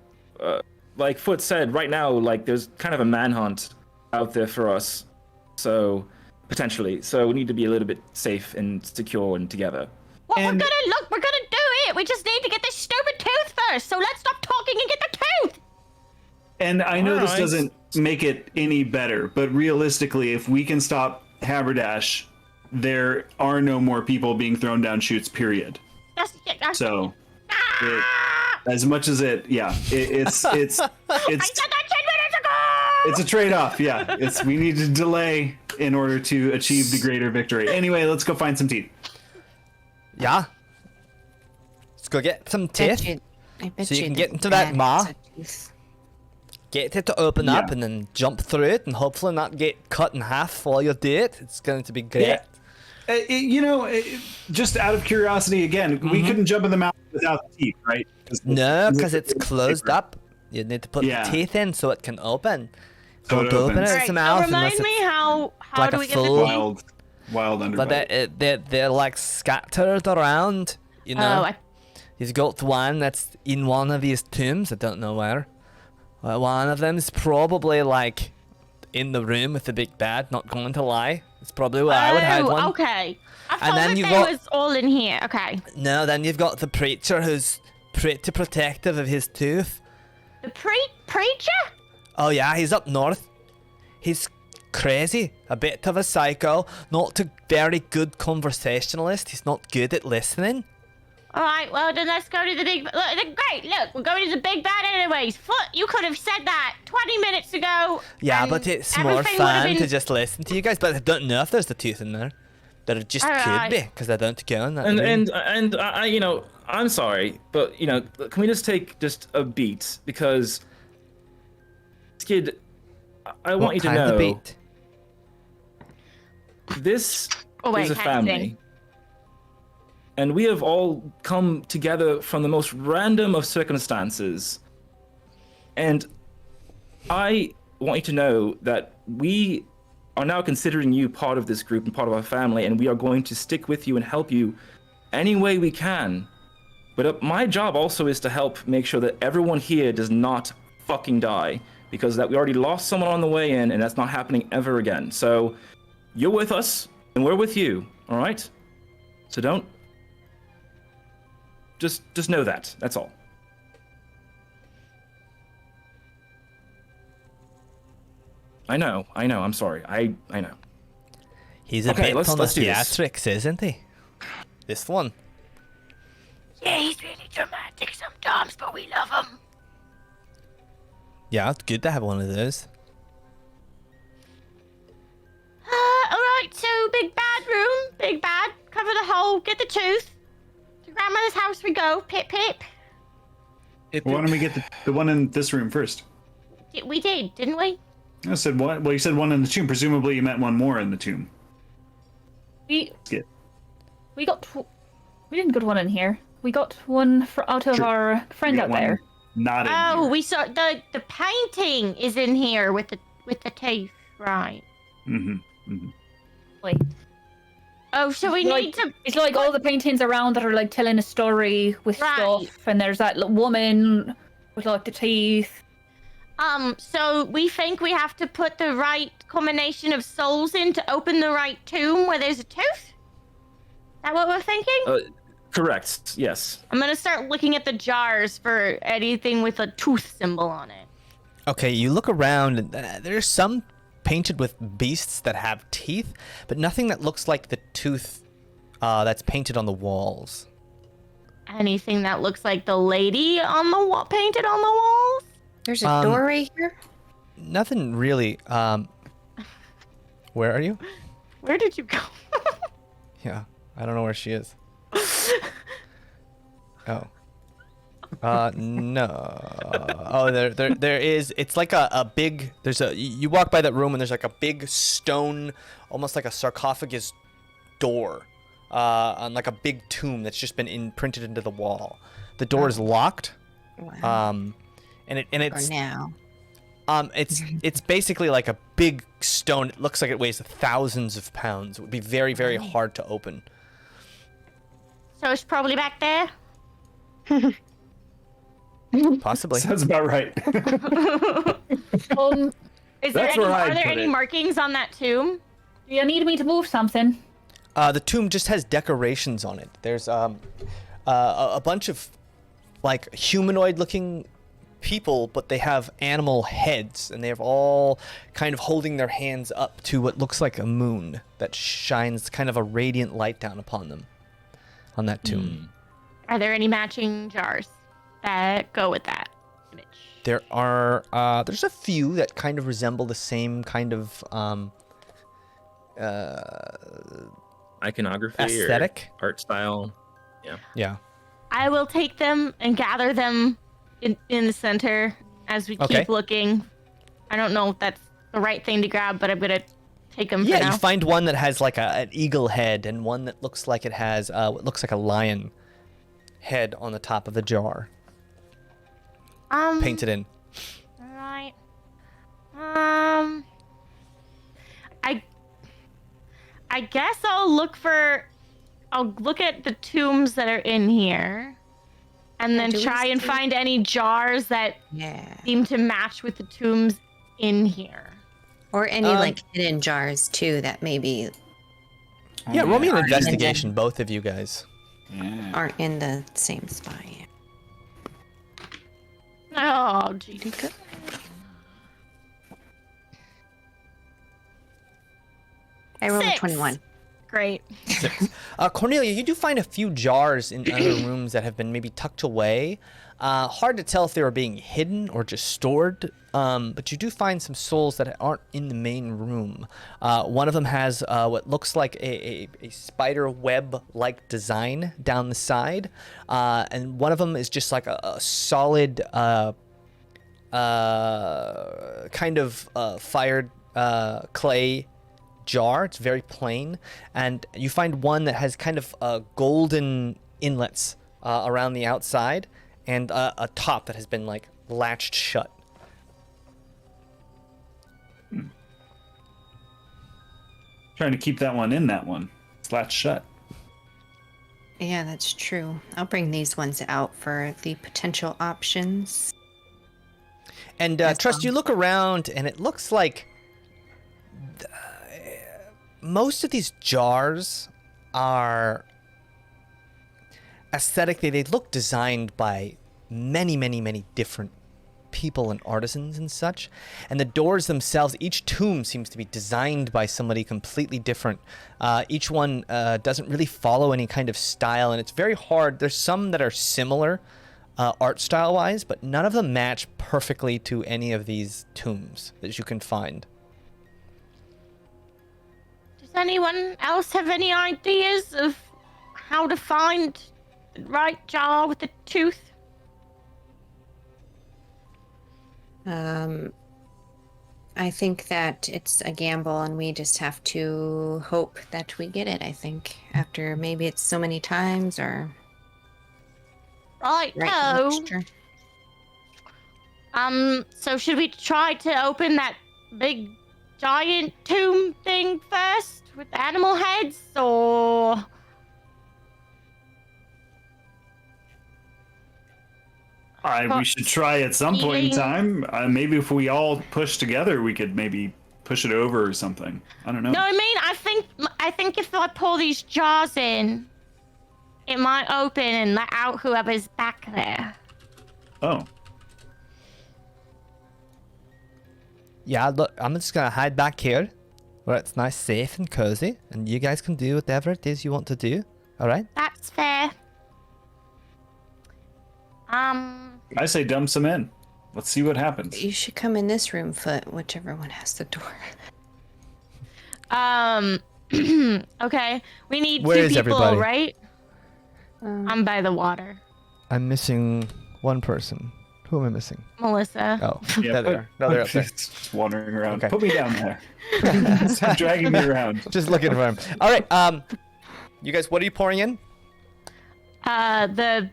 Like Foot said, right now, like there's kind of a manhunt out there for us, so potentially. So we need to be a little bit safe and secure and together. Well, And- we're gonna do it. We just need to get this stupid tooth first. So let's stop talking and get the tooth. And I know this Alright. doesn't make it any better, but realistically, if we can stop Haberdash, there are no more people being thrown down chutes, period. That's So, as much as it's I said that 10 minutes ago. it's a trade-off. Yeah, we need to delay in order to achieve the greater victory. Anyway, let's go find some teeth. Yeah. Let's go get some teeth. I bet So you can the get into that bad maw. has a tooth. Get it to open up Yeah. and then jump through it and hopefully not get cut in half while you do it. It's going to be great. Yeah. Just out of curiosity, again, we couldn't jump in the mouth without the teeth, right? No, because it's closed up. You need to put Yeah. the teeth in so it can open. So Don't it open opens. it All with the right, mouth so remind unless me it's how like do a we get the full- teeth? Wild But underbite. they're like scattered around, you know. Oh, He's got one that's in one of these tombs. I don't know where. One of them is probably like in the room with the big bad, not going to lie. It's probably where I would hide one. Okay. I thought And then that you've they got- was all in here. Okay. No, then you've got the preacher who's pretty protective of his tooth. The preacher? Oh yeah, he's up north. He's crazy, a bit of a psycho, not a very good conversationalist. He's not good at listening. All right, well, then let's go to the big... Great, look, we're going to the big bad anyways. You could have said that 20 minutes ago. Yeah, and but it's more everything would have fun been... to just listen to you guys. But I don't know if there's the tooth in there. There just could Alright. be, because I don't go in that room. And I, you know, I'm sorry, but you know, can we just take just a beat? Because, Skid, I want you to What kind of know beat? this Oh, wait, is a can't family. sing. And we have all come together from the most random of circumstances. And I want you to know that we are now considering you part of this group and part of our family, and we are going to stick with you and help you any way we can. But my job also is to help make sure that everyone here does not fucking die, because that we already lost someone on the way in, and that's not happening ever again. So you're with us, and we're with you, all right? So don't... Just know that. That's all. I know. I'm sorry. I know. He's a Okay, bit let's on the do this. theatrics, isn't he? This one. Yeah, he's really dramatic sometimes, but we love him. Yeah, it's good to have one of those. All right, so big bad room, big bad, cover the hole, get the tooth. To grandmother's house we go, pip pip. Why don't we get the one in this room first? We did, didn't we? I said one. Well, you said one in the tomb. Presumably, you meant one more in the tomb. We Skid. we didn't get one in here. We got one out of Sure. our friend You got out one there. Not in Oh, here. we saw the painting is in here with the teeth, right? Like, Oh, so we like, need to. it's like all the paintings around that are like telling a story with Right. stuff, and there's that woman with like the teeth. So we think we have to put the right combination of souls in to open the right tomb where there's a tooth? Is that what we're thinking? Correct. Yes. I'm gonna start looking at the jars for anything with a tooth symbol on it. Okay, you look around, and there's some painted with beasts that have teeth, but nothing that looks like the tooth that's painted on the walls. Anything that looks like the lady on the wall, painted on the walls? There's a door right here. Nothing really. Where are you? Where did you go? Yeah, I don't know where she is. Oh. No. Oh, there is. It's like a big. You walk by that room and there's like a big stone, almost like a sarcophagus door, on like a big tomb that's just been imprinted into the wall. The door is locked. Wow. And For it's now. it's basically like a big stone. It looks like it weighs thousands of pounds. It would be very, very hard to open. So it's probably back there. Possibly. Sounds about right. Is there That's any, where I'd are there put any it. markings on that tomb? Do you need me to move something? The tomb just has decorations on it. There's a bunch of like humanoid-looking people, but they have animal heads, and they have all kind of holding their hands up to what looks like a moon that shines kind of a radiant light down upon them on that tomb. Are there any matching jars that go with that image? There are there's a few that kind of resemble the same kind of Iconography aesthetic. or art style. Yeah. I will take them and gather them in the center as we Okay. keep looking. I don't know if that's the right thing to grab, but I'm gonna take them for Yeah, now. you find one that has like an eagle head, and one that looks like it has what looks like a lion head on the top of the jar, painted in. Alright. I guess I'll look at the tombs that are in here and then do we try and see- find any jars that Yeah. seem to match with the tombs in here. Or any hidden jars too that maybe Yeah, roll me an investigation, both of you guys. aren't in the same spot. Oh, gee. I rolled a 6. 21. Great. Cornelia, you do find a few jars in other rooms that have been maybe tucked away. Hard to tell if they were being hidden or just stored, but you do find some souls that aren't in the main room. One of them has what looks like a spider web-like design down the side, and one of them is just like a solid kind of fired clay jar. It's very plain, and you find one that has kind of golden inlets around the outside, and a top that has been like latched shut. Trying to keep that one in that one. It's latched shut. Yeah, that's true. I'll bring these ones out for the potential options. And Trust, you look around, and it looks like most of these jars are aesthetically, they look designed by many different people and artisans and such. And the doors themselves, each tomb seems to be designed by somebody completely different. Each one doesn't really follow any kind of style, and it's very hard. There's some that are similar art style wise, but none of them match perfectly to any of these tombs that you can find. Does anyone else have any ideas of how to find the right jar with the tooth? I think that it's a gamble and we just have to hope that we get it, I think. After maybe it's so many times or... Right, no. So should we try to open that big giant tomb thing first with the animal heads, or... We should try at some point in time. Maybe if we all push together, we could maybe push it over or something. I don't know. No, I mean, I think if I pull these jars in, it might open and let out whoever's back there. Oh. Yeah, look, I'm just gonna hide back here, where it's nice, safe, and cozy, and you guys can do whatever it is you want to do. All right? That's fair. I say dump some in. Let's see what happens. You should come in this room, Foot, whichever one has the door. Okay. We need Where two is people, everybody? right? I'm by the water. I'm missing one person. Who am I missing? Melissa. Oh, Yeah, there they are. No, they're up there. Just wandering around. Okay. Put me down there. Stop dragging me around. Just looking for him. All right. You guys, what are you pouring in? The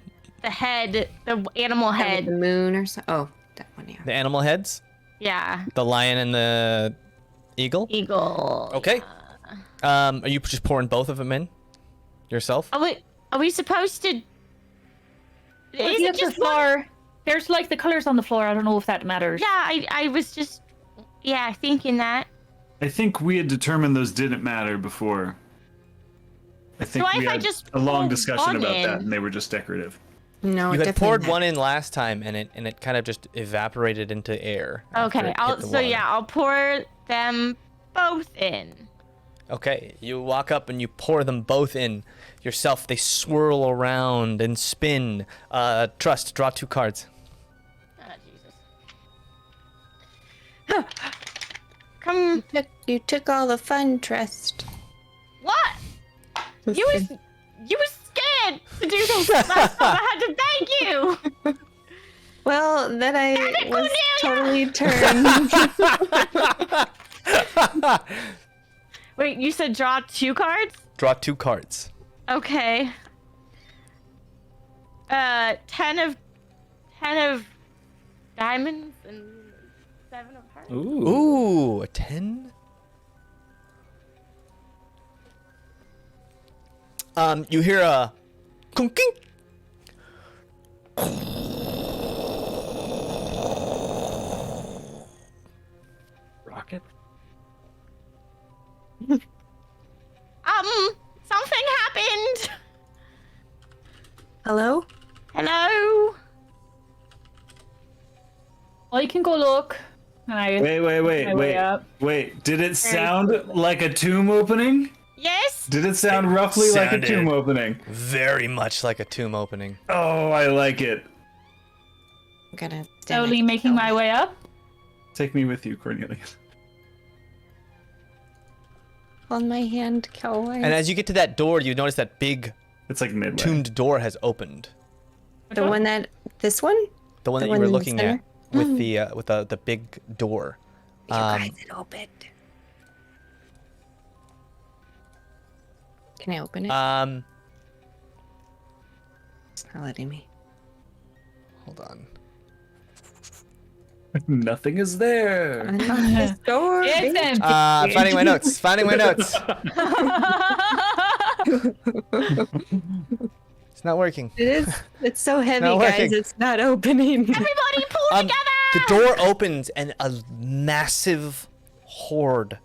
head, the animal The head. moon or something. Oh, that one, yeah. The animal heads? Yeah. The lion and the eagle? Eagle. Okay. Yeah. Are you just pouring both of them in yourself? Are we supposed to? Is it just one? floor? There's like the colors on the floor. I don't know if that matters. Yeah, I was just, thinking that. I think we had determined those didn't matter before. I think So we if I had just a long pulled discussion one about that, in- and they were just decorative. No, You it had definitely poured not. one in last time, and it kind of just evaporated into air. after Okay, it hit the water. I'll pour them both in. Okay, you walk up and you pour them both in yourself. They swirl around and spin. Trust, draw 2 cards. Jesus. Come. You took all the fun, Trust. What? You was scared to do this last time. I had to beg you. Well, then I it, was Cornelia! totally turned. Wait, you said draw 2 cards? Draw 2 cards. Okay. 10 of diamonds and 7 of hearts. Ooh, a 10? You hear a kunking. Rocket? Hello? Hello? I can go look. Wait. Did it sound like a tomb opening? Yes? Did it sound roughly like a tomb opening? Very much like a tomb opening. Oh, I like it. I'm gonna Slowly making my way up. Take me with you, Cornelius. on my hand, cowboy. And as you get to that door, you notice that big It's like midway. tombed door has opened. The one that this one? The one that you one were in the looking at center? with the big door. You guys, it opened. Can I open it? It's not letting me. Hold on. Nothing is there. This door. It's bitch. empty. Finding my notes. Finding my notes. It's not working. It is. It's so heavy, not guys. working. It's not opening. Everybody pull together! The door opens and a massive horde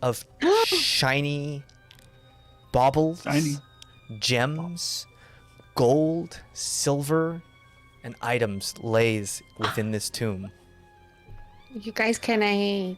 of shiny baubles, gems, gold, silver, and items lays within this tomb. You guys, can I?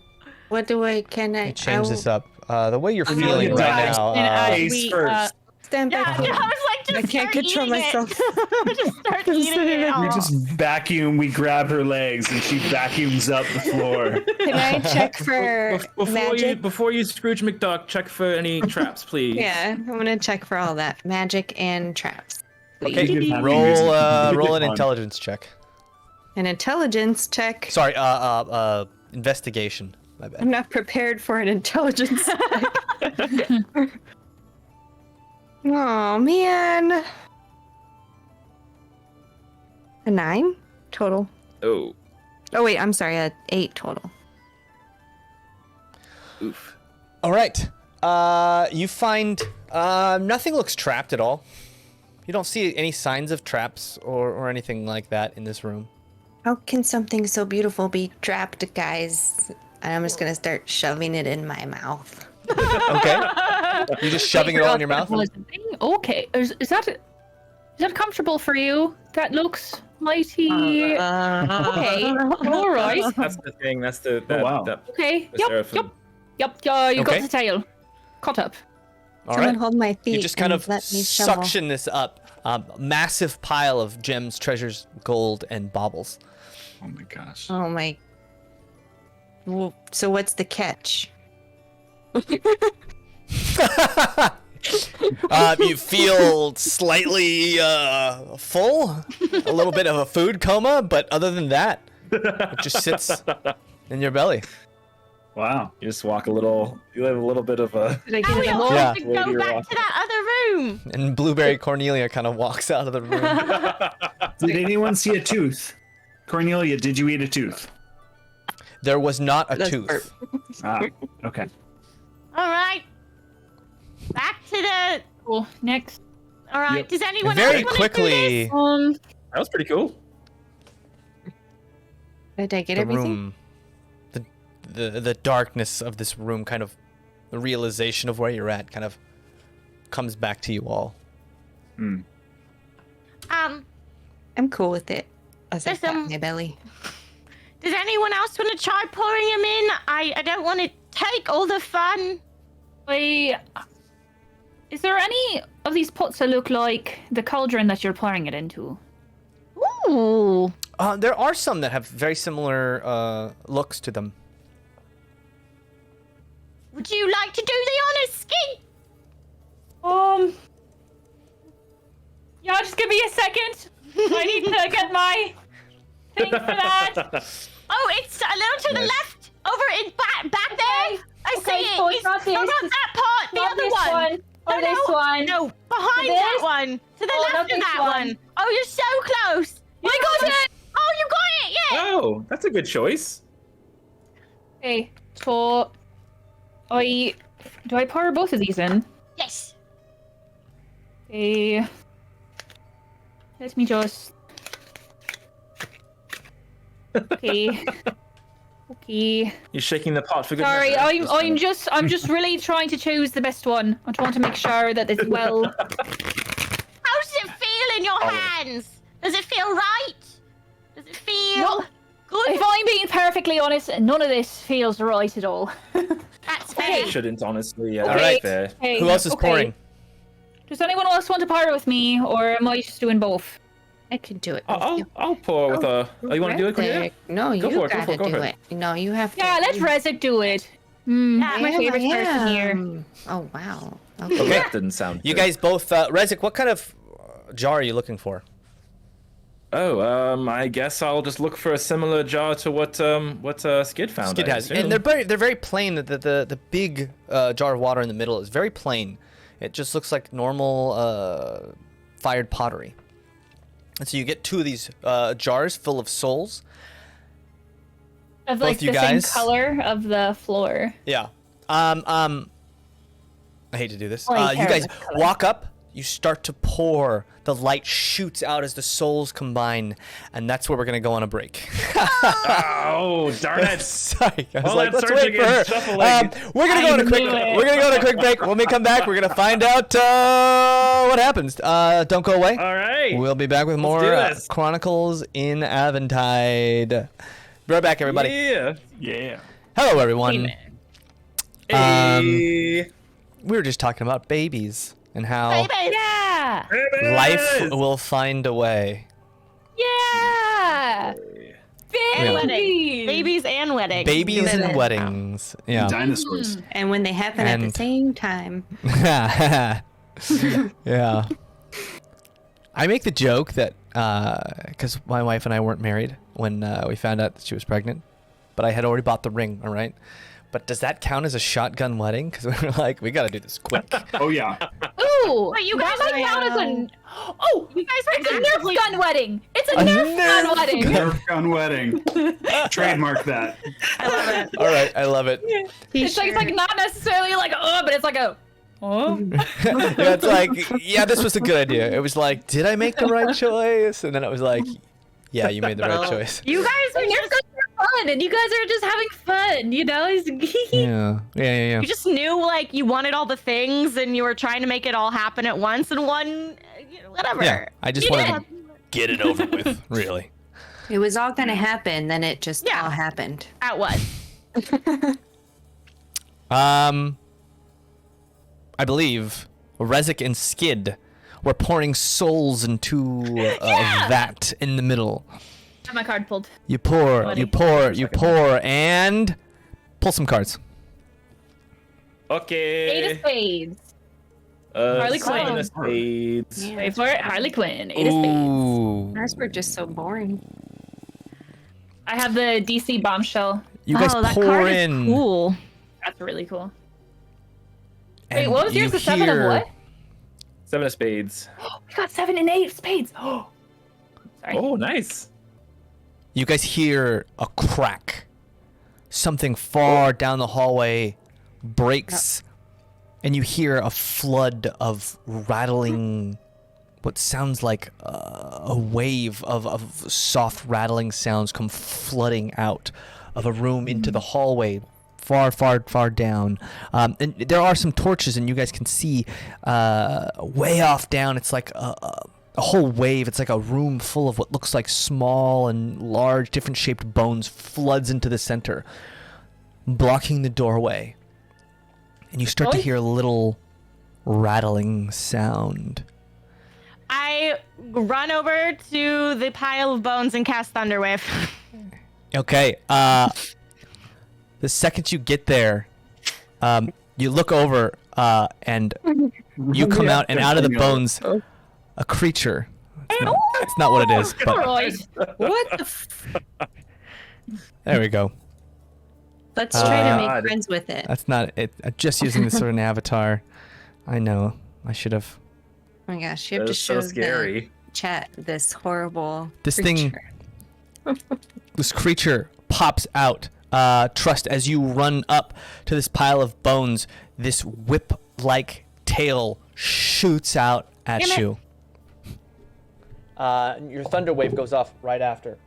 What do I? Can I? Let me change this up. The way you're I'm feeling gonna right die. now. Face first. Stand back. Yeah, I was like, just I can't start control eating myself. It. Just start eating it. We just vacuum. We grab her legs, and she vacuums up the floor. Can I check for magic? Before you Scrooge McDuck, check for any traps, please. Yeah, I'm gonna check for all that magic and traps. Okay, Please. roll an intelligence check. An intelligence check. Sorry, investigation. My bad. I'm not prepared for an intelligence check. Oh man. A 9 total. Oh. Oh wait, I'm sorry, a 8 total. Oof. All right. You find nothing looks trapped at all. You don't see any signs of traps or anything like that in this room. How can something so beautiful be trapped, guys? And I'm just gonna start shoving it in my mouth. Okay. You're just shoving it all in your mouth? Okay. Is that comfortable for you? That looks mighty. Okay. All right. That's the thing. That's the. wow. Okay. The Yep. seraphim. You Okay. got the tail. Caught up. All Someone right. hold my feet. You just kind and of let me shovel. suction this up. Massive pile of gems, treasures, gold, and baubles. Oh my gosh. Oh my. Well, so what's the catch? You feel slightly full, a little bit of a food coma, but other than that, it just sits in your belly. Wow. You just walk a little. You have a little bit of a. Did I Now get we it all all? Yeah. have to go back to that other room. And Blueberry Cornelia kind of walks out of the room. Did anyone see a tooth? Cornelia, did you eat a tooth? There was not a That's tooth. Ah, okay. All right. Back to the. Cool. Next. All right. Yep. Does anyone Very else wanna quickly, That was pretty cool. Did I get the everything? room, the darkness of this room, kind of the realization of where you're at, kind of comes back to you all. do this? I'm cool with it. As I There's pat some- my belly. Does anyone else want to try pouring them in? I don't want to take all the fun. Is there any of these pots that look like the cauldron that you're pouring it into? Ooh. There are some that have very similar looks to them. Would you like to do the honors, Ski? Yeah, just give me a second. I need to get my thing for that. Oh, it's a little to the left, over in back there. I Okay, see it. so it's not this. not that part. The Not other this one. Or this one. No, behind This? that one. To the Oh, not left of this that one. one. Oh, you're so close. I got it! Oh, you got it. Yeah. Oh, that's a good choice. Okay, so do I pour both of these in? Yes. Okay. Let me just. Okay. Okay. You're shaking the pot for good Sorry, measure. I'm just really trying to choose the best one. I want to make sure that it's well. How's it feel in your hands. Does it feel right? Does it feel good? If I'm being perfectly honest, none of this feels right at all. That's fair. Shouldn't honestly. All right. Fair. Okay, Who else is pouring? Does anyone else want to pour with me, or am I just doing both? I could do it. with you. I'll pour with a. Oh, you want to do it, Cornelia? No, Go you for it, go gotta for it, go do for it. No, you have to. Yeah, let Rezik do it. My favorite person here. Oh, wow. Okay. Okay. That didn't sound. You good. guys both. Rezik, what kind of jar are you looking for? Oh, I guess I'll just look for a similar jar to what Skid found. Skid I has, assume. and they're very plain. The big jar of water in the middle is very plain. It just looks like normal fired pottery. And so you get 2 of these jars full of souls. Of Both like you the same guys? color of the floor. Yeah. I hate to do this. Well, You guys carrot color. walk up. You start to pour. The light shoots out as the souls combine, and that's where we're gonna go on a break. Oh, darn it! Sorry, I was All like, that let's wait searching for her. and shuffling. We're gonna go on a quick. knew it. We're gonna go on a quick break. When we come back, we're gonna find out what happens. Don't go away. All right. We'll be back with more do this. Chronicles in Aventide. Be right back, everybody. Yeah. Hello, everyone. Hey. We were just talking about babies and how Yeah! life will find a way. Yeah! And wedding. Babies! Babies and weddings. Babies and Minute. weddings. Yeah. Dinosaurs. And when they happen at the And- same time. Yeah. I make the joke that because my wife and I weren't married when we found out that she was pregnant, but I had already bought the ring. All right. But does that count as a shotgun wedding? Because we were like, we got to do this quick. Oh yeah. Ooh! Wait, you guys that might are count as a... Oh! You guys are It's a actively- Nerf gun wedding! It's a Nerf gun wedding! Nerf gun wedding. Trademark that. I love it. All right. I love it. It's like not necessarily like, but it's like a... Oh? Yeah, it's like, yeah, this was a good idea. It was like, did I make the right choice? And then it was like, yeah, you made the right choice. You guys are Nerf just, guns are fun, and you guys are just having fun, you know? Yeah. you just knew like you wanted all the things and you were trying to make it all happen at once in one, whatever. Yeah. I just You wanted to get it over with, really. It was all going to happen, then it just Yeah. all happened. At what? I believe Rezik and Skid were pouring souls into a vat in the middle. I have my card pulled. You pour, Buddy. you pour, you pour, and pull some cards. Okay. 8 of spades. Harley Seven Quinn. of spades. Yeah. Wait for it. Harley Quinn. 8 of spades. Ooh. Ours were just so boring. I have the DC bombshell. You guys oh, that pour card in. is cool. That's really cool. and Wait, what was yours? you The 7 of hear- what? 7 of spades. We got 7 and 8 of spades. Oh, sorry. Oh, nice. You guys hear a crack. Something far down the hallway breaks, and you hear a flood of rattling, what sounds like a wave of soft rattling sounds come flooding out of a room into the hallway, far down. And there are some torches, and you guys can see way off down. It's like a whole wave. It's like a room full of what looks like small and large, different shaped bones floods into the center, blocking the doorway. And you start to hear a little rattling sound. I run over to the pile of bones and cast Thunderwave. Okay. The second you get there, you look over and you come out, and out of the bones, a creature. It's not what it is, but Right. What the there we go. Let's try to God. make friends with it. That's not it. I'm just using this sort of an avatar. I know. I should have. Oh my gosh, you have That to is show so scary. the chat this horrible This thing- creature. This creature pops out. Trust, as you run up to this pile of bones, this whip-like tail shoots out at Damn it. you. Your thunder wave goes off right after.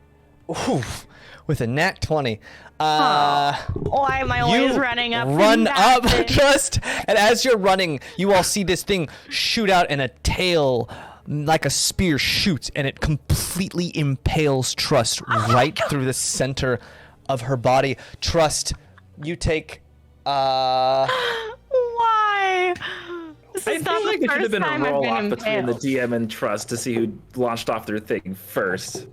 Oof, with a nat 20. Why am I always You running up? run and up, back? Trust, and as you're running, you all see this thing shoot out, and a tail like a spear shoots, and it completely impales Trust right through the center of her body. Trust, you take Why? I feel like it should have been a roll-off between the DM and Trust to see who launched off their thing first.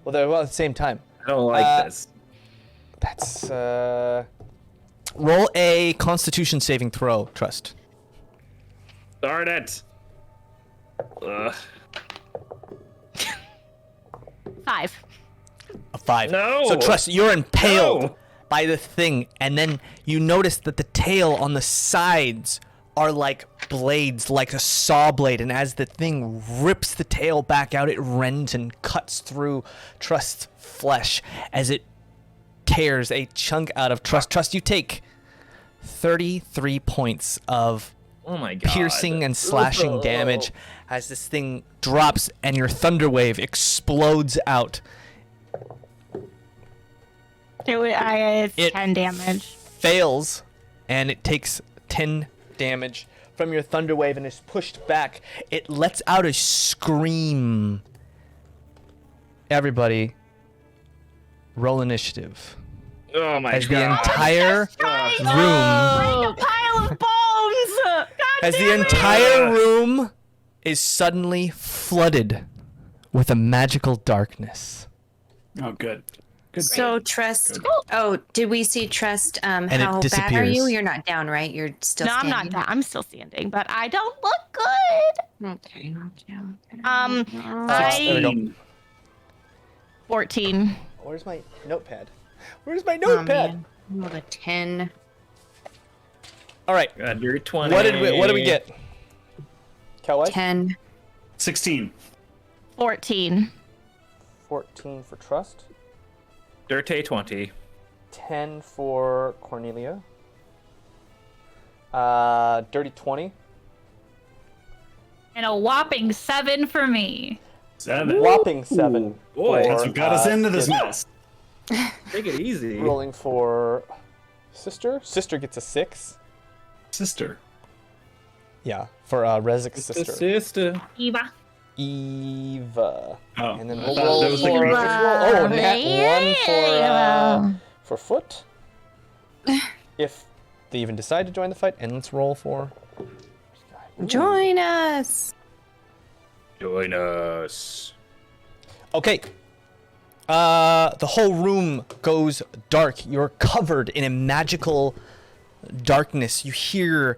Well, they're at the same time. I don't like this. That's roll a Constitution saving throw, Trust. Darn it. Ugh. 5. A 5. No. So Trust, you're impaled No. by the thing, and then you notice that the tail on the sides are like blades, like a saw blade, and as the thing rips the tail back out, it rends and cuts through Trust's flesh as it tears a chunk out of Trust. Trust, you take 33 points of Oh my god. piercing and slashing damage as this thing drops and your thunder wave explodes out. It's 10 damage. Fails, and it takes 10 damage from your thunder wave and is pushed back. It lets out a scream. Everybody, roll initiative. Oh my As god. the entire room, A pile of bones! God as the damn it! entire room is suddenly flooded with a magical darkness. Oh, good. Good. So Trust. Oh, did we see Trust? it How bad are disappears. you? You're not down, right? You're still. No, I'm standing? not down. I'm still standing, but I don't look good. Okay, not down. There we go. 14. Where's my notepad? Where's my Oh, notepad? man. I rolled a 10. All right. God, you're 20. What did we get? Kelway? 10. 16. 14. 14 for Trust. Dirty 20. 10 for Cornelia. Dirty 20. And a whopping 7 for me. 7. Whopping 7. Boy, for, That's what got us into this Skip. mess. Take it easy. Rolling for Sister. Sister gets a 6. Sister. Yeah, for Rezik's sister. Sister. Eva. Eva. Oh, And then I we'll thought roll that was like for... a Oh, nat 1 for Foot. If they even decide to join the fight. And let's roll for... Join us. Join us. Okay. The whole room goes dark. You're covered in a magical darkness. You hear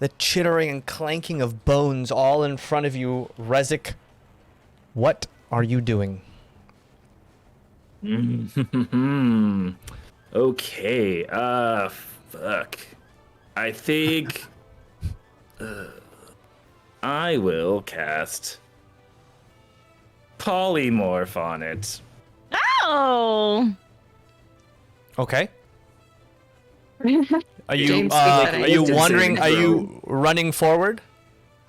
the chittering and clanking of bones all in front of you. Rezik, what are you doing? Okay. Fuck. I think I will cast Polymorph on it. Oh! Okay. Are you James, speak are you that wandering? into Are the you running forward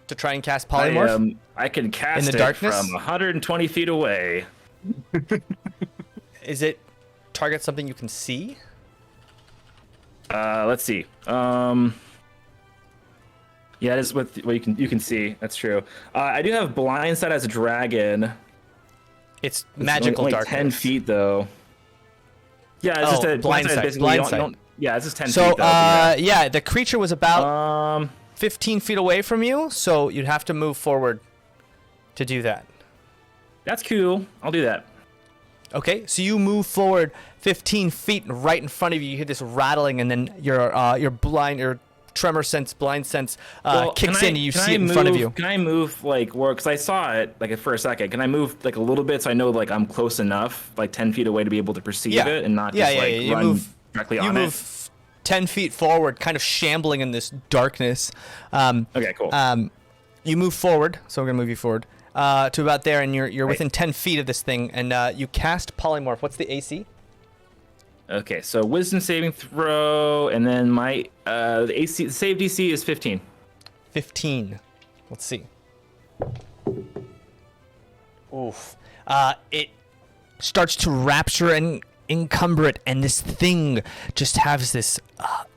to try and cast polymorph? I can cast In the it darkness? from 120 feet away. Is it target something you can see? Let's see. Yeah, it is what you can see. That's true. I do have Blindside as a dragon. It's It's magical only darkness. 10 feet though. Yeah, it's just a Blindside, basically Blindside. don't- yeah, it's just 10 So feet though. Yeah. yeah, the creature was about 15 feet away from you, so you'd have to move forward to do that. That's cool. I'll do that. Okay, so you move forward 15 feet, and right in front of you, you hear this rattling, and then your tremor sense, blind sense kicks in, and you see it in front of you. Can I move like where? Because I saw it like for a second. Can I move like a little bit so I know like I'm close enough, like 10 feet away to be able to perceive it and not just like You run move directly you on move 10 feet forward, kind of shambling in this darkness. it? Okay, cool. You move forward, so we're gonna move you forward to about there, and you're within 10 feet of this thing, and you cast polymorph. What's the AC? Okay, so wisdom saving throw, and then my the AC save DC is 15. 15. Let's see. Oof. It starts to rapture and encumber it, and this thing just has this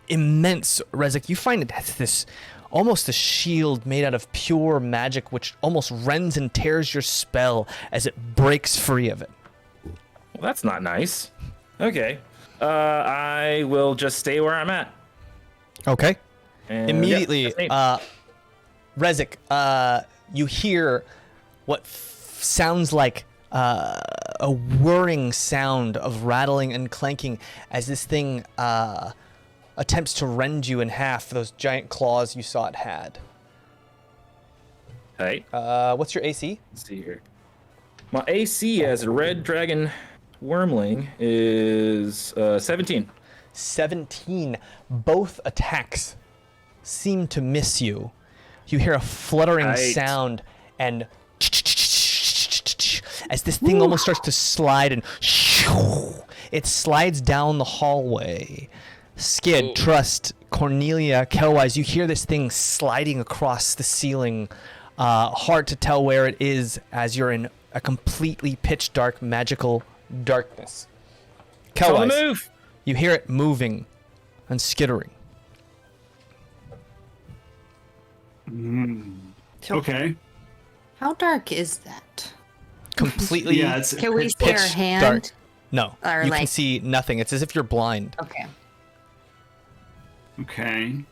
immense Rezik. You find it has this almost a shield made out of pure magic, which almost rends and tears your spell as it breaks free of it. Well, that's not nice. Okay. I will just stay where I'm at. Okay. And, Immediately, yeah, Rezik, you hear what sounds like a whirring sound of rattling and clanking as this thing attempts to rend you in half. Those giant claws you saw it had. Hey. What's your AC? Let's see here. My AC as a red dragon wormling is 17. 17. Both attacks seem to miss you. You hear a fluttering sound, and as this thing almost starts to slide, and it slides down the hallway. Skid, Trust, Cornelia, Kelwise, you hear this thing sliding across the ceiling. Hard to tell where it is as you're in a completely pitch dark magical darkness. On the move. You hear it moving and skittering. Okay. How dark is that? Completely. Yeah, it's Can we see pitch our hand? dark. No, Or you can like- see nothing. It's as if you're blind. Okay. okay.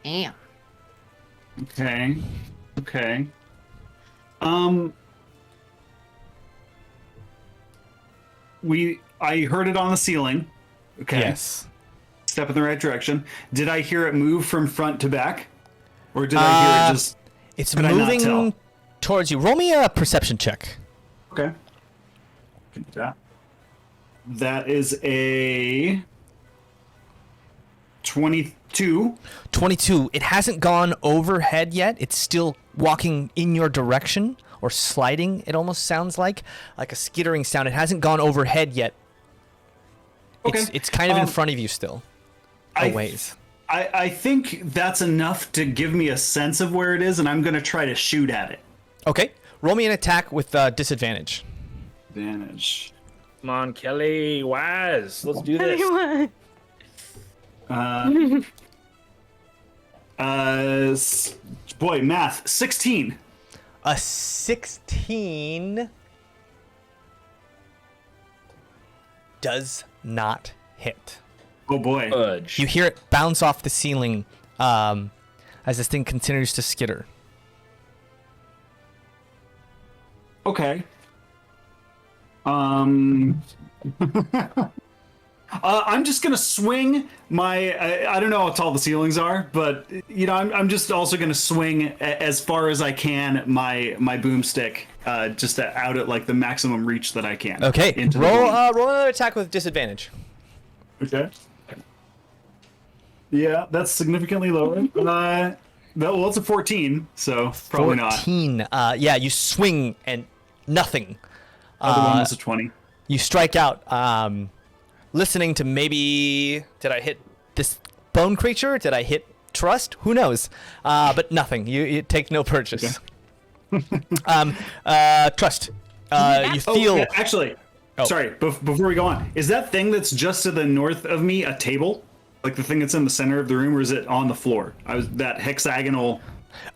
Damn. Okay. Okay. I heard it on the ceiling. Okay. Yes. Step in the right direction. Did I hear it move from front to back? Or did I hear it just... It's Could I not moving tell? towards you. Roll me a perception check. Okay. Can do that. That is a 22. 22. It hasn't gone overhead yet. It's still walking in your direction, or sliding, it almost sounds like a skittering sound. It hasn't gone overhead yet. Okay. It's kind of in front of you still. A ways. I think that's enough to give me a sense of where it is, and I'm going to try to shoot at it. Okay. Roll me an attack with disadvantage. Advantage. Come on, Kelly. Wise. Let's do this. Boy, math. 16. A 16 does not hit. Oh boy. Fudge. You hear it bounce off the ceiling as this thing continues to skitter. Okay. I'm just gonna swing my. I don't know how tall the ceilings are, but I'm just also gonna swing as far as I can my boomstick, just out at like the maximum reach that I can. Okay. Into the Roll room. roll another attack with disadvantage. Okay. Yeah, that's significantly lower. Well, it's a 14, so probably 14. Yeah, you swing and nothing. Other one was a 20. You strike out, listening to maybe, did I hit this bone creature? Did I hit Trust? Who knows? But nothing. You take no purchase. Okay. Trust. You feel. Yeah, actually, sorry, before we go on, is that thing that's just to the north of me a table? Like the thing that's in the center of the room, or is it on the floor? That hexagonal.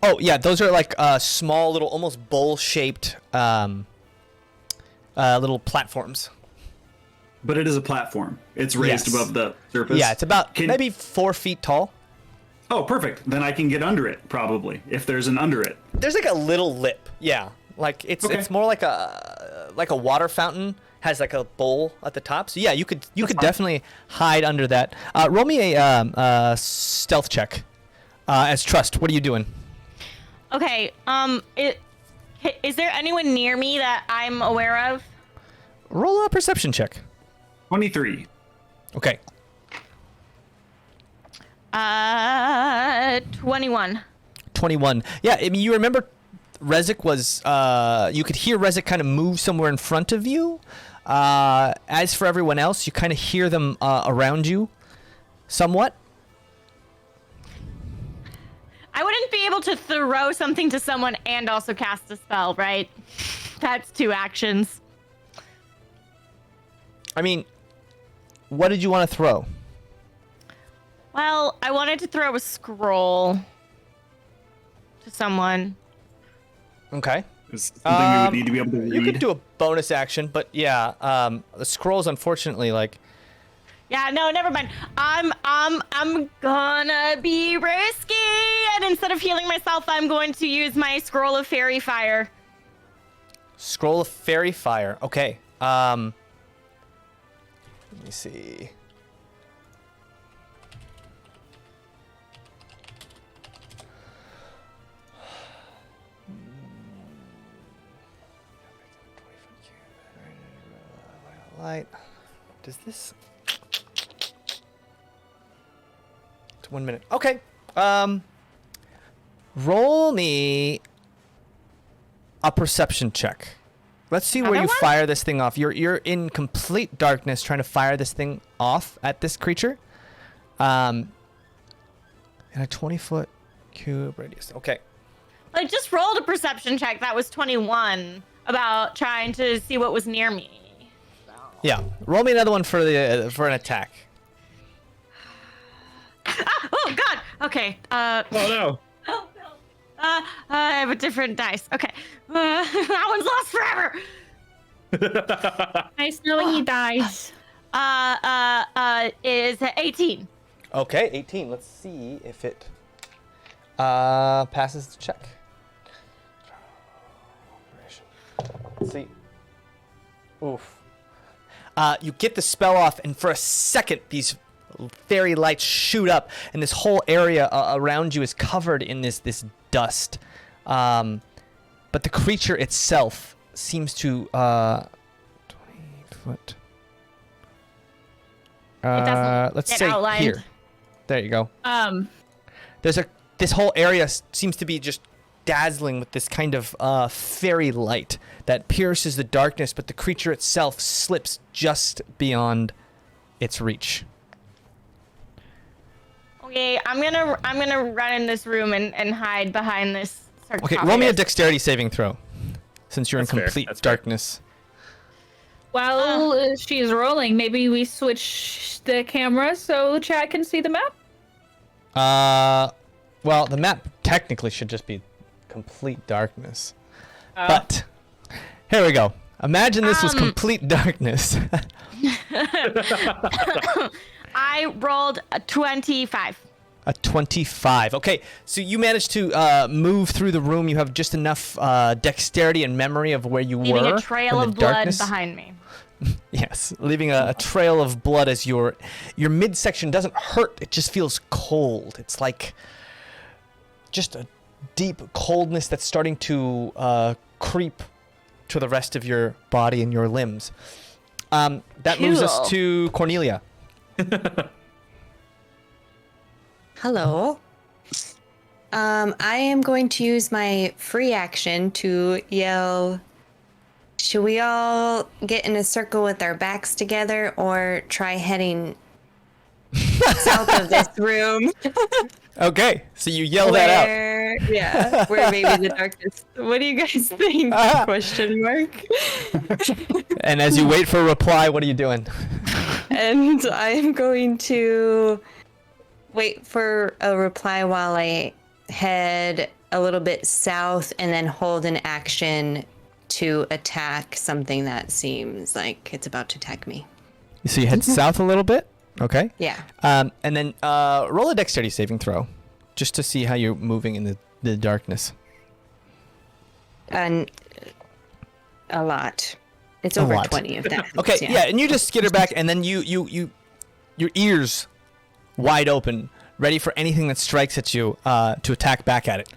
Oh, yeah, those are like small little, almost bowl-shaped little platforms. But it is a platform. It's raised above the surface. Yeah, it's about maybe 4 feet tall. Oh, perfect. Then I can get under it, probably, if there's an under it. There's like a little lip. Yeah, like it's more like a water fountain. Has like a bowl at the top. So yeah, you could definitely hide under that. Roll me a stealth check. As Trust, what are you doing? Okay. Is there anyone near me that I'm aware of? Roll a perception check. 23. Okay. 21. 21. Yeah, I mean, you remember Rezik was, you could hear Rezik kind of move somewhere in front of you. As for everyone else, you kind of hear them around you somewhat. I wouldn't be able to throw something to someone and also cast a spell, right? That's 2 actions. I mean, what did you want to throw? Well, I wanted to throw a scroll. to someone. Okay. Is something we would need to be able to read. You could do a bonus action, but yeah, the scrolls, unfortunately, like. Yeah, no, never mind. I'm gonna be risky, and instead of healing myself, I'm going to use my scroll of fairy fire. Scroll of fairy fire. Okay. Let me see. Light. Does this? It's 1 minute. Okay. Roll me a perception check. Let's see where you fire this thing off. You're in complete darkness trying to fire this thing off at this creature. In a 20-foot cube radius. Okay. I just rolled a perception check. That was 21 about trying to see what was near me. So. Yeah. Roll me another one for an attack. Oh God. Okay. Oh no. Oh no. I have a different dice. Okay. That one's lost forever. Nice knowing you, dice. Is 18. Okay, 18. Let's see if it passes the check. Let's see. Oof. You get the spell off, and for a second, these fairy lights shoot up, and this whole area around you is covered in this dust. But the creature itself seems to 20 foot. Let's say outlined. here. There you go. This whole area seems to be just dazzling with this kind of fairy light that pierces the darkness, but the creature itself slips just beyond its reach. Okay, I'm gonna run in this room and hide behind this sarcophagus. Okay, roll me a dexterity saving throw, since you're That's in fair, complete that's fair. darkness. While she's rolling, maybe we switch the camera so the chat can see the map? Well, the map technically should just be complete darkness. But, here we go. Imagine this was complete darkness. I rolled a 25. A 25. Okay, so you managed to move through the room. You have just enough dexterity and memory of where you Leaving were. a trail in the of blood darkness. behind me. Yes, leaving a trail of blood as your midsection doesn't hurt. It just feels cold. It's like just a deep coldness that's starting to creep to the rest of your body and your limbs. That moves us to Cornelia. Hello. I am going to use my free action to yell, should we all get in a circle with our backs together or try heading south of this room? Okay, so you yell that out. Yeah, where maybe the darkness. What do you guys think? Question mark. And as you wait for a reply, what are you doing? And I'm going to wait for a reply while I head a little bit south and then hold an action to attack something that seems like it's about to attack me. So you head south a little bit. Okay. Yeah. And then roll a dexterity saving throw, just to see how you're moving in the darkness. And a lot. It's over 20 of that. Okay, yeah, and you just skitter back, and then you your ears wide open, ready for anything that strikes at you to attack back at it.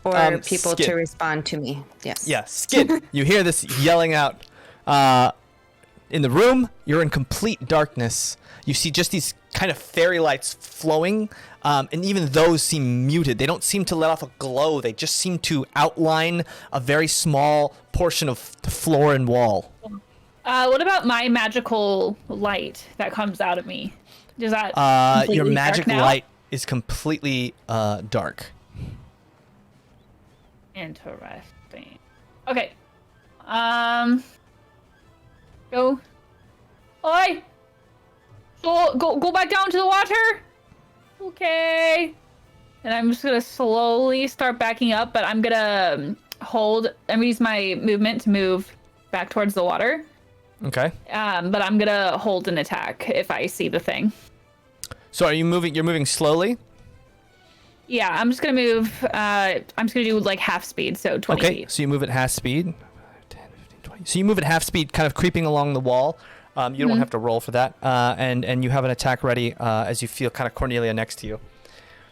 Or people Skid. to respond to me. Yes. Yeah, Skid. You hear this yelling out. In the room, you're in complete darkness. You see just these kind of fairy lights flowing, and even those seem muted. They don't seem to let off a glow. They just seem to outline a very small portion of the floor and wall. What about my magical light that comes out of me? Does that Your completely magic dark now? light is completely dark. Interesting. Okay. Go. Oi! Go back down to the water! Okay. And I'm just gonna slowly start backing up, but I'm gonna hold. I'm gonna use my movement to move back towards the water. Okay. But I'm gonna hold an attack if I see the thing. So are you moving? You're moving slowly? Yeah, I'm just gonna move. I'm just gonna do like half speed, so 20 Okay. feet. So you move at half speed. 10, 15, 20. So you move at half speed, kind of creeping along the wall. You don't have to roll for that. And you have an attack ready as you feel kind of Cornelia next to you.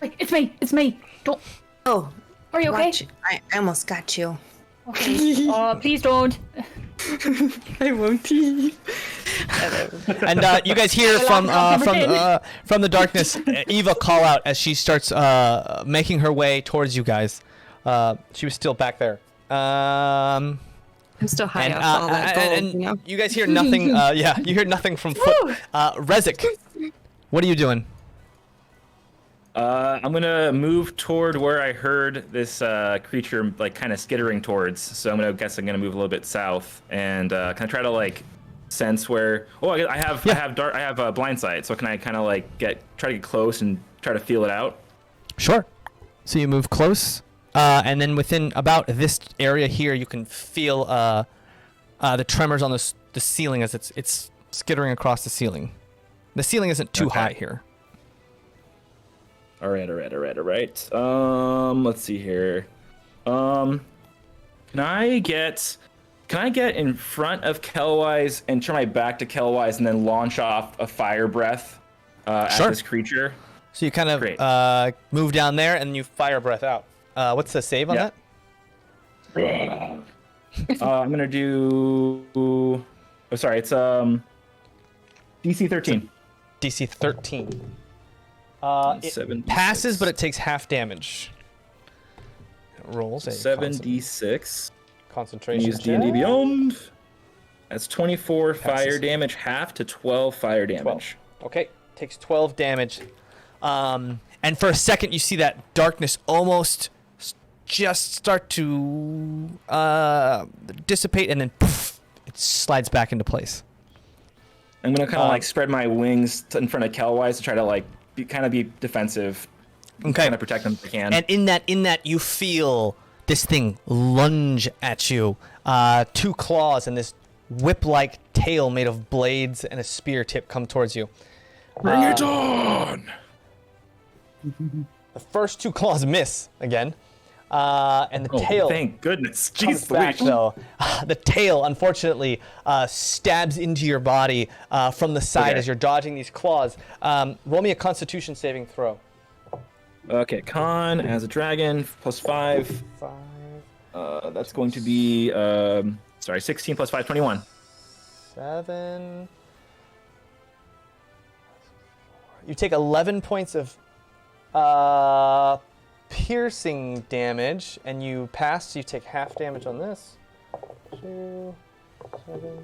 Like, it's me. It's me. Don't. Oh, Are you okay? watch. I almost got you. Okay. Please don't. I won't. And you guys hear from the darkness Eva call out as she starts making her way towards you guys. She was still back there. I'm still high off all that gold. And you guys hear nothing. You hear nothing from foot. Rezik, what are you doing? I'm gonna move toward where I heard this creature like kind of skittering towards. So I'm gonna move a little bit south and kind of try to like sense where. Oh, I have blind sight. So can I kind of like try to get close and try to feel it out? Sure. So you move close, and then within about this area here, you can feel the tremors on the ceiling as it's skittering across the ceiling. The ceiling isn't too high here. All right. Let's see here. Can I get in front of Kelwise and turn my back to Kelwise and then launch off a fire breath at this creature? So you kind of move down there and you fire breath out. What's the save on that? I'm gonna do. Oh, sorry. It's DC 13. DC 13. It passes, but it takes half damage. It rolls a 7d6. Concentration. Use D&D Beyond. That's 24 fire damage, half to 12 fire damage. 12. Okay, takes 12 damage. And for a second, you see that darkness almost just start to dissipate, and then poof, it slides back into place. I'm gonna kind of like spread my wings in front of Kelwise to try to like be defensive. Okay. Kind of protect them if I can. And in that you feel this thing lunge at you. 2 claws and this whip-like tail made of blades and a spear tip come towards you. Bring it on! The first 2 claws miss again. And the tail. Thank goodness. Jeez, back, though. The tail, unfortunately, stabs into your body from the side as you're dodging these claws. Roll me a Constitution saving throw. Okay, con as a dragon, +5. 5. That's going to be 16 + 5, 21. 7. You take 11 points of piercing damage, and you pass, so you take half damage on this. 2, 7.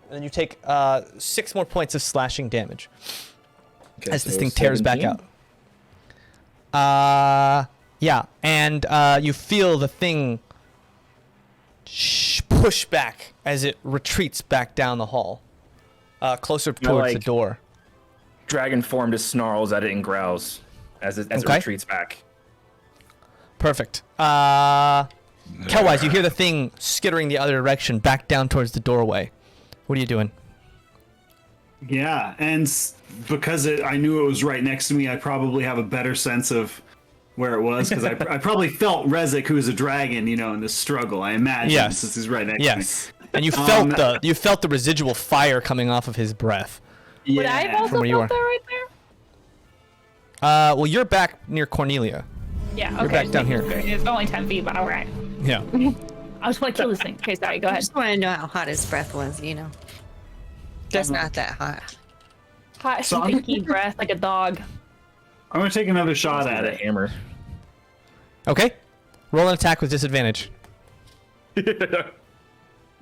And then you take 6 more points of slashing damage as this thing tears 17? Back out. And you feel the thing push back as it retreats back down the hall, closer towards the door. Dragon form just snarls at it and growls as it retreats back. Perfect. Kelwise, you hear the thing skittering the other direction, back down towards the doorway. What are you doing? Yeah, and because I knew it was right next to me, I probably have a better sense of where it was, because I probably felt Rezik, who is a dragon, in this struggle. I imagine, since he's right next to me. And you felt the residual fire coming off of his breath. Yeah. Would I have also felt that right there? Well, you're back near Cornelia. Yeah, okay. You're back down here. It's only 10 feet, but alright. Yeah. I just want to kill this thing. Okay, sorry, go ahead. I just want to know how hot his breath was, Just not that hot. Hot, stinky breath like a dog. I'm going to take another shot at it. Hammer. Okay. Roll an attack with disadvantage.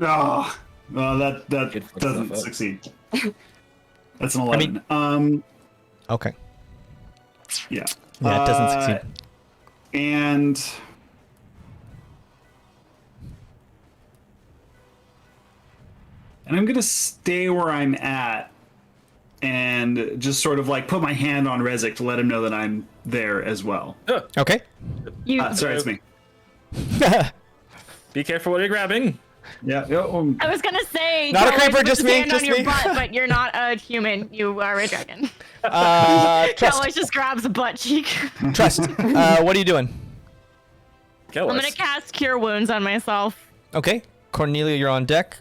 Oh, well, that doesn't succeed. That's an 11. Okay. Yeah. Yeah, it doesn't succeed. And I'm gonna stay where I'm at and just sort of like put my hand on Rezik to let him know that I'm there as well. Okay. Sorry, it's me. Be careful what you're grabbing. Yeah. I was gonna say, Not a Cullen, creeper, put just his me, hand just on your me. butt, but you're not a human. You are a dragon. Trust. Always just grabs a butt cheek. Trust. What are you doing? Kill I'm us. gonna cast Cure Wounds on myself. Okay. Cornelia, you're on deck.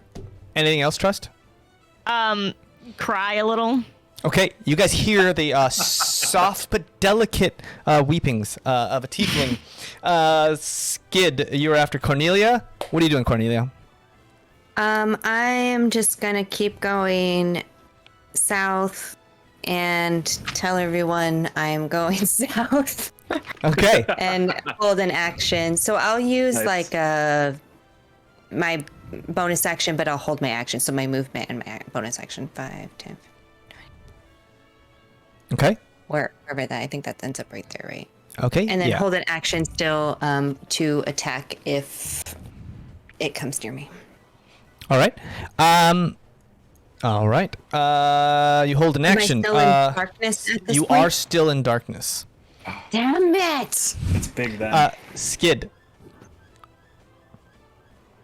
Anything else, Trust? Cry a little. Okay, you guys hear the soft but delicate weepings of a tiefling. Skid, you're after Cornelia. What are you doing, Cornelia? I am just gonna keep going south and tell everyone I'm going south Okay. and hold an action. So I'll use Nice. like my bonus action, but I'll hold my action. So my movement and my bonus action 5, 10, Okay. wherever that. I think that ends up right there, right? Okay. And then yeah. hold an action still to attack if it comes near me. All right. All right. You hold an action. Am I still in darkness at this You point? are still in darkness. Damn it! It's big then. Skid.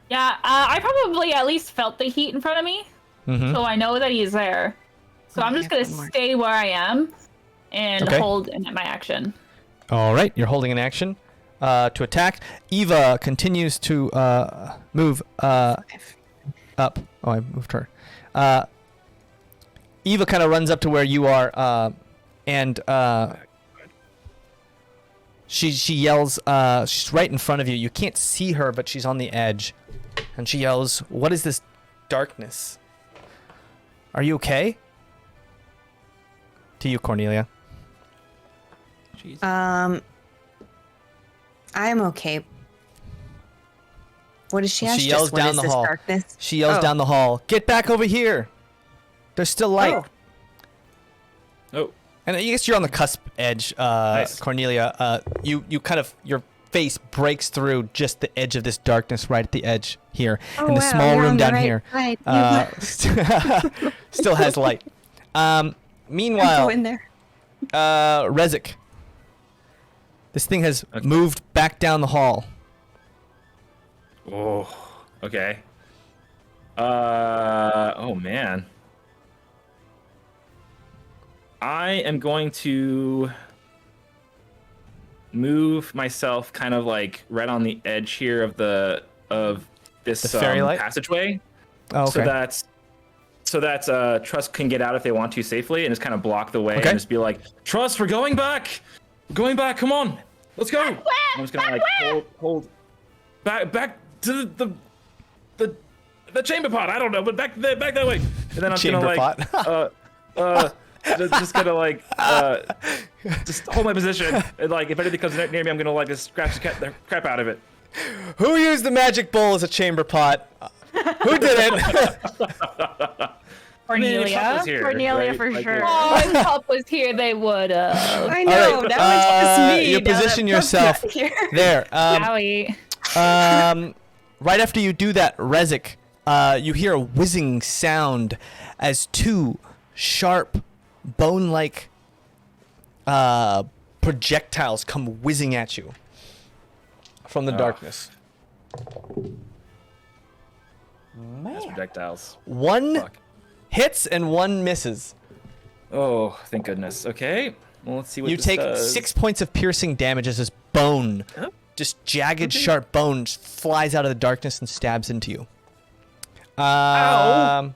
Yeah, I probably at least felt the heat in front of me, so I know that he's there. So I'm just gonna stay where I am and Okay. hold in my action. All right. You're holding an action to attack. Eva continues to move up. Oh, I moved her. Eva kind of runs up to where you are, and she yells. She's right in front of you. You can't see her, but she's on the edge, and she yells, "What is this darkness? Are you okay?" To you, Cornelia. I'm okay. What does she ask? She yells Just, what down is the this hall. Darkness? She yells down the hall, "Get back over here! There's still light." Oh. Oh. And I guess you're on the cusp edge, Nice. Cornelia. You kind of, your face breaks through just the edge of this darkness right at the edge here. Oh, and the wow, small you're room on the down right here side. still has light. Meanwhile, Go in there. Rezik. This thing has moved back down the hall. Oh. Okay. Oh man. I am going to move myself kind of like right on the edge here of this The fairy light? passageway. Oh, okay. So that Trust can get out if they want to safely and just kind of block the way Okay. and just be like, Trust, we're going back. We're going back. Come on. Let's go. Where? I'm just gonna Back like where? hold back to the chamber pot. I don't know, but back that way. And then I'm Chamber gonna like just gonna like just hold my position. And like if anything comes near me, I'm gonna like just scratch the crap out of it. Who used the magic bowl as a chamber pot? Who did it? If Pup was here, Cornelia right? for Like, sure. Oh, if Pup was here, they would have. I know, All right, that was just me. you now that position Puff's yourself not here. there. Wowie. Right after you do that, Rezik, you hear a whizzing sound as two sharp, bone-like projectiles come whizzing at you from the darkness. That's projectiles. One Fuck. hits and one misses. Oh, thank goodness. Okay. Well, let's see what You this take does. 6 points of piercing damage as this bone, just jagged, sharp bone, just flies out of the darkness and stabs into you. Ow.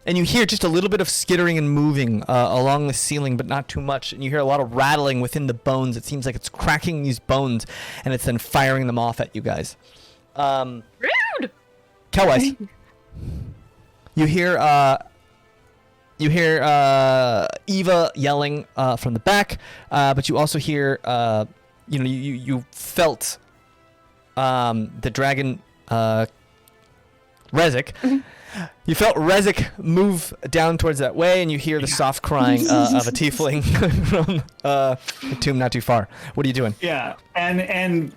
And you hear just a little bit of skittering and moving along the ceiling, but not too much. And you hear a lot of rattling within the bones. It seems like it's cracking these bones, and it's then firing them off at you guys. Rude. Kelwise, you hear Eva yelling from the back, but you also hear you felt the dragon Rezik. You felt Rezik move down towards that way, and you hear the soft crying of a tiefling from a tomb not too far. What are you doing? Yeah, and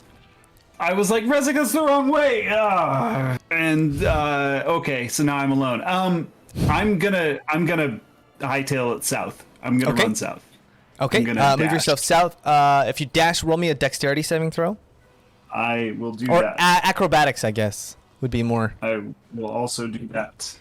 I was like, Rezik, that's the wrong way. Okay, so now I'm alone. I'm gonna hightail it south. I'm gonna run south. Okay. Move yourself south. If you dash, roll me a dexterity saving throw. I will do or that. Acrobatics, I guess, would be more. I will also do that.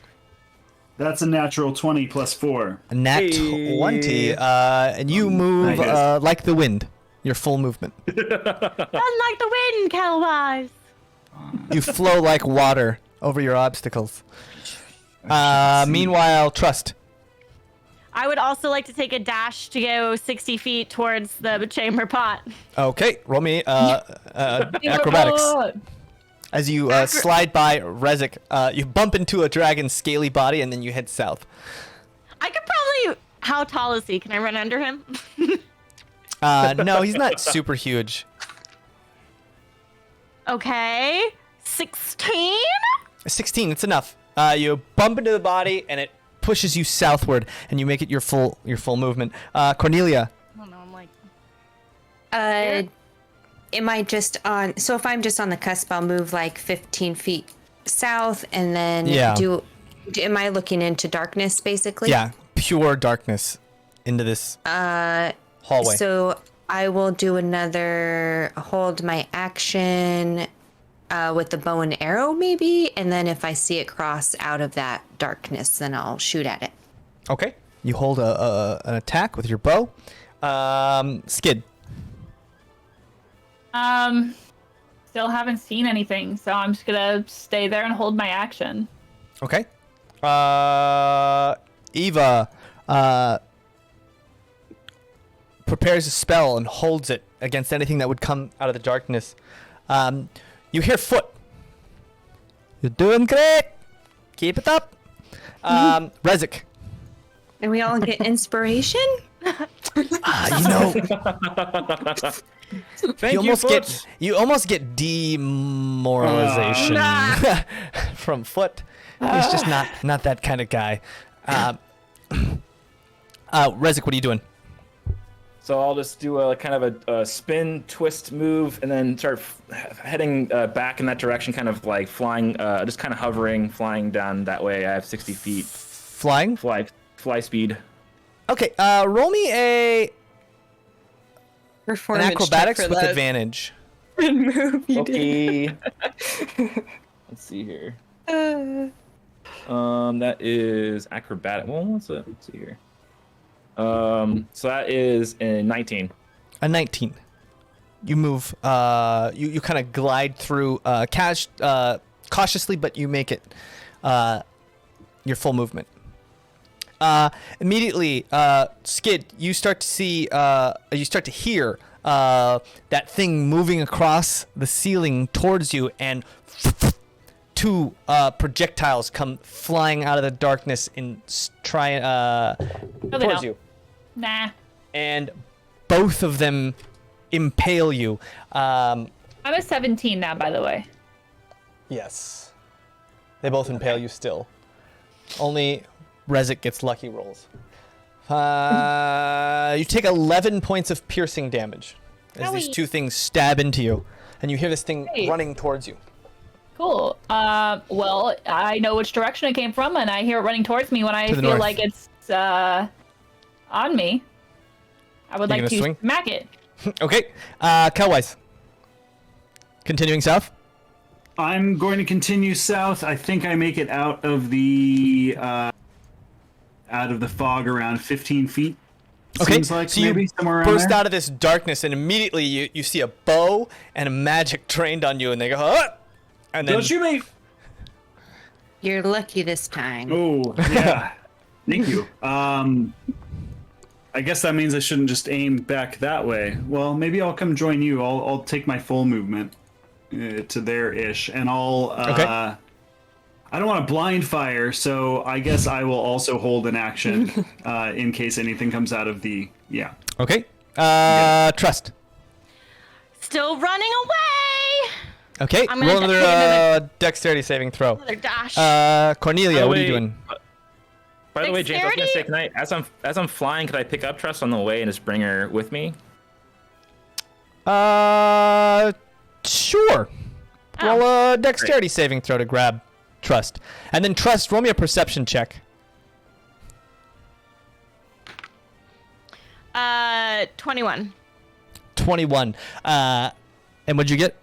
That's a natural 20 plus 4. A nat 20. And you move like the wind. Your full movement. Unlike the wind, Kelwise. You flow like water over your obstacles. Meanwhile, Trust. I would also like to take a dash to go 60 feet towards the chamber pot. Okay, roll me acrobatics. As you slide by Rezik, you bump into a dragon's scaly body, and then you head south. I could probably... How tall is he? Can I run under him? No, he's not super huge. Okay. 16? 16, it's enough. You bump into the body, and it pushes you southward, and you make it your full movement. Cornelia. I don't know, I'm like... Am I just on... So if I'm just on the cusp, I'll move like 15 feet south, and then am I looking into darkness, basically? Yeah, pure darkness into this hallway. So I will do another hold my action with the bow and arrow, maybe, and then if I see it cross out of that darkness, then I'll shoot at it. Okay. You hold an attack with your bow. Skid. Still haven't seen anything, so I'm just gonna stay there and hold my action. Okay. Eva prepares a spell and holds it against anything that would come out of the darkness. You hear foot. You're doing great. Keep it up. Rezik. And we all get inspiration? You know, you almost get demoralization from foot. He's just not that kind of guy. Rezik, what are you doing? So I'll just do a kind of a spin, twist move, and then start heading back in that direction, kind of like flying, just kind of hovering, flying down that way. I have 60 feet. Flying? Fly speed. Okay, roll me an Performance acrobatics check for with that advantage. move you Okay. Let's see here. That is acrobatic. Well, let's see here. So that is a 19. A 19. You move. You kind of glide through, cautiously, but you make it your full movement. Immediately, Skid, you start to see, you start to hear that thing moving across the ceiling towards you, and two projectiles come flying out of the darkness and towards you. Nah. And both of them impale you. I'm a 17 now, by the way. Yes. They both impale you still. Only Rezik gets lucky rolls. You take 11 points of piercing damage as these two things stab into you, and you hear this thing running towards you. Cool. Well, I know which direction it came from, and I hear it running towards me when I feel like it's on me. I would like to smack it. Okay. Kelwise. Continuing south? I'm going to continue south. I think I make it out of the fog around 15 feet. Okay, Seems like so maybe you somewhere around burst there. out of this darkness, and immediately you see a bow and a magic trained on you, and they go, "Huh!" And then Don't shoot me! You're lucky this time. Oh, yeah. Thank you. I guess that means I shouldn't just aim back that way. Well, maybe I'll come join you. I'll take my full movement to there-ish, and I'll... Okay. I don't want to blind fire, so I guess I will also hold an action in case anything comes out of the... Yeah. Okay. Trust. Still running away! Okay, I'm gonna roll another dexterity saving throw. Another dash. Cornelia, what are you doing? By the way, James, I was gonna say, can I, as I'm flying, can I pick up Trust on the way and just bring her with me? Sure. Roll a dexterity saving throw to grab Trust. And then Trust, roll me a perception check. 21. 21. And what'd you get?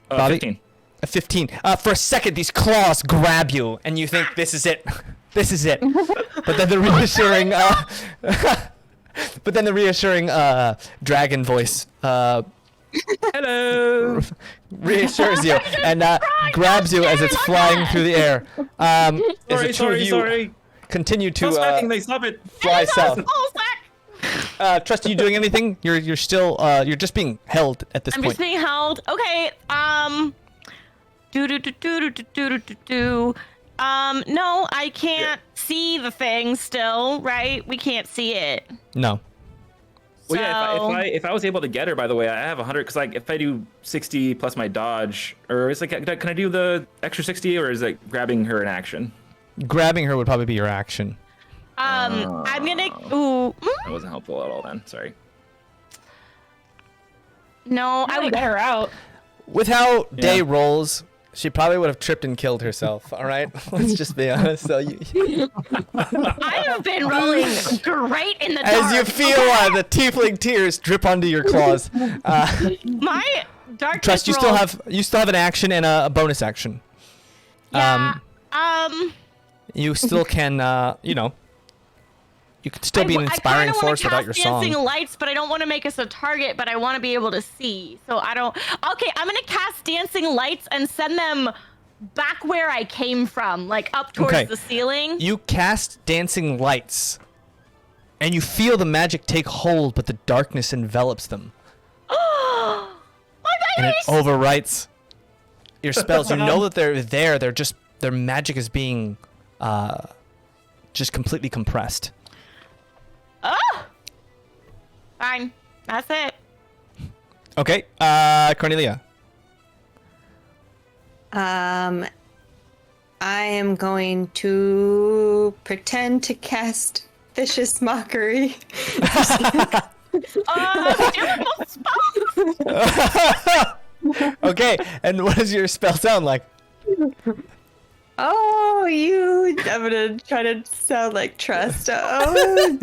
Bobby? 15. A 15. For a second, these claws grab you, and you think, this is it. This is it. But then the reassuring, dragon voice, Hello. reassures you and grabs you as it's flying through the air. Sorry. Continue to Stop it. fly south. Oh, Trust, are you doing anything? You're still you're just being held at this I'm point. just being held. Okay. No, I can't see the thing still, right? We can't see it. No. Well, yeah. So- If I was able to get her, by the way, I have 100. Because like, if I do 60 plus my dodge, or is like, can I do the extra 60, or is it grabbing her in action? Grabbing her would probably be your action. I'm gonna. Ooh. That wasn't helpful at all. Then sorry. No, I would get her out. With how Yeah. Daye rolls, she probably would have tripped and killed herself. All right, let's just be honest. So I have been rolling great in the dark. as you feel the tiefling tears drip onto your claws, My darkness Trust, you roll- still have an action and a bonus action. Yeah. You still can, you could still be an inspiring force without your song. dancing lights, but I don't want to make us a target, but I want to be able to see. So I don't. Okay, I'm gonna cast dancing lights and send them back where I came from, like up towards Okay. the ceiling. You cast dancing lights, and you feel the magic take hold, but the darkness envelops them, My and it babies! overwrites your spells. You know that they're there. Their magic is being just completely compressed. Fine, that's it. Okay, Cornelia. I am going to pretend to cast Vicious Mockery. Terrible spell. Okay, and what does your spell sound like? Oh, you! I'm gonna try to sound like Trust. Oh,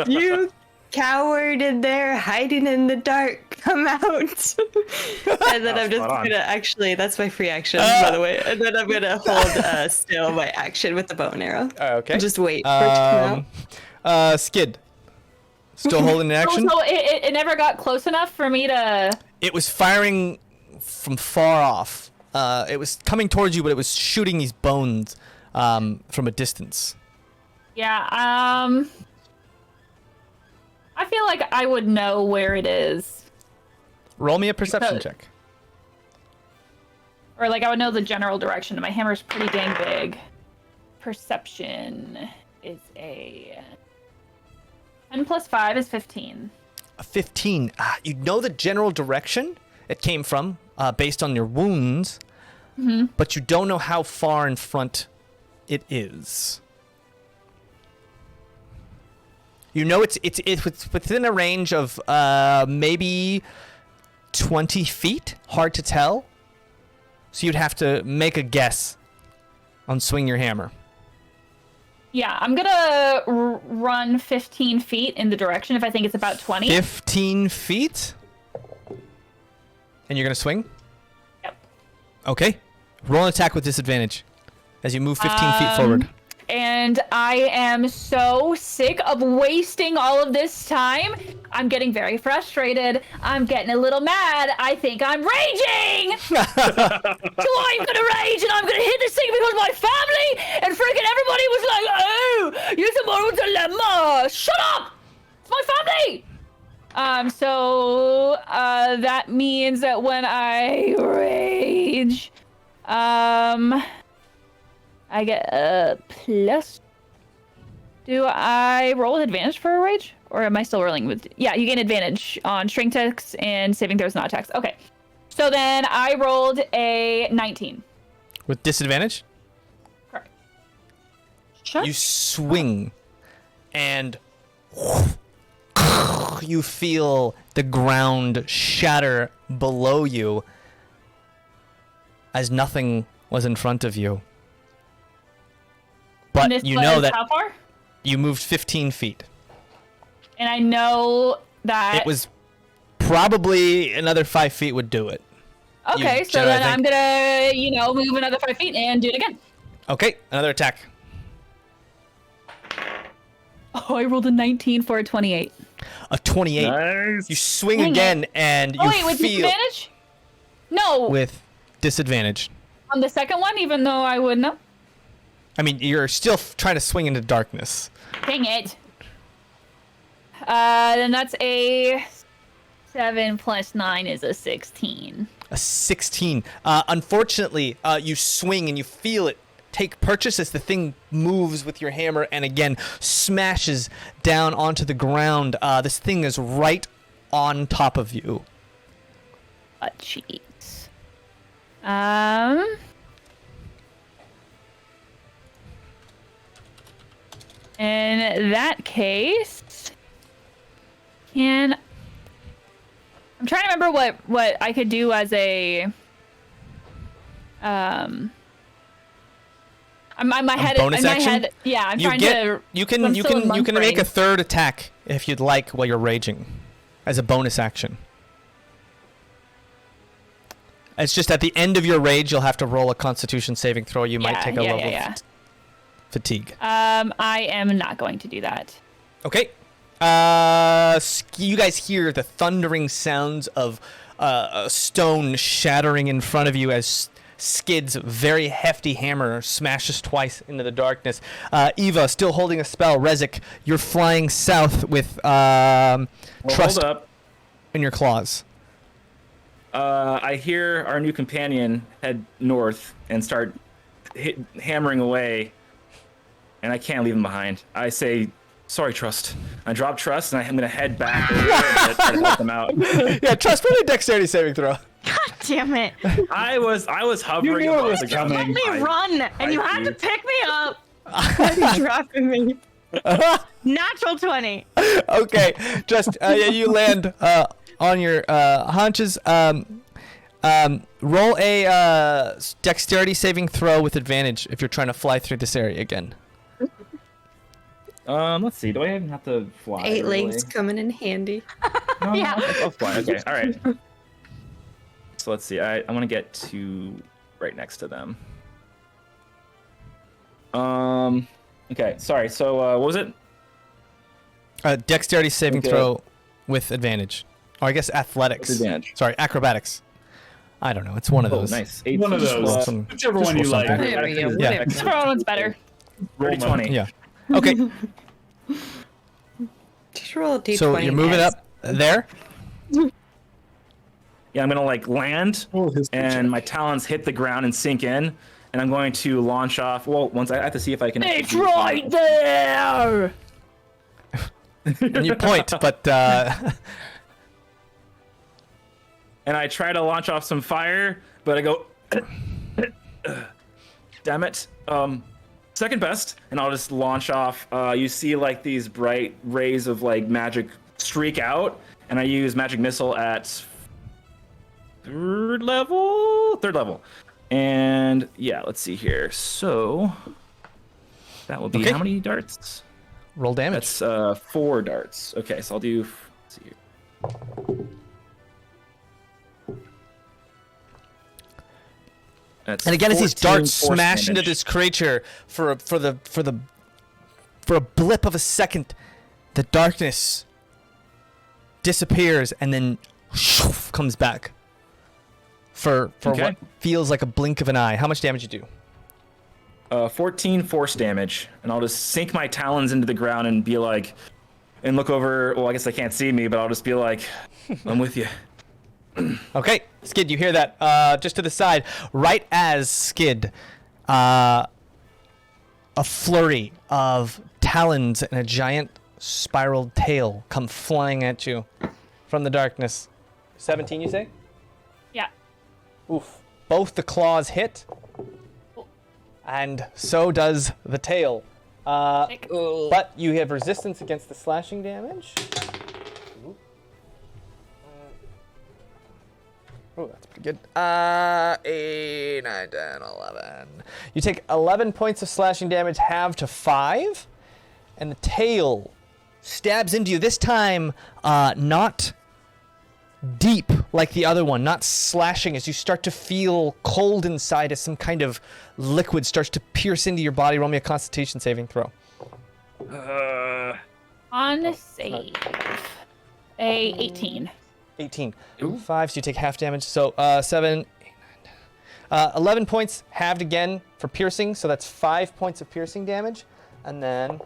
you coward in there hiding in the dark, come out! And then I'm just spot on. gonna actually, that's my free action, by the way. And then I'm gonna hold still my action with the bow and arrow. Okay. Just wait for it to come out. Skid. Still holding an action? So it never got close enough for me to. It was firing from far off. It was coming towards you, but it was shooting these bones from a distance. Yeah. I feel like I would know where it is, Roll me a perception check. or like I would know the general direction. My hammer's pretty dang big. Perception is a 10 plus 5 is 15. A 15. You know the general direction it came from, based on your wounds, but you don't know how far in front it is. You know it's within a range of maybe 20 feet. Hard to tell. So you'd have to make a guess on swing your hammer. Yeah, I'm gonna run 15 feet in the direction if I think it's about 20. 15 feet? And you're gonna swing? Yep. Okay. Roll an attack with disadvantage as you move 15 feet forward. And I am so sick of wasting all of this time. I'm getting very frustrated. I'm getting a little mad. I think I'm raging! So I'm gonna rage and I'm gonna hit this thing because my family and freaking everybody was like, oh, you're the moral dilemma. Shut up! It's my family! So that means that when I rage, I get a plus. Do I roll with advantage for a rage? Or am I still rolling with... Yeah, you gain advantage on strength checks and saving throws, not attacks. Okay. So then I rolled a 19. With disadvantage? Correct. Shut You swing and you feel the ground shatter below you as nothing was in front of you. And this But you know was that how far? you moved 15 feet. And I know that It was probably another 5 feet would do it. Okay, so then I'm gonna, move another 5 feet and do it again. Okay, another attack. Oh, I rolled a 19 for a 28. A 28. Nice. You swing Dang again, it. and you Oh wait, with feel disadvantage? No. with disadvantage. On the second one, even though I wouldn't know. I mean, you're still trying to swing into darkness. Dang it. Then that's a 7 plus 9 is a 16. A 16. Unfortunately, you swing and you feel it take purchase as the thing moves with your hammer and again smashes down onto the ground. This thing is right on top of you. Jeez. In that case, I'm trying to remember what I could do as a my head bonus in my action? head. Yeah, I'm trying to. You can make a third attack if you'd like while you're raging, as a bonus action. It's just at the end of your rage, you'll have to roll a Constitution saving throw. You might take a level of fatigue. I am not going to do that. Okay. You guys hear the thundering sounds of a stone shattering in front of you as Skid's very hefty hammer smashes twice into the darkness. Eva, still holding a spell. Rezik, you're flying south with trust hold up. in your claws. I hear our new companion head north and start hammering away, and I can't leave him behind. I say, sorry, Trust. I drop Trust, and I'm going to head back over there and try to help them out. Yeah, Trust, put a dexterity saving throw. God damn it. I was hovering knew it above was the coming. Let me run, and you had to pick me up. Dropping me. Natural 20. Okay, just you land on your haunches. Roll a dexterity saving throw with advantage if you're trying to fly through this area again. Let's see. Do I even have to fly? 8 really? legs coming in handy. No, Yeah. I'll fly. Okay. All right. So let's see. I want to get to right next to them. Okay. Sorry. So what was it? Dexterity saving throw with advantage. Or I guess athletics. With advantage. Sorry, acrobatics. I don't know. It's one of those. Nice. One of those. Whichever one you like. There we go. Yeah. Whichever one's better. 30-20. Yeah. Okay. Just roll a d20. So you're moving guys. up there. Yeah, I'm gonna land, and my talons hit the ground and sink in, and I'm going to launch off. Well, once I have to see if I can. It's right there. And you point, but And I try to launch off some fire, but I go. Damn it. Second best, and I'll just launch off. You see like these bright rays of like magic streak out, and I use magic missile at third level. And yeah, let's see here. So that will be Okay. how many darts? roll damage. That's 4 darts. Okay, so I'll do. Let's see here. That's And again, as these 14 darts force smash into damage. this creature for a blip of a second, the darkness disappears and then comes back for Okay. what feels like a blink of an eye. How much damage you do? 14 force damage, and I'll just sink my talons into the ground and be like, and look over. Well, I guess they can't see me, but I'll just be like, I'm with you. Okay, Skid, you hear that? Just to the side, right as Skid, a flurry of talons and a giant spiraled tail come flying at you from the darkness. 17, you say? Yeah. Oof. Both the claws hit, and so does the tail. Sick. But you have resistance against the slashing damage. Oh, that's pretty good. 8, 9, 10, 11. You take 11 points of slashing damage, halved to 5, and the tail stabs into you. This time, not deep like the other one, not slashing, as you start to feel cold inside as some kind of liquid starts to pierce into your body. Roll me a Constitution saving throw. On save. A 18. 18. Ooh. 5, so you take half damage. So 7, 8, 9, 10. 11 points halved again for piercing, so that's 5 points of piercing damage. And then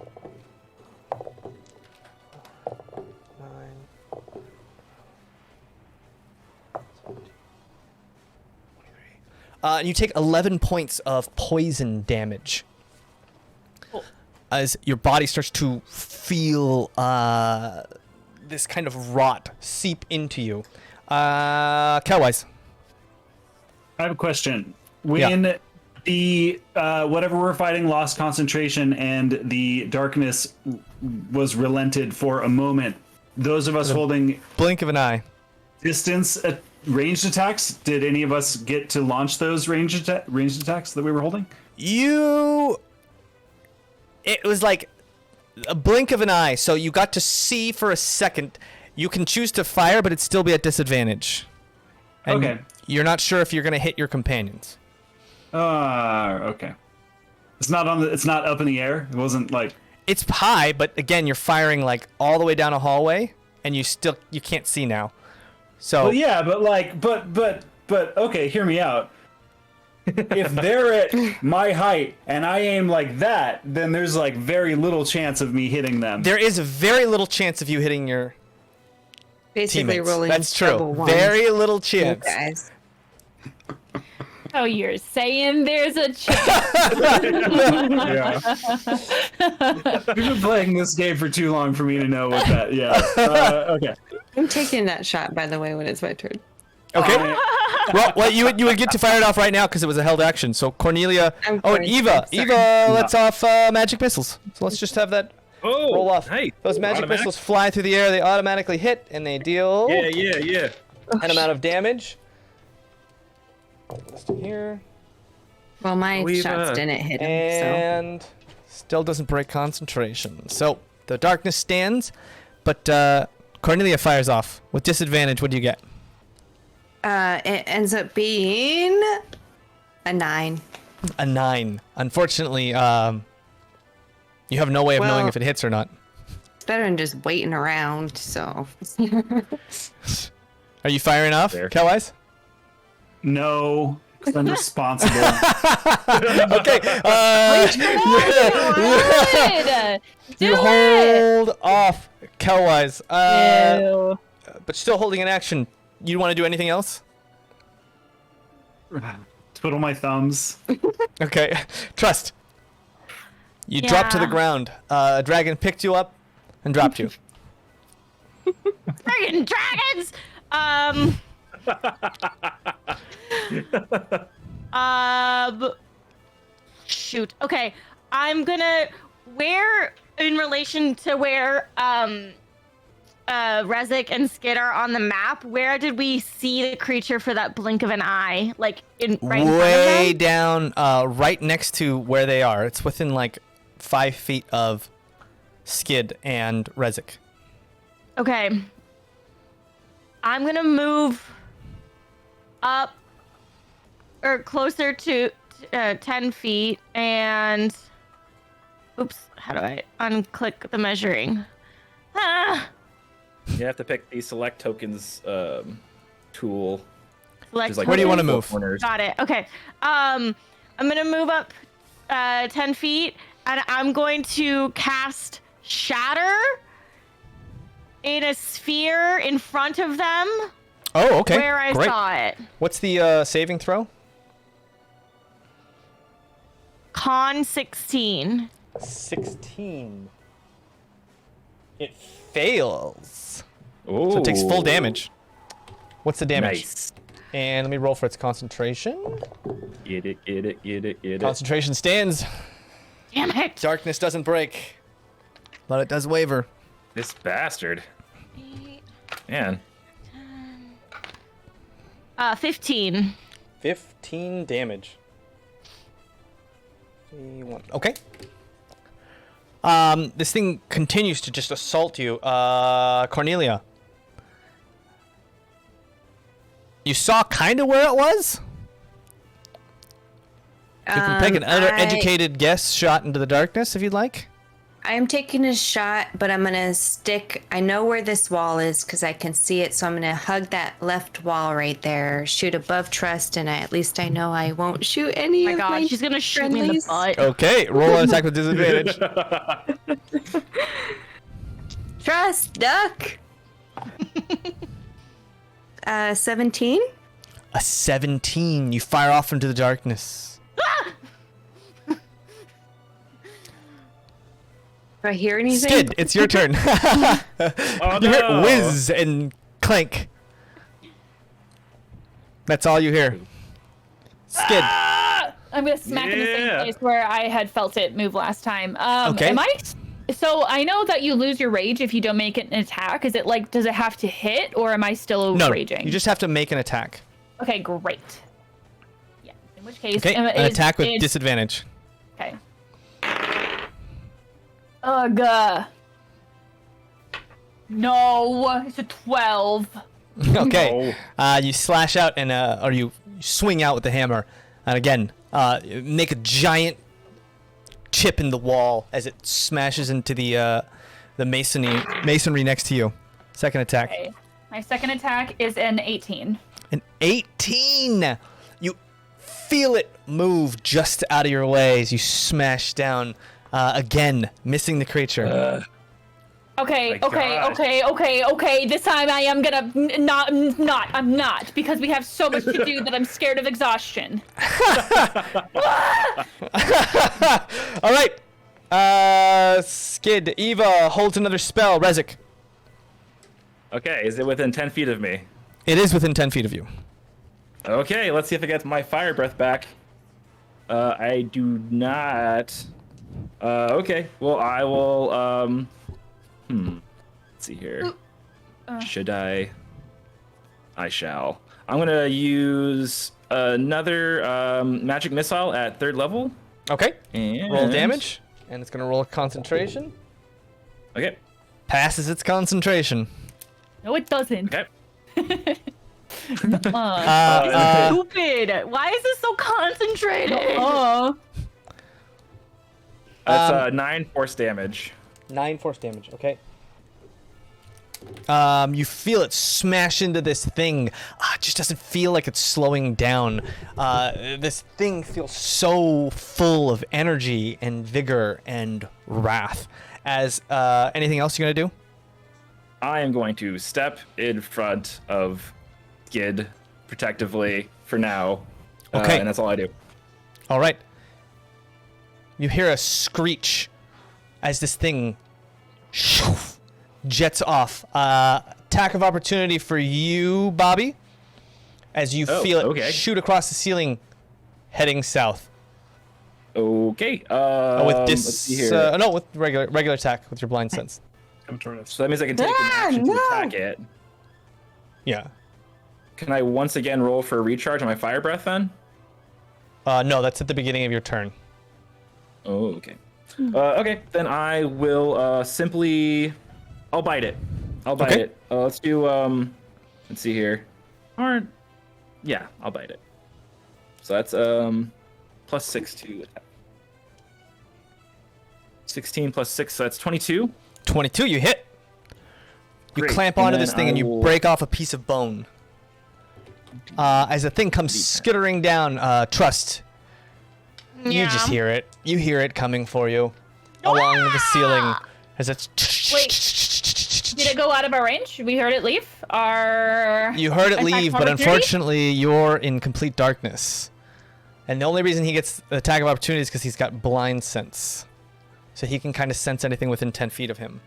9, you take 11 points of poison damage. Cool. As your body starts to feel this kind of rot seep into you. Cowwise. I have a question. When the whatever we're fighting lost concentration and the darkness was relented for a moment, those of us holding blink of an eye distance ranged attacks, did any of us get to launch those ranged attacks that we were holding? It was like a blink of an eye, so you got to see for a second. You can choose to fire, but it'd still be at disadvantage. And okay. You're not sure if you're gonna hit your companions. Okay. It's not up in the air. It wasn't like. It's high, but again, you're firing like all the way down a hallway, and you can't see now. So. Well, yeah, but okay, hear me out. If they're at my height and I aim like that, then there's like very little chance of me hitting them. There is very little chance of you hitting your basically teammates. rolling. That's true. Very little chance. Guys. Oh, you're saying there's a chance. Yeah. We've been playing this game for too long for me to know what that. Yeah. Okay. I'm taking that shot, by the way, when it's my turn. Okay. Well, you would get to fire it off right now because it was a held action. So Cornelia. And Eva. Eva lets off magic missiles. So let's just have that roll off. Nice. Those magic missiles fly through the air. They automatically hit, and they deal. Yeah. An amount of damage. Listed here. Well, my shots didn't hit him, and still doesn't break concentration. So the darkness stands, but Cornelia fires off with disadvantage. What do you get? It ends up being a 9. A 9. Unfortunately, you have no way of knowing if it hits or not. It's better than just waiting around, so. Are you firing off, Cowwise? No, because I'm responsible. Okay. You hold off, Cowwise. But still holding an action. You want to do anything else? Twiddle my thumbs. Okay. Trust. You dropped to the ground. A dragon picked you up and dropped you. Friggin' dragons! Shoot. Okay. I'm gonna. Where, in relation to where, Rezik and Skid are on the map, where did we see the creature for that blink of an eye? Like, right in front of them? Way down, right next to where they are. It's within, like, 5 feet of Skid and Rezik. Okay. I'm gonna move up or closer to 10 feet and oops, how do I unclick the measuring? You have to pick the select tokens tool. Select where do you want to move? Got it. Okay. I'm gonna move up 10 feet and I'm going to cast Shatter in a sphere in front of them. Oh, okay. Where I saw it. What's the saving throw? Con 16. 16. It fails. Ooh. So it takes full damage. What's the damage? Nice. And let me roll for its concentration. Get it. Concentration stands. Damn it. Darkness doesn't break, but it does waver. This bastard. Man. 15. 15 damage. Okay. This thing continues to just assault you. Cornelia. You saw kind of where it was? You can take another educated guess shot into the darkness if you'd like. I'm taking a shot, but I'm going to stick... I know where this wall is because I can see it, so I'm going to hug that left wall right there, shoot above Trust, and at least I know I won't shoot any of my she's going to shoot me in the butt. Okay, roll an attack with disadvantage. Trust, duck! 17? A 17. You fire off into the darkness. Do I hear anything? Skid, it's your turn. Oh, You hear no. whiz and clank. That's all you hear. Skid. I'm gonna smack in the same place where I had felt it move last time. Okay. Am I? So I know that you lose your rage if you don't make an attack. Is it like, does it have to hit, or am I still raging? You just have to make an attack. Okay, great. Yeah. In which case, Okay, an attack with disadvantage. Okay. Ugh. No, it's a 12. Okay. You slash out and or you swing out with the hammer, and again, make a giant chip in the wall as it smashes into the masonry next to you. Second attack. Okay. My second attack is an 18. An 18. You feel it move just out of your way as you smash down. Again, missing the creature. Okay, My okay. This time I am gonna I'm not, because we have so much to do that I'm scared of exhaustion. All right. Skid, Eva holds another spell. Rezik. Okay, is it within 10 feet of me? It is within 10 feet of you. Okay, let's see if I get my fire breath back. I do not. Okay, well, I will, let's see here. Should I? I shall. I'm gonna use another magic missile at 3rd level. Okay. And... Roll damage, and it's gonna roll a concentration. Okay. Passes its concentration. No, it doesn't. Okay. Come on. Stupid. Why is this so concentrated? That's 9 force damage. 9 force damage. Okay. You feel it smash into this thing. It just doesn't feel like it's slowing down. This thing feels so full of energy and vigor and wrath. As anything else you're gonna do? I am going to step in front of Skid protectively for now. Okay. And that's all I do. All right. You hear a screech as this thing jets off. Attack of opportunity for you, Bobby, as you feel it shoot across the ceiling, heading south. Okay. With this, let's see here. no, with regular attack with your blind sense. So that means I can take an action to attack it. Yeah. Can I once again roll for a recharge on my fire breath then? No, that's at the beginning of your turn. Oh, okay. Okay, then I will simply... I'll bite it. I'll bite it. Let's do... let's see here. Or... Yeah, I'll bite it. So that's plus 6 to attack. 16 plus 6, so that's 22. 22, you hit. You Great. clamp And onto then this thing I and you will- break off a piece of bone. As the thing comes skittering down, Trust, you just hear it. You hear it coming for you along the ceiling as it's... Wait. Did it go out of our range? We heard it leave? You heard it attack leave, but opportunity? unfortunately you're in complete darkness. And the only reason he gets the attack of opportunity is because he's got blind sense. So he can kind of sense anything within 10 feet of him.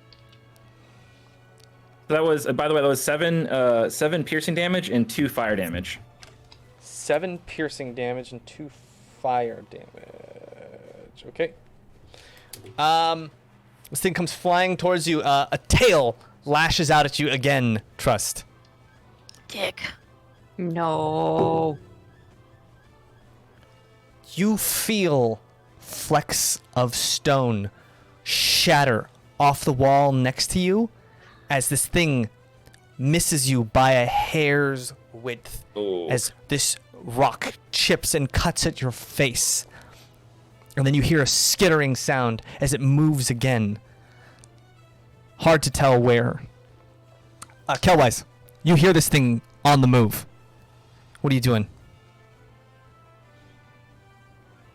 So that was, by the way, that was 7 piercing damage and 2 fire damage. 7 piercing damage and 2 fire damage. Okay. This thing comes flying towards you. A tail lashes out at you again, Trust. Dick. No. You feel flecks of stone shatter off the wall next to you as this thing misses you by a hair's width. Ooh. As this rock chips and cuts at your face. And then you hear a skittering sound as it moves again. Hard to tell where. Kelwise, you hear this thing on the move. What are you doing?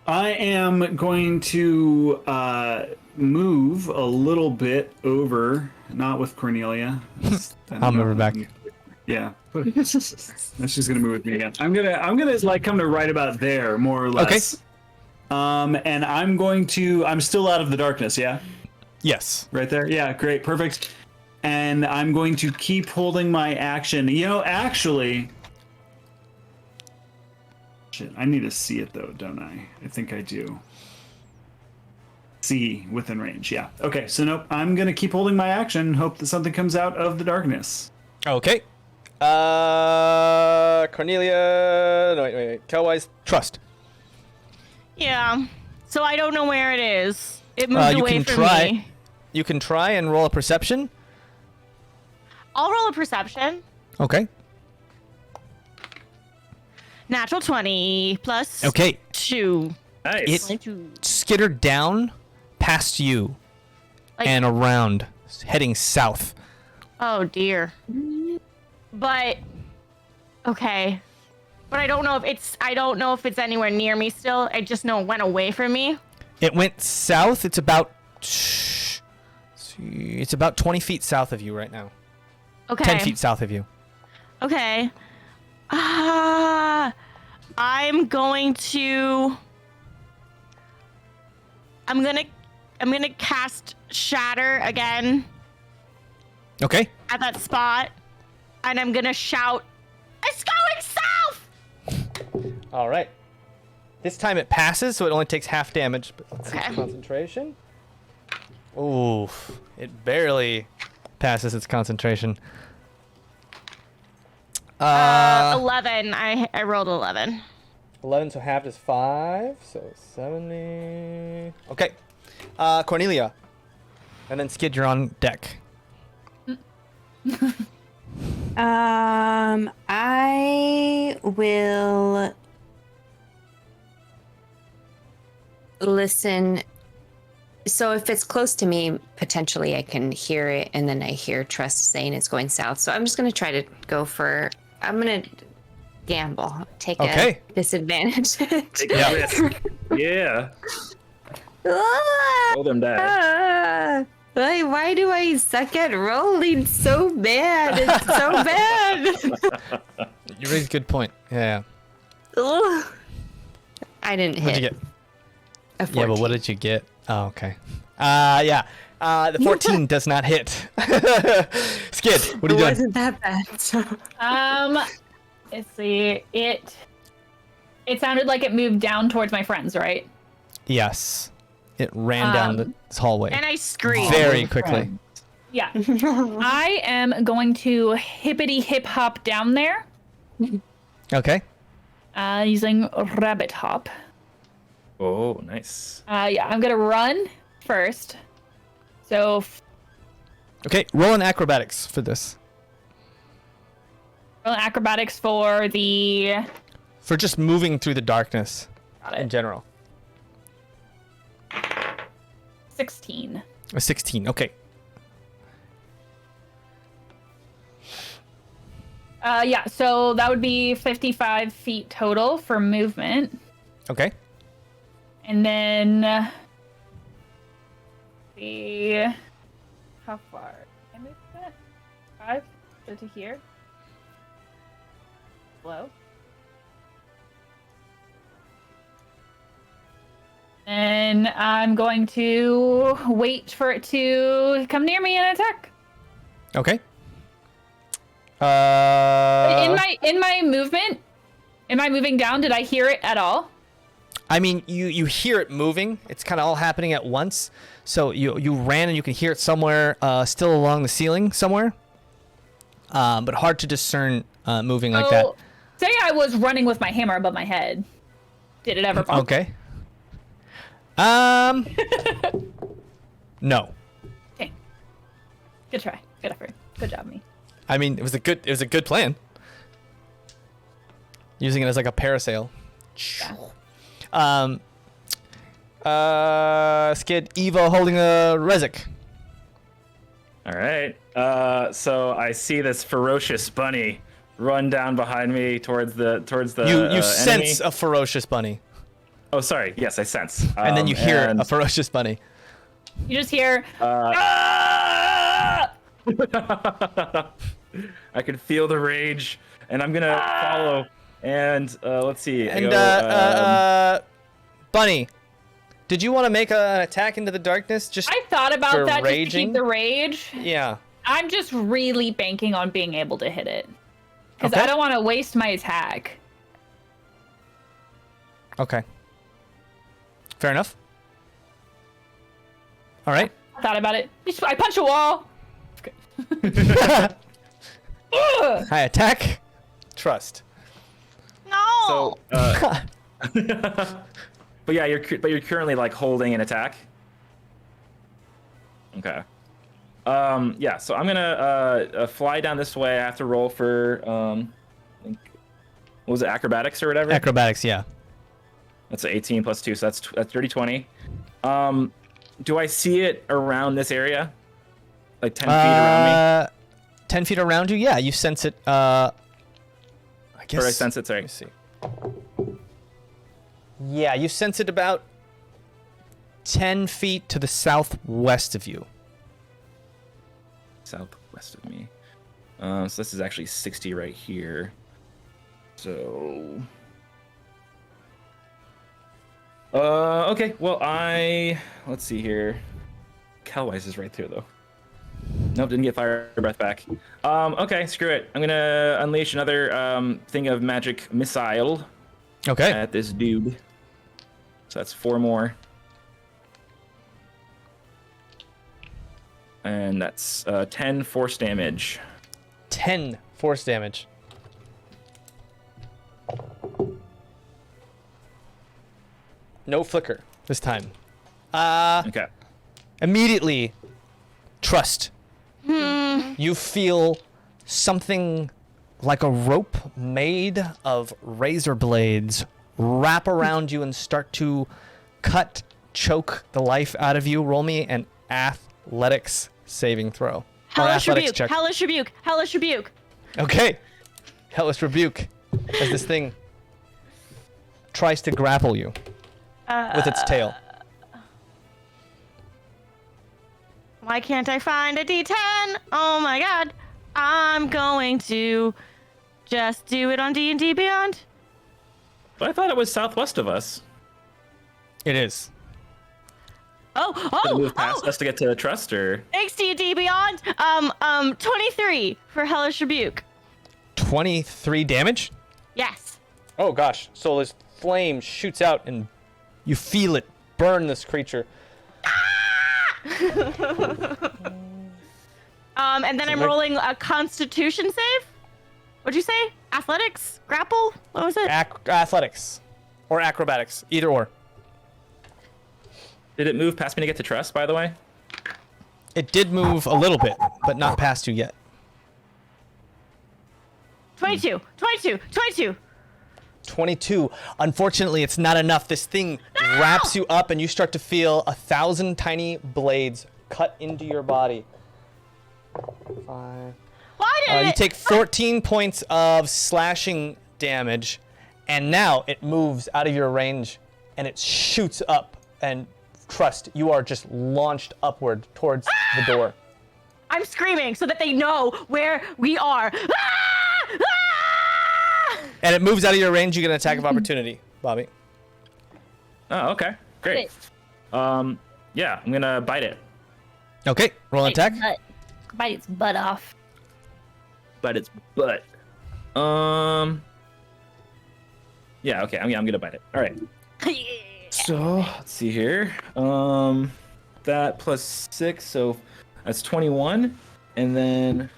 I am going to move a little bit over, not with Cornelia. I'll move her back. Yeah. She's gonna move with me again. I'm gonna like come to right about there, more or less. Okay. And I'm still out of the darkness, yeah? Yes. Right there? Yeah, great, perfect. And I'm going to keep holding my action. You know, actually... Shit, I need to see it though, don't I? I think I do. See within range, yeah. Okay, so nope, I'm gonna keep holding my action and hope that something comes out of the darkness. Okay. Cornelia... No, wait. Kelwise, trust. Yeah. So I don't know where it is. It moved away from me. You can try and roll a perception. I'll roll a perception. Okay. Natural 20 plus Okay. 2. Nice. It skittered down past you Like- and around, heading south. Oh dear. But okay. But I don't know if it's anywhere near me still. I just know it went away from me. It went south. It's about 20 feet south of you right now. Okay. 10 feet south of you. Okay. I'm going to cast Shatter again Okay. at that spot, and I'm gonna shout, "It's going south!" All right. This time it passes, so it only takes half damage. But let's see Okay. concentration. Oof. It barely passes its concentration. 11. I rolled 11. 11, so half is 5, so 70. Okay. Cornelia. And then Skid, you're on deck. I will listen. So if it's close to me, potentially I can hear it, and then I hear Trust saying it's going south. So I'm just going to try to I'm going to gamble, take a disadvantage. Take a risk. Yeah. Roll them dice. Why do I suck at rolling so bad? It's so bad. You raise a good point. Yeah. Ugh. I didn't hit. What'd you get? A 14. Yeah, but what did you get? Oh, okay. Yeah. The 14 does not hit. Skid, what are you doing? It wasn't that bad. So. Let's see. It sounded like it moved down towards my friends, right? Yes. It ran down this hallway. And I screamed. Very quickly. Yeah. I am going to hippity hip hop down there. Okay. Using rabbit hop. Oh, nice. Yeah, I'm gonna run first. So. Okay, roll an acrobatics for this. Roll acrobatics for the. For just moving through the darkness Got it. in general. 16. A 16, okay. Yeah, so that would be 55 feet total for movement. Okay. And then how far? Can I move that? 5 to here. Hello. And I'm going to wait for it to come near me and attack. Okay. In my movement, am I moving down? Did I hear it at all? I mean, you hear it moving. It's kind of all happening at once. So you ran and you can hear it somewhere, still along the ceiling somewhere. But hard to discern moving like that. Say I was running with my hammer above my head. Did it ever fall? Okay. No. Good try. Good effort. Good job, me. I mean, it was a good plan. Using it as like a parasail. Yeah. Skid Evo holding a Rezik. All right. So I see this ferocious bunny run down behind me towards the You sense enemy. a ferocious bunny, Oh, sorry. Yes, I sense. and then you hear and, a ferocious bunny. You just hear. I can feel the rage, and I'm gonna follow. And let's see. And bunny, did you want to make an attack into the darkness? Just I thought about for that raging? just to keep the rage. Yeah. I'm just really banking on being able to hit it. Because Okay. I don't want to waste my attack. Okay. Fair enough. All right. I thought about it. I punch a wall. High attack. Trust. No. So, but yeah, you're currently like holding an attack. Okay. Yeah. So I'm gonna fly down this way. I have to roll for I think, what was it, acrobatics or whatever? Acrobatics, yeah. That's an 18 plus 2, so that's dirty 20. Do I see it around this area? Like 10 feet around me? 10 feet around you? Yeah, you sense it. I guess. Or I sense it, sorry. Let me see. Yeah, you sense it about 10 feet to the southwest of you. Southwest of me. So this is actually 60 right here. So... okay, well, let's see here. Calwise is right there, though. Nope, didn't get fire breath back. Okay, screw it. I'm gonna unleash another thing of magic missile Okay. at this dude. So that's 4 more. And that's 10 force damage. 10 force damage. No flicker this time. Okay. Immediately, trust. You feel something like a rope made of razor blades wrap around you and start to cut, choke the life out of you. Roll me an athletics saving throw. Or Hellish athletics rebuke. check. Hellish rebuke. Hellish rebuke. Okay. Hellish rebuke as this thing tries to grapple you with its tail. Why can't I find a D10? Oh my god. I'm going to just do it on D&D Beyond. But I thought it was southwest of us. It is. Did it move past us to get to the trust, or? Thanks D&D Beyond. 23 for Hellish Rebuke. 23 damage? Yes. Oh gosh. So this flame shoots out and you feel it burn this creature. And then I'm rolling a Constitution save. What'd you say? Athletics? Grapple? What was it? Athletics. Or acrobatics. Either or. Did it move past me to get to trust, by the way? It did move a little bit, but not past you yet. 22. 22. 22. 22. Unfortunately, it's not enough. This thing wraps you up and you start to feel 1,000 tiny blades cut into your body. 5. Why did You it? take 14 points of slashing damage, and now it moves out of your range and it shoots up. And trust, you are just launched upward towards the door. I'm screaming so that they know where we are. And it moves out of your range. You get an attack of opportunity, Bobby. Oh, okay. Great. Yeah, I'm gonna bite it. Okay, roll an attack. Bite its butt off. Bite its butt. Yeah, okay, I'm gonna bite it. All right. So, let's see here. That plus 6, so that's 21. And then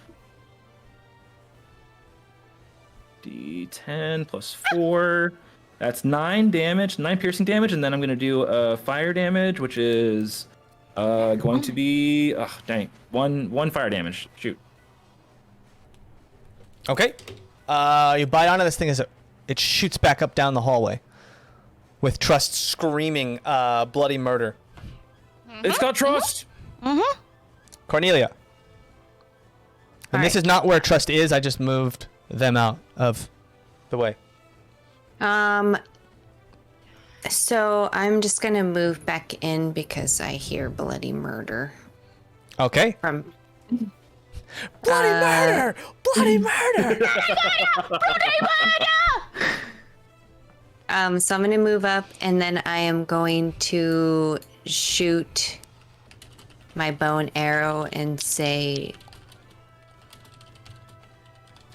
D10 plus 4. That's 9 damage, 9 piercing damage. And then I'm going to do fire damage, which is Going to be dang, one fire damage. Shoot. Okay. You bite onto this thing as it shoots back up down the hallway, with Trust screaming bloody murder. It's got Trust. Cornelia. And this is not where Trust is. I just moved them out of the way. So I'm just gonna move back in because I hear bloody murder Okay. from. Bloody murder! Bloody murder! So I'm gonna move up, and then I am going to shoot my bow and arrow and say,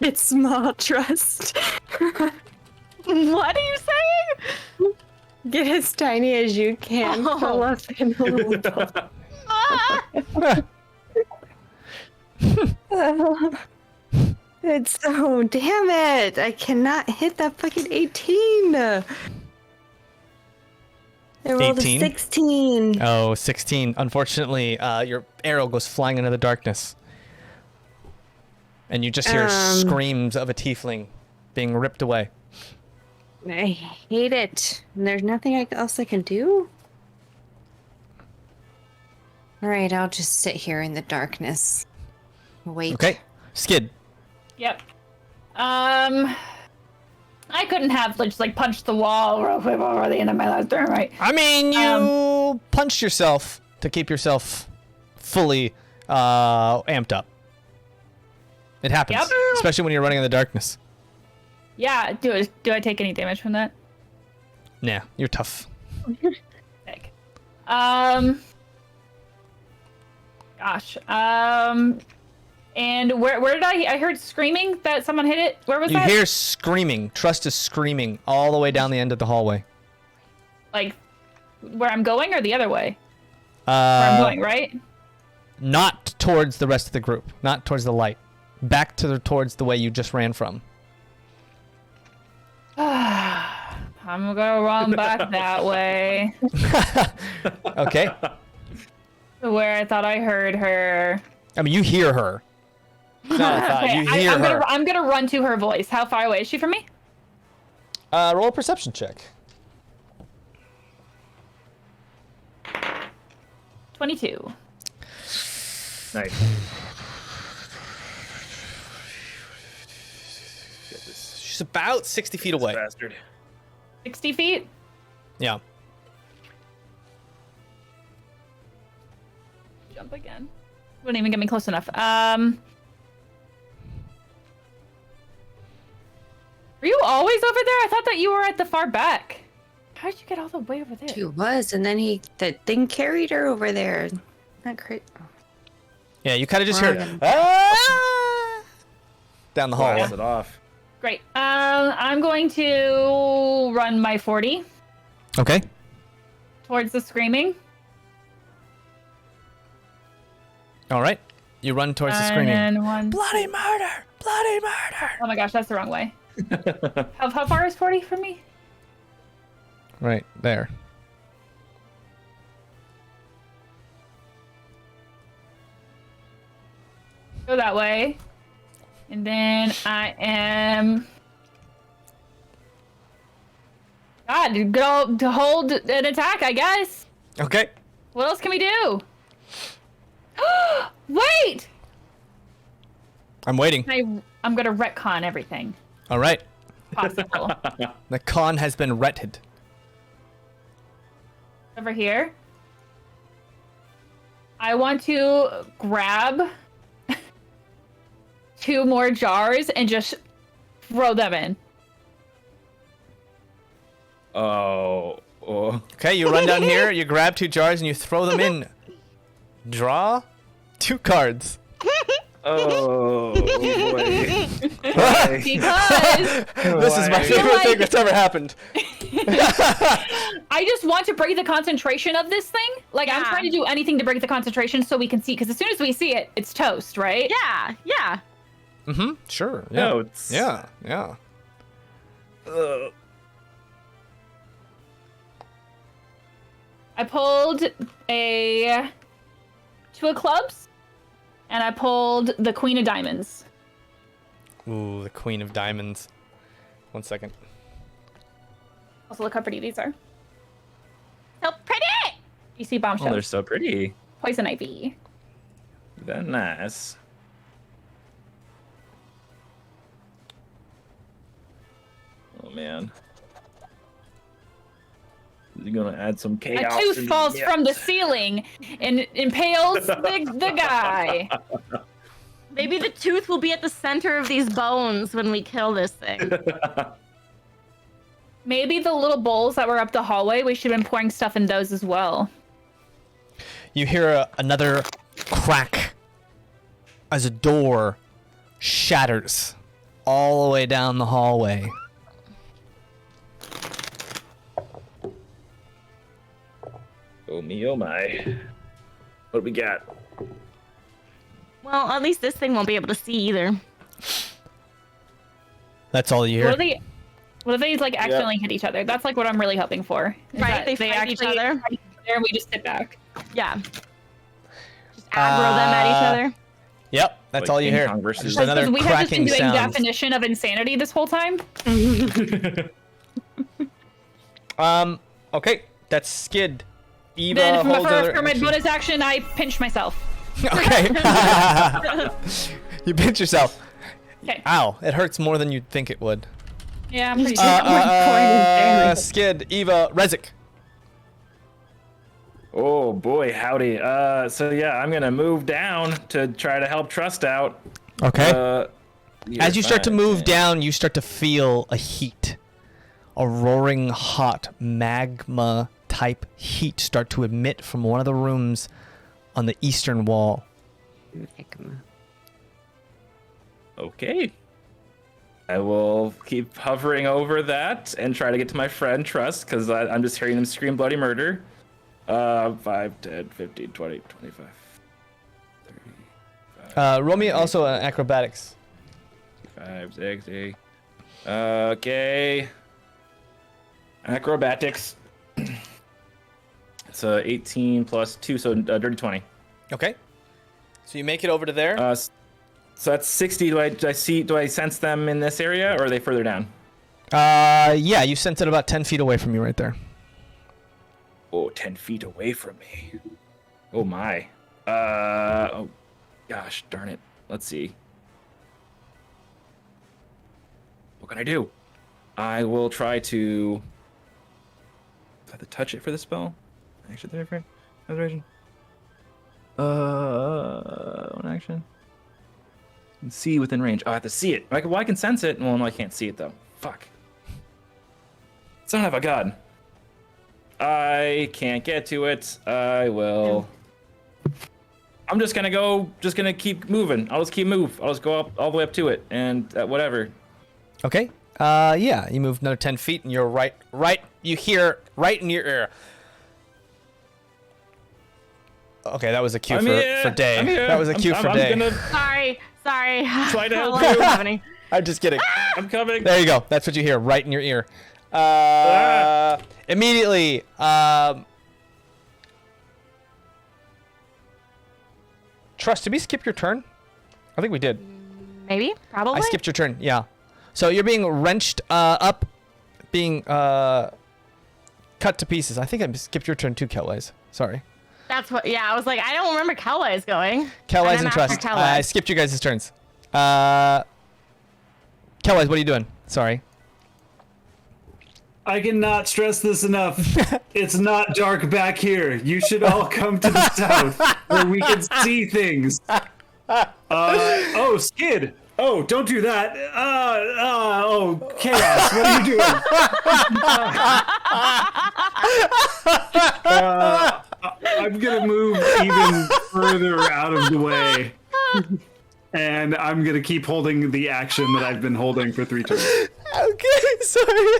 "It's small, Trust." What are you saying? Get as tiny as you can. Fill up in a little bowl. It's so damn it! I cannot hit that fucking 18. I rolled 18? a 16. Oh, 16. Unfortunately, your arrow goes flying into the darkness. And you just hear screams of a tiefling being ripped away. I hate it. And there's nothing else I can do. All right, I'll just sit here in the darkness. Wait. Okay. Skid. Yep. I couldn't have just like punched the wall real quick before the end of my last turn, right? I mean, you punched yourself to keep yourself fully amped up. It happens, Yep. especially when you're running in the darkness. Yeah. Do I take any damage from that? Nah, you're tough. Sick. Gosh. And where did I heard screaming that someone hit it? Where was You that? hear screaming. Trust is screaming all the way down the end of the hallway. Like where I'm going or the other way? Where I'm going, right? Not towards the rest of the group. Not towards the light. Back towards the way you just ran from. I'm gonna run back that way. Okay. Where I thought I heard her. I mean, you hear her. It's not a thought. Okay, You hear her. I'm gonna run to her voice. How far away is she from me? Roll a perception check. 22. Nice. She's about 60 feet away. Bastard. 60 feet? Yeah. Jump again. Wouldn't even get me close enough. Were you always over there? I thought that you were at the far back. How did you get all the way over there? She was, and then the thing carried her over there. Not crazy. Yeah, you kind of just hear Ryan. down the hall. Blast it off. Great. I'm going to run my 40 Okay. towards the screaming. All right. You run towards the screaming. And one. Bloody murder! Bloody murder! Oh my gosh, that's the wrong way. How far is 40 from me? Right there. Go that way. And then I am... God, go to hold an attack, I guess. Okay. What else can we do? Wait! I'm waiting. I'm gonna retcon everything All right. possible. The con has been retted. Over here. I want to grab 2 more jars and just throw them in. Oh. Okay, you run down here, you grab 2 jars, and you throw them in. Draw 2 cards. Oh boy. Because This is my favorite thing that's ever happened. I just want to break the concentration of this thing. Like, I'm Yeah. trying to do anything to break the concentration so we can see. Because as soon as we see it, it's toast, right? Yeah, yeah. Mm-hmm. Sure. Yeah. No, it's- Yeah. Yeah. I pulled a 2 of clubs, and I pulled the Queen of Diamonds. Ooh, the Queen of Diamonds. 1 second. Also, look how pretty these are. So pretty! You see bombshells. Oh, they're so pretty. Poison ivy. They're nice. Oh man. You're gonna add some chaos. A tooth falls from the ceiling and impales the guy. Maybe the tooth will be at the center of these bones when we kill this thing. Maybe the little bowls that were up the hallway, we should have been pouring stuff in those as well. You hear another crack as a door shatters all the way down the hallway. Oh me, oh my. What do we got? Well, at least this thing won't be able to see either. That's all you hear. What if they like accidentally hit each other? That's like what I'm really hoping for. is Right, that they fight each other. fight each other and we just sit back. Yeah. Just aggro them at each other. Yep, that's Like all you King hear. Kong versus- Just Because another we have just been cracking doing sound. definition of insanity this whole time. Okay, that's Skid. Eva Then holds other for my action. bonus action, I pinch myself. Okay. You pinch yourself. Okay. Ow, it hurts more than you'd think it would. Yeah, I'm pretty sure. Skid, Eva, Rezik. Oh boy, howdy. So yeah, I'm gonna move down to try to help Trust out. Okay. As you start to 5, move 10. down, you start to feel a heat. A roaring hot magma type heat start to emit from one of the rooms on the eastern wall. Okay. I will keep hovering over that and try to get to my friend Trust, because I'm just hearing him scream bloody murder. 5, 10, 15, 20, 25, 30. Roll me also acrobatics. 5, 6, 8. Okay. Acrobatics. It's 18 plus 2, so dirty 20. Okay. So you make it over to there. So that's 60. Do I sense them in this area, or are they further down? Yeah, you sense it about 10 feet away from you right there. Oh, 10 feet away from me. Oh my. Oh gosh, darn it. Let's see. What can I do? I will try to. Do I have to touch it for the spell? Action, different. Observation. One action. And see within range. Oh, I have to see it. I can sense it. Well, no, I can't see it though. Fuck. Son of a gun. I can't get to it. I will. I'm just gonna keep moving. I'll just keep move. I'll just go up all the way up to it and whatever. Okay. Yeah, you move another 10 feet and you're right, you hear right in your ear. Okay, that was a cue for Daye. That was a cue for Daye. Sorry. Try to help What's you. happening? I'm just kidding. I'm coming. There you go. That's what you hear right in your ear. Immediately, Trust, did we skip your turn? I think we did. Maybe? Probably? I skipped your turn, yeah. So you're being wrenched up, being cut to pieces. I think I skipped your turn too, Kelwise. Sorry. That's what, yeah, I was like, I don't remember Kelwise going. Kelwise and I'm Trust. after Kelwise. I skipped you guys' turns. Kelwise, what are you doing? Sorry. I cannot stress this enough. It's not dark back here. You should all come to the south where we can see things. Oh, Skid. Oh, don't do that. Oh, Chaos. What are you doing? I'm gonna move even further out of the way. And I'm gonna keep holding the action that I've been holding for 3 turns. Okay, sorry.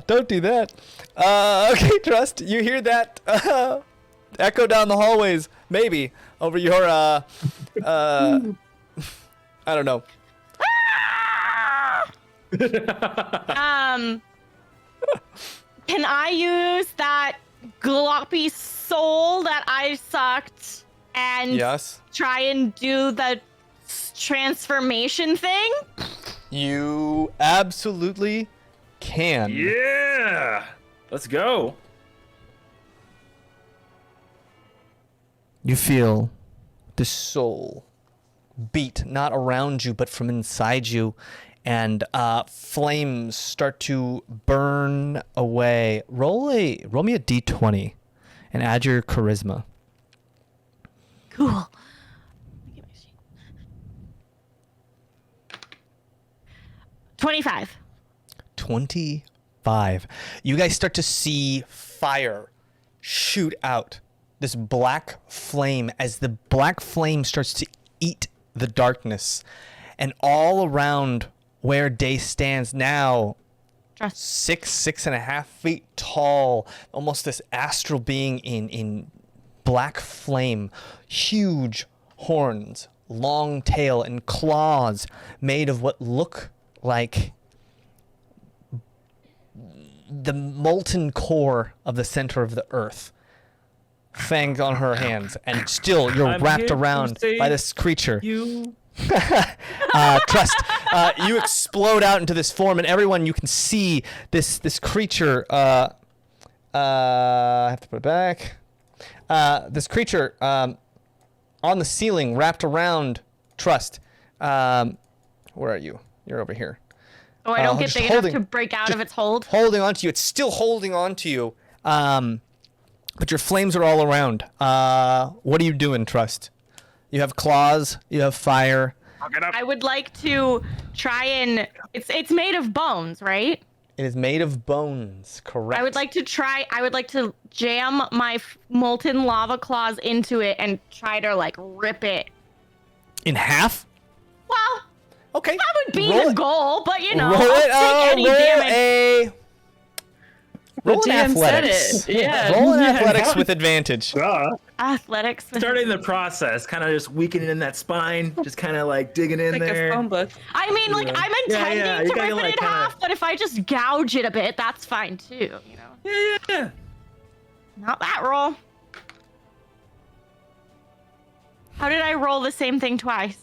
Don't do that. Okay, Trust, you hear that echo down the hallways, maybe, over your, I don't know. Can I use that gloppy soul that I sucked and try and do the transformation thing? You absolutely can. Yeah! Let's go. You feel the soul beat not around you but from inside you, and flames start to burn away. Roll me a d20 and add your charisma. Cool. 25. 25. You guys start to see fire shoot out, this black flame, as the black flame starts to eat the darkness. And all around where Daye stands now, 6.5 feet tall, almost this astral being in black flame, huge horns, long tail, and claws made of what look like the molten core of the center of the earth. Fangs on her hands, and still you're wrapped around by this creature. Trust. You explode out into this form, and everyone, you can see this creature. I have to put it back. This creature on the ceiling, wrapped around Trust. Where are you? You're over here. Oh, I don't get big enough to break out of its hold. Holding on to you. It's still holding on to you. But your flames are all around. What are you doing, Trust? You have claws. You have fire. I would like to try and... It's made of bones, right? It is made of bones, correct. I would like to jam my molten lava claws into it and try to, like, rip it. In half? Well... Okay. That would be the goal, but you know, I'll take any damage. Roll an athletics. Yeah. Roll an athletics with advantage. Athletics. Starting the process, kind of just weakening in that spine, just kind of like digging in Like there. a phone book. I mean, like, I'm intending to rip it in half, but if I just gouge it a bit, that's fine too, you know? Yeah. Not that roll. How did I roll the same thing twice?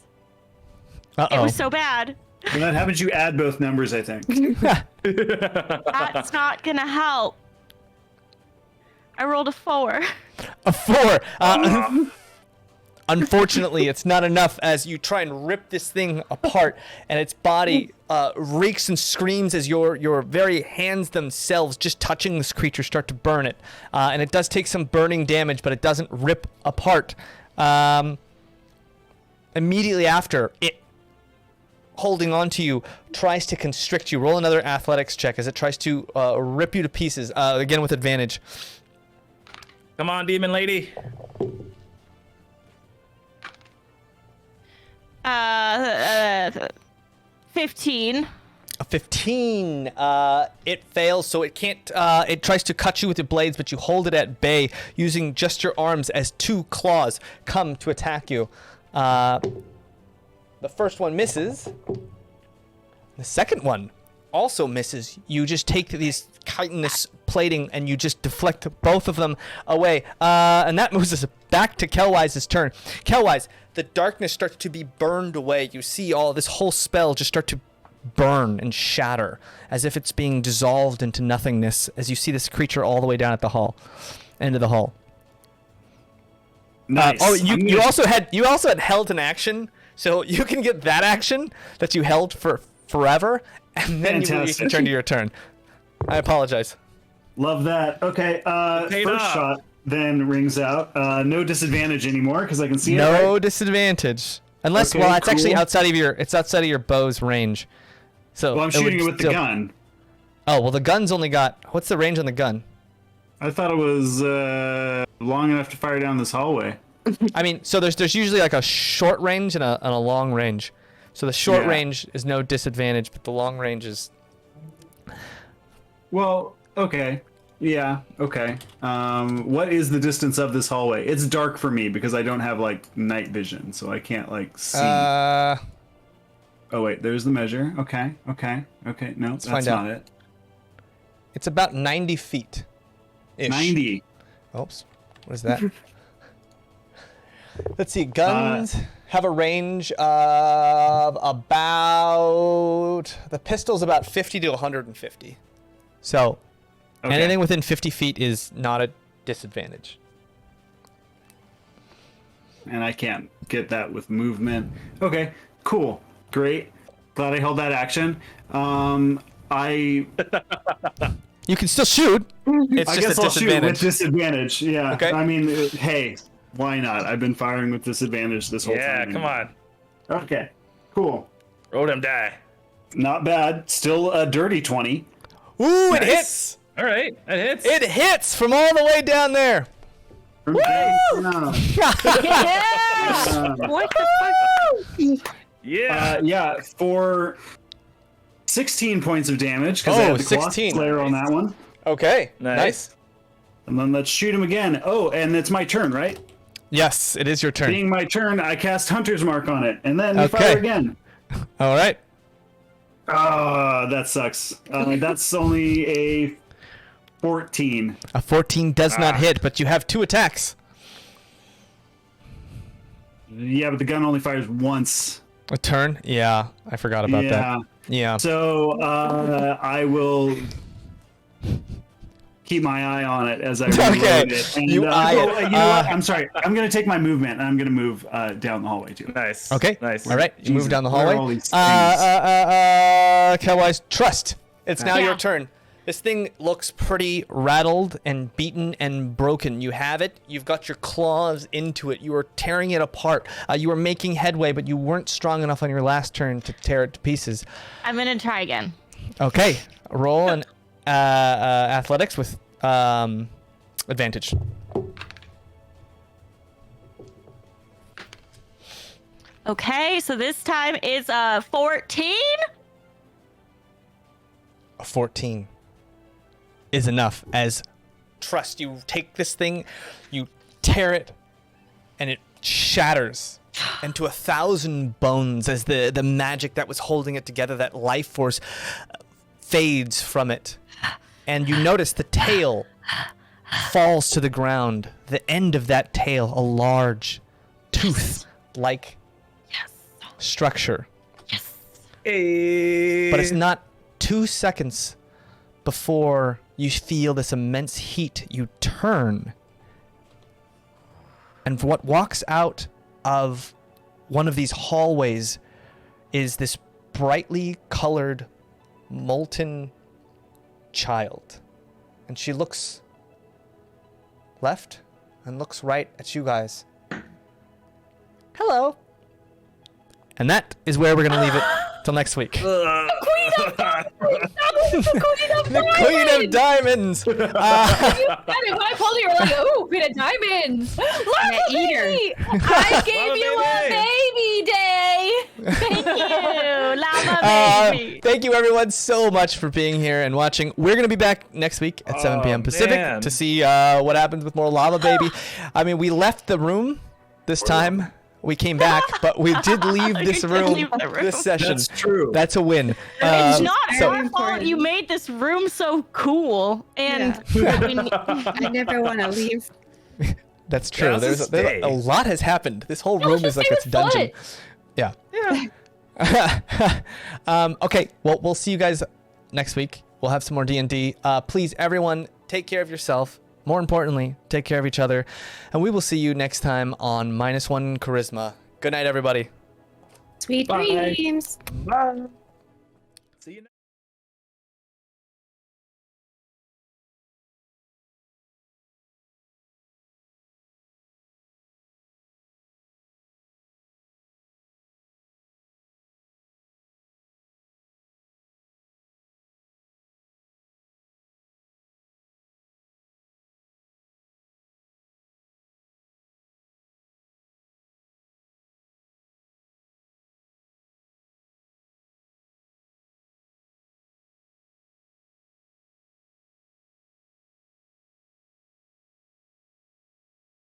It was so bad. When that happens, you add both numbers, I think. That's not gonna help. I rolled a 4. A 4. Unfortunately, it's not enough as you try and rip this thing apart, and its body reeks and screams as your very hands themselves, just touching this creature, start to burn it. And it does take some burning damage, but it doesn't rip apart. Immediately after, it, holding on to you, tries to constrict you. Roll another athletics check as it tries to rip you to pieces, again with advantage. Come on, demon lady. 15. A 15. It fails, so it can't. It tries to cut you with the blades, but you hold it at bay using just your arms as 2 claws come to attack you. The first one misses. The second one also misses. You just take these chitinous plating and you just deflect both of them away. And that moves us back to Kelwise's turn. Kelwise, the darkness starts to be burned away. You see all this whole spell just start to burn and shatter as if it's being dissolved into nothingness as you see this creature all the way down at the end of the hall. Nice. You also had held an action, so you can get that action that you held for forever, and then you can turn to your turn. I apologize. Love that. Okay, first shot then rings out. No disadvantage anymore because I can see it. No disadvantage, unless it's actually outside of your bow's range. So I'm shooting it with the gun. Oh well, the gun's only got. What's the range on the gun? I thought it was long enough to fire down this hallway. I mean, so there's usually like a short range and a long range. So the short range is no disadvantage, but the long range is. Well, okay. Yeah, okay. What is the distance of this hallway? It's dark for me because I don't have like night vision, so I can't like see. Oh wait, there's the measure. Okay. No, that's not it. It's about 90 feet. 90. Oops. What is that? Let's see. Guns have a range of about... The pistol's about 50 to 150. So anything within 50 feet is not a disadvantage. And I can't get that with movement. Okay, cool. Great. Glad I held that action. You can still shoot. It's I just guess a I'll shoot disadvantage. with disadvantage. Yeah. Okay. I mean, hey, why not? I've been firing with disadvantage this whole time. Yeah, come on. Okay, cool. Roll them die. Not bad. Still a dirty 20. Ooh, it hits. All right, it hits. It hits from all the way down there. Woo! Yeah! What the fuck? Yeah. For 16 points of damage because I had the Cloth 16. Slayer on that one. Okay, Nice. And then let's shoot him again. Oh, and it's my turn, right? Yes, it is your turn. Being my turn, I cast Hunter's Mark on it, and then we Okay. fire again. All right. That sucks. That's only a 14. A 14 does not hit, but you have 2 attacks. Yeah, but the gun only fires once. A turn? Yeah, I forgot about that. Yeah. So I will keep my eye on it as I reload Okay, it. And, you eye it. you know what? I'm sorry. I'm going to take my movement, and I'm going to move down the hallway, too. Nice. Okay. Nice. All right. You move Jesus, down the where are hallway. all these Kelwise, trust. It's now your Yeah. turn. This thing looks pretty rattled and beaten and broken. You have it. You've got your claws into it. You are tearing it apart. You were making headway, but you weren't strong enough on your last turn to tear it to pieces. I'm gonna try again. Okay. Roll an athletics with advantage. Okay, so this time is 14. A 14 is enough. As trust, you take this thing, you tear it, and it shatters into 1,000 bones as the magic that was holding it together, that life force, fades from it. And you notice the tail falls to the ground. The end of that tail, a large tooth-like structure. Hey. But it's not 2 seconds before you feel this immense heat. You turn, and what walks out of one of these hallways is this brightly colored, molten child. And she looks left and looks right at you guys. Hello. And that is where we're going to leave it till next week. The Queen of Diamonds! You said it when I pulled it, you were like, ooh, Queen of Diamonds! Lava baby! I gave you a baby, Daye! Thank you, Lava Baby. Thank you everyone so much for being here and watching. We're going to be back next week at 7 p.m. Pacific man. to see what happens with more Lava Baby. I mean, we left the room this time. We came back, but we did leave this room this session. That's true. That's a win. It's not so- our fault you made this room so cool. And I never want to leave. That's true. Yeah, There's a lot has happened. This whole room is just like say its the dungeon. foot. Yeah. Okay. Well, we'll see you guys next week. We'll have some more D&D. Please, everyone, take care of yourself. More importantly, take care of each other. And we will see you next time on MinusOneCharisma. Good night, everybody. Sweet Bye. dreams. Bye. See you next